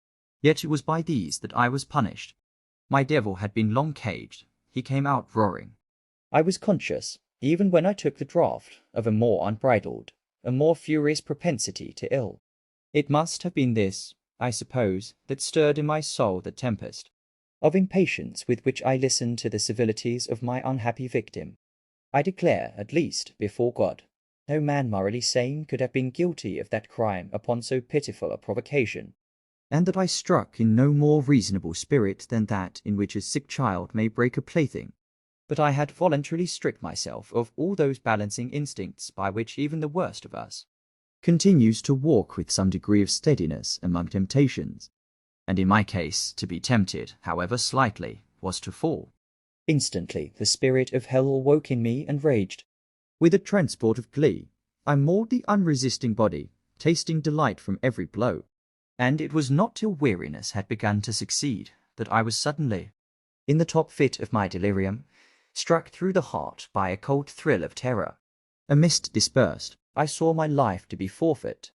Yet it was by these that I was punished. My devil had been long caged. He came out roaring. I was conscious, even when I took the draught, of a more unbridled, a more furious propensity to ill. It must have been this, I suppose, that stirred in my soul the tempest of impatience with which I listened to the civilities of my unhappy victim. I declare, at least, before God, no man morally sane could have been guilty of that crime upon so pitiful a provocation, and that I struck in no more reasonable spirit than that in which a sick child may break a plaything. But I had voluntarily stripped myself of all those balancing instincts by which even the worst of us continues to walk with some degree of steadiness among temptations, and in my case, to be tempted, however slightly, was to fall. Instantly the spirit of hell awoke in me and raged. With a transport of glee, I mauled the unresisting body, tasting delight from every blow. And it was not till weariness had begun to succeed that I was suddenly, in the top fit of my delirium, struck through the heart by a cold thrill of terror. A mist dispersed. I saw my life to be forfeit,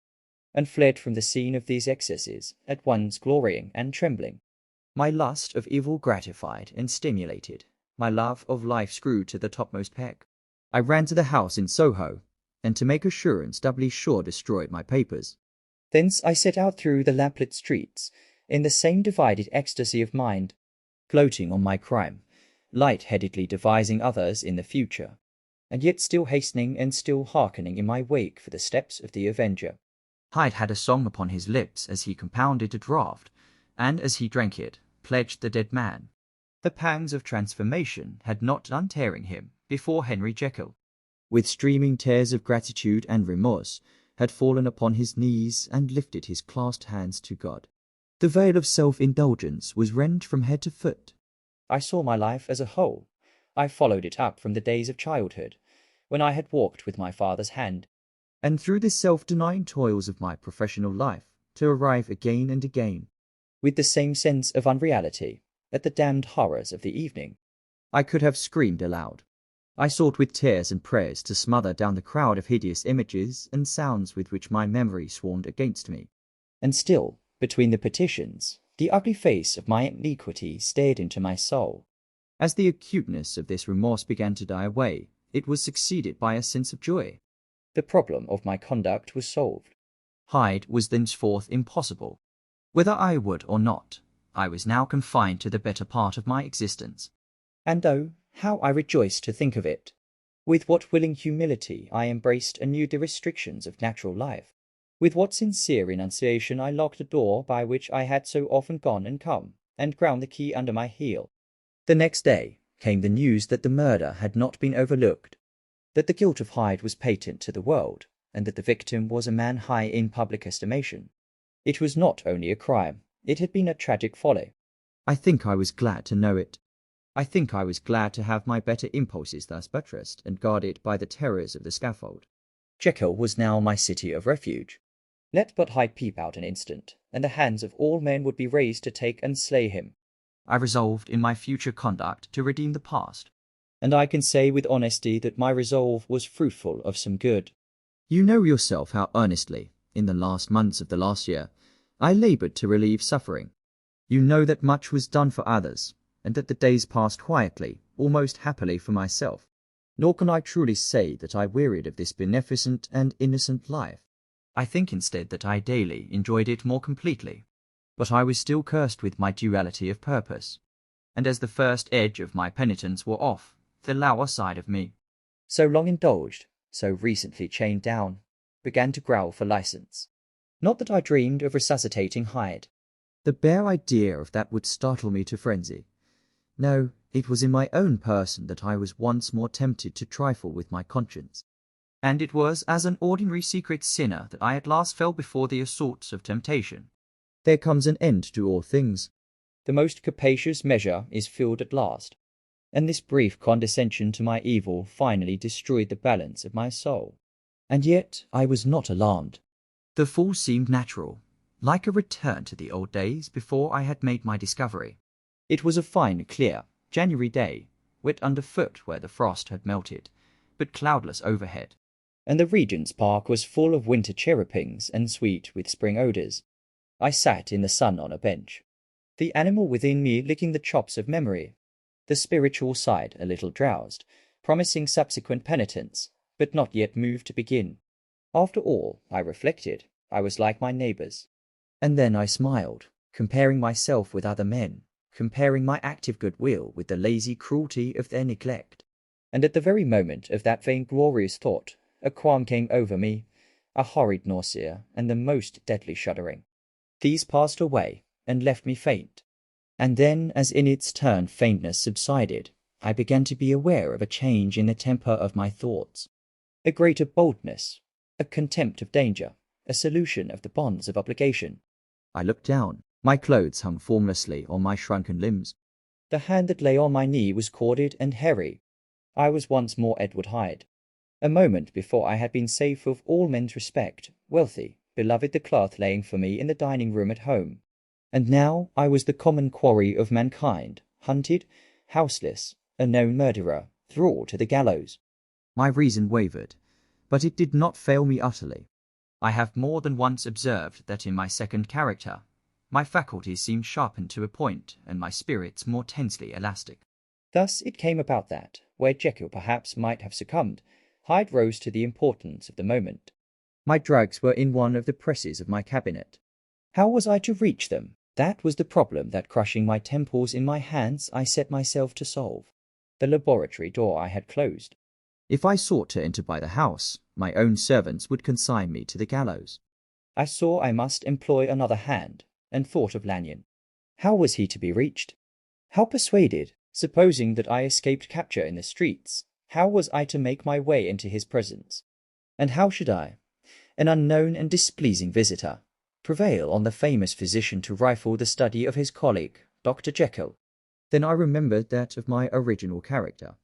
and fled from the scene of these excesses, at once glorying and trembling. My lust of evil gratified and stimulated, my love of life screwed to the topmost peg. I ran to the house in Soho, and to make assurance doubly sure destroyed my papers. Thence I set out through the lamplit streets, in the same divided ecstasy of mind, gloating on my crime, light-headedly devising others in the future, and yet still hastening and still hearkening in my wake for the steps of the avenger. Hyde had a song upon his lips as he compounded a draught, and as he drank it, pledged the dead man. The pangs of transformation had not done tearing him before Henry Jekyll, with streaming tears of gratitude and remorse, had fallen upon his knees and lifted his clasped hands to God. The veil of self-indulgence was rent from head to foot. I saw my life as a whole. I followed it up from the days of childhood, when I had walked with my father's hand, and through the self-denying toils of my professional life, to arrive again and again, with the same sense of unreality, at the damned horrors of the evening. I could have screamed aloud. I sought with tears and prayers to smother down the crowd of hideous images and sounds with which my memory swarmed against me. And still, between the petitions, the ugly face of my iniquity stared into my soul. As the acuteness of this remorse began to die away, it was succeeded by a sense of joy. The problem of my conduct was solved. Hyde was thenceforth impossible. Whether I would or not, I was now confined to the better part of my existence. And oh, how I rejoiced to think of it! With what willing humility I embraced anew the restrictions of natural life! With what sincere renunciation I locked the door by which I had so often gone and come, and ground the key under my heel! The next day came the news that the murder had not been overlooked, that the guilt of Hyde was patent to the world, and that the victim was a man high in public estimation. It was not only a crime, it had been a tragic folly. I think I was glad to know it. I think I was glad to have my better impulses thus buttressed and guarded by the terrors of the scaffold. Jekyll was now my city of refuge. Let but Hyde peep out an instant, and the hands of all men would be raised to take and slay him. I resolved in my future conduct to redeem the past, and I can say with honesty that my resolve was fruitful of some good. You know yourself how earnestly, in the last months of the last year, I laboured to relieve suffering. You know that much was done for others, and that the days passed quietly, almost happily for myself. Nor can I truly say that I wearied of this beneficent and innocent life. I think instead that I daily enjoyed it more completely. But I was still cursed with my duality of purpose, and as the first edge of my penitence wore off, the lower side of me, so long indulged, so recently chained down, began to growl for license. Not that I dreamed of resuscitating Hyde. The bare idea of that would startle me to frenzy. No, it was in my own person that I was once more tempted to trifle with my conscience. And it was as an ordinary secret sinner that I at last fell before the assaults of temptation. There comes an end to all things. The most capacious measure is filled at last, and this brief condescension to my evil finally destroyed the balance of my soul. And yet I was not alarmed. The fall seemed natural, like a return to the old days before I had made my discovery. It was a fine, clear, January day, wet underfoot where the frost had melted, but cloudless overhead. And the Regent's Park was full of winter cherubins and sweet with spring odours. I sat in the sun on a bench, the animal within me licking the chops of memory, the spiritual side a little drowsed, promising subsequent penitence, but not yet moved to begin. After all, I reflected, I was like my neighbours. And then I smiled, comparing myself with other men, comparing my active goodwill with the lazy cruelty of their neglect. And at the very moment of that vainglorious thought, a qualm came over me, a horrid nausea, and the most deadly shuddering. These passed away, and left me faint. And then, as in its turn faintness subsided, I began to be aware of a change in the temper of my thoughts, a greater boldness, a contempt of danger, a solution of the bonds of obligation. I looked down. My clothes hung formlessly on my shrunken limbs. The hand that lay on my knee was corded and hairy. I was once more Edward Hyde. A moment before I had been safe of all men's respect, wealthy, beloved, the cloth laying for me in the dining room at home. And now I was the common quarry of mankind, hunted, houseless, a known murderer, thrall to the gallows. My reason wavered, but it did not fail me utterly. I have more than once observed that in my second character, my faculties seemed sharpened to a point, and my spirits more tensely elastic. Thus it came about that, where Jekyll perhaps might have succumbed, Hyde rose to the importance of the moment. My drugs were in one of the presses of my cabinet. How was I to reach them? That was the problem that, crushing my temples in my hands, I set myself to solve. The laboratory door I had closed. If I sought to enter by the house, my own servants would consign me to the gallows. I saw I must employ another hand, and thought of Lanyon. How was he to be reached? How persuaded, supposing that I escaped capture in the streets, how was I to make my way into his presence? And how should I, an unknown and displeasing visitor, prevail on the famous physician to rifle the study of his colleague, Dr. Jekyll? Then I remembered that of my original character.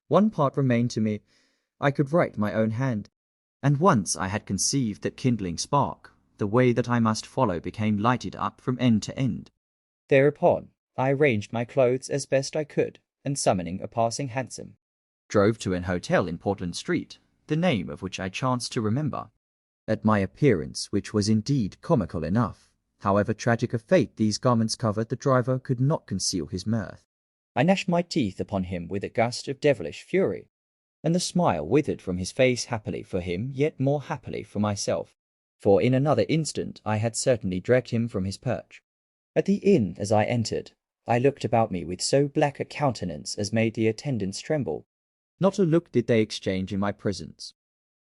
One part remained to me. I could write my own hand. And once I had conceived that kindling spark, the way that I must follow became lighted up from end to end. Thereupon I arranged my clothes as best I could, and summoning a passing hansom, drove to an hotel in Portland Street, the name of which I chanced to remember. At my appearance, which was indeed comical enough, however tragic a fate these garments covered, the driver could not conceal his mirth. I gnashed my teeth upon him with a gust of devilish fury, and the smile withered from his face happily for him, yet more happily for myself, for in another instant I had certainly dragged him from his perch. At the inn, as I entered, I looked about me with so black a countenance as made the attendants tremble. Not a look did they exchange in my presence,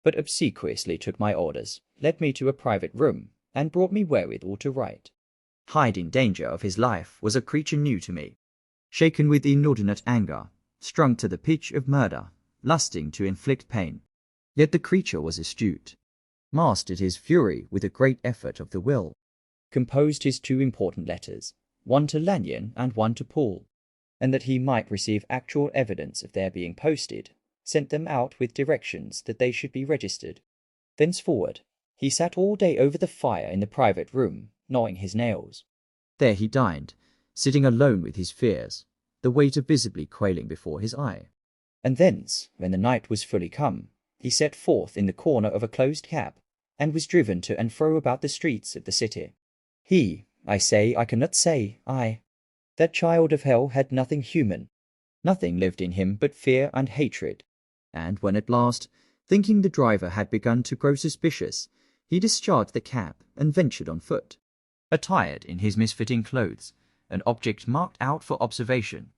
but obsequiously took my orders, led me to a private room, and brought me wherewithal to write. Hyde in danger of his life was a creature new to me, shaken with inordinate anger, strung to the pitch of murder, lusting to inflict pain. Yet the creature was astute, mastered his fury with a great effort of the will, composed his two important letters, one to Lanyon and one to Paul, and that he might receive actual evidence of their being posted, sent them out with directions that they should be registered. Thenceforward, he sat all day over the fire in the private room, gnawing his nails. There he dined, sitting alone with his fears, the waiter visibly quailing before his eye. And thence, when the night was fully come, he set forth in the corner of a closed cab, and was driven to and fro about the streets of the city. He, I say, I cannot say, I. That child of hell had nothing human. Nothing lived in him but fear and hatred. And when at last, thinking the driver had begun to grow suspicious, he discharged the cab and ventured on foot, attired in his misfitting clothes, an object marked out for observation.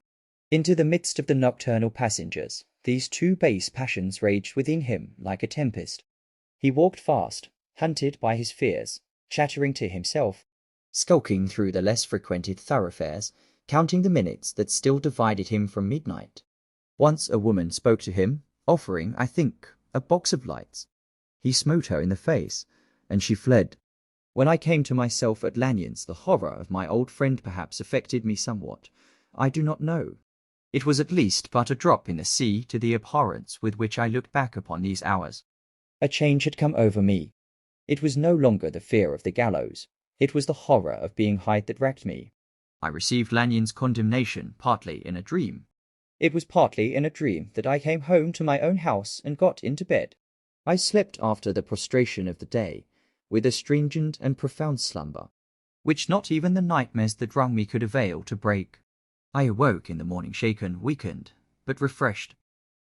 Into the midst of the nocturnal passengers, these two base passions raged within him like a tempest. He walked fast, hunted by his fears, chattering to himself, skulking through the less frequented thoroughfares, counting the minutes that still divided him from midnight. Once a woman spoke to him, offering, I think, a box of lights. He smote her in the face, and she fled. When I came to myself at Lanyon's, the horror of my old friend perhaps affected me somewhat. I do not know. It was at least but a drop in the sea to the abhorrence with which I looked back upon these hours. A change had come over me. It was no longer the fear of the gallows. It was the horror of being Hyde that racked me. I received Lanyon's condemnation partly in a dream. It was partly in a dream that I came home to my own house and got into bed. I slept after the prostration of the day, with a stringent and profound slumber, which not even the nightmares that wrung me could avail to break. I awoke in the morning shaken, weakened, but refreshed.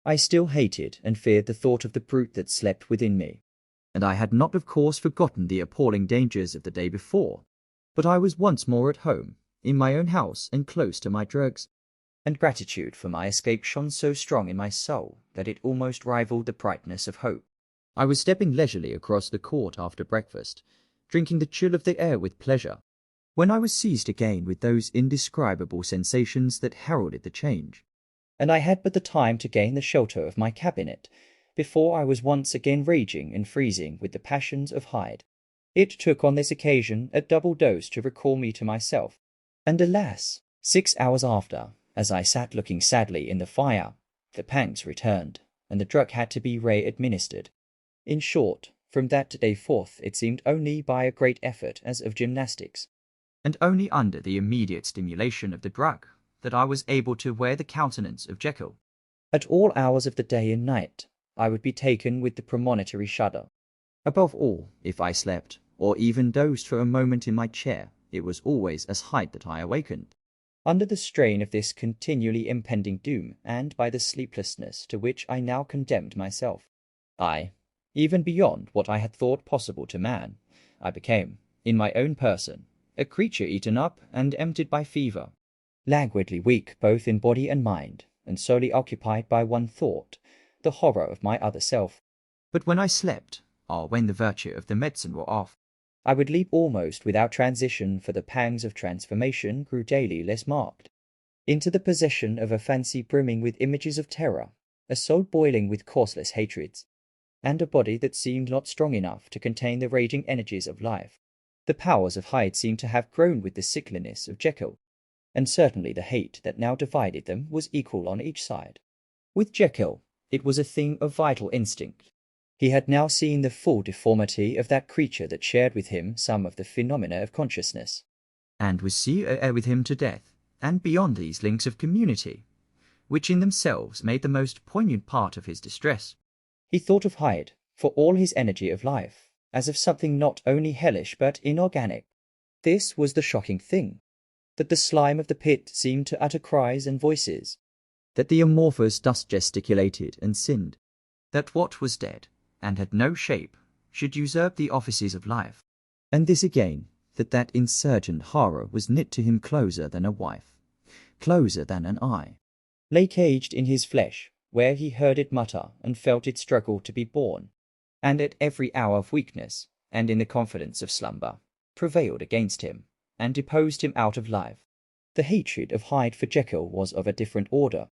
I still hated and feared the thought of the brute that slept within me. And I had not of course forgotten the appalling dangers of the day before, but I was once more at home, in my own house and close to my drugs. And gratitude for my escape shone so strong in my soul that it almost rivaled the brightness of hope. I was stepping leisurely across the court after breakfast, drinking the chill of the air with pleasure, when I was seized again with those indescribable sensations that heralded the change. And I had but the time to gain the shelter of my cabinet before I was once again raging and freezing with the passions of Hyde. It took on this occasion a double dose to recall me to myself. And alas, 6 hours after, as I sat looking sadly in the fire, the pangs returned, and the drug had to be re-administered. In short, from that day forth it seemed only by a great effort as of gymnastics, and only under the immediate stimulation of the drug, that I was able to wear the countenance of Jekyll. At all hours of the day and night, I would be taken with the premonitory shudder. Above all, if I slept, or even dozed for a moment in my chair, it was always as Hyde that I awakened. Under the strain of this continually impending doom, and by the sleeplessness to which I now condemned myself, even beyond what I had thought possible to man, I became, in my own person, a creature eaten up and emptied by fever, languidly weak both in body and mind, and solely occupied by one thought, the horror of my other self. But when I slept, or when the virtue of the medicine wore off, I would leap almost without transition, for the pangs of transformation grew daily less marked, into the possession of a fancy brimming with images of terror, a soul boiling with causeless hatreds, and a body that seemed not strong enough to contain the raging energies of life. The powers of Hyde seemed to have grown with the sickliness of Jekyll, and certainly the hate that now divided them was equal on each side. With Jekyll, it was a thing of vital instinct. He had now seen the full deformity of that creature that shared with him some of the phenomena of consciousness, and was seer with him to death, and beyond these links of community, which in themselves made the most poignant part of his distress. He thought of Hyde, for all his energy of life, as of something not only hellish but inorganic. This was the shocking thing, that the slime of the pit seemed to utter cries and voices, that the amorphous dust gesticulated and sinned, that what was dead, and had no shape, should usurp the offices of life, and this again, that insurgent horror was knit to him closer than a wife, closer than an eye, lay caged in his flesh, where he heard it mutter and felt it struggle to be born, and at every hour of weakness, and in the confidence of slumber, prevailed against him, and deposed him out of life. The hatred of Hyde for Jekyll was of a different order.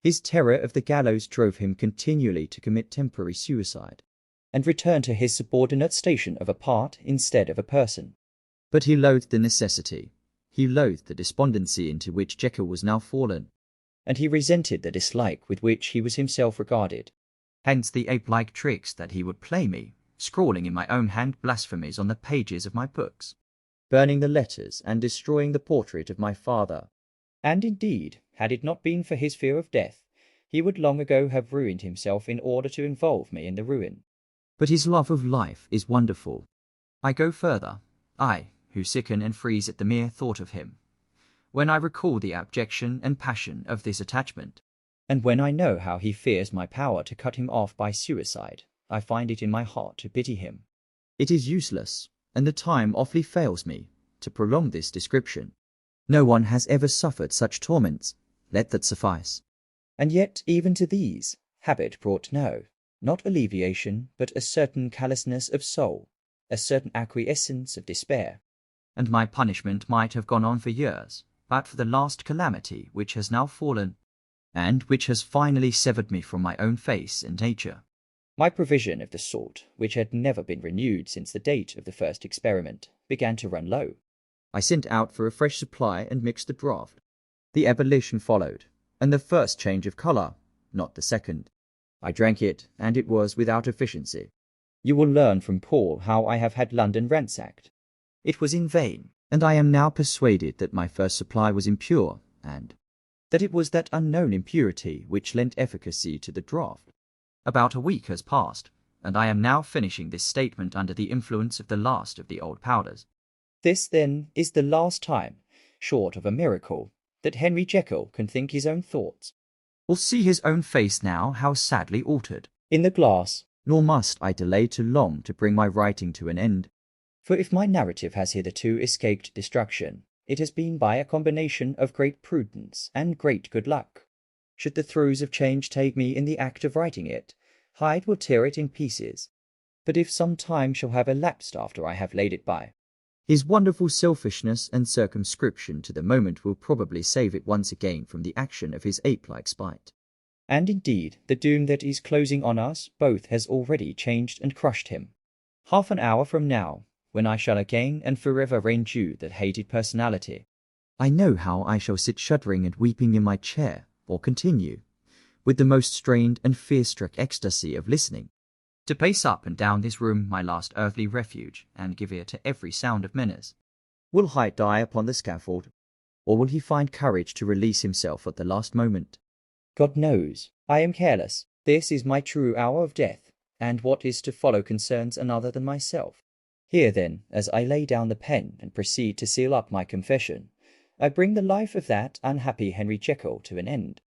His terror of the gallows drove him continually to commit temporary suicide, and return to his subordinate station of a part instead of a person. But he loathed the necessity, he loathed the despondency into which Jekyll was now fallen, and he resented the dislike with which he was himself regarded. Hence the ape-like tricks that he would play me, scrawling in my own hand blasphemies on the pages of my books, burning the letters and destroying the portrait of my father. And indeed, had it not been for his fear of death, he would long ago have ruined himself in order to involve me in the ruin. But his love of life is wonderful. I go further, I, who sicken and freeze at the mere thought of him, when I recall the abjection and passion of this attachment. And when I know how he fears my power to cut him off by suicide, I find it in my heart to pity him. It is useless, and the time awfully fails me, to prolong this description. No one has ever suffered such torments, let that suffice. And yet even to these, habit brought not alleviation, but a certain callousness of soul, a certain acquiescence of despair. And my punishment might have gone on for years, but for the last calamity which has now fallen, and which has finally severed me from my own face and nature. My provision of the sort, which had never been renewed since the date of the first experiment, began to run low. I sent out for a fresh supply and mixed the draught. The ebullition followed, and the first change of colour, not the second. I drank it, and it was without efficiency. You will learn from Paul how I have had London ransacked. It was in vain, and I am now persuaded that my first supply was impure, and that it was that unknown impurity which lent efficacy to the draught. About a week has passed, and I am now finishing this statement under the influence of the last of the old powders. This, then, is the last time, short of a miracle, that Henry Jekyll can think his own thoughts. Will see his own face now how sadly altered. In the glass. Nor must I delay too long to bring my writing to an end. For if my narrative has hitherto escaped destruction, it has been by a combination of great prudence and great good luck. Should the throes of change take me in the act of writing it, Hyde will tear it in pieces. But if some time shall have elapsed after I have laid it by, his wonderful selfishness and circumscription to the moment will probably save it once again from the action of his ape-like spite. And indeed, the doom that is closing on us both has already changed and crushed him. Half an hour from now, when I shall again and forever renew that hated personality, I know how I shall sit shuddering and weeping in my chair, or continue, with the most strained and fear-struck ecstasy of listening, to pace up and down this room, my last earthly refuge, and give ear to every sound of menace. Will Hyde die upon the scaffold, or will he find courage to release himself at the last moment? God knows, I am careless. This is my true hour of death, and what is to follow concerns another than myself. Here then, as I lay down the pen and proceed to seal up my confession, I bring the life of that unhappy Henry Jekyll to an end.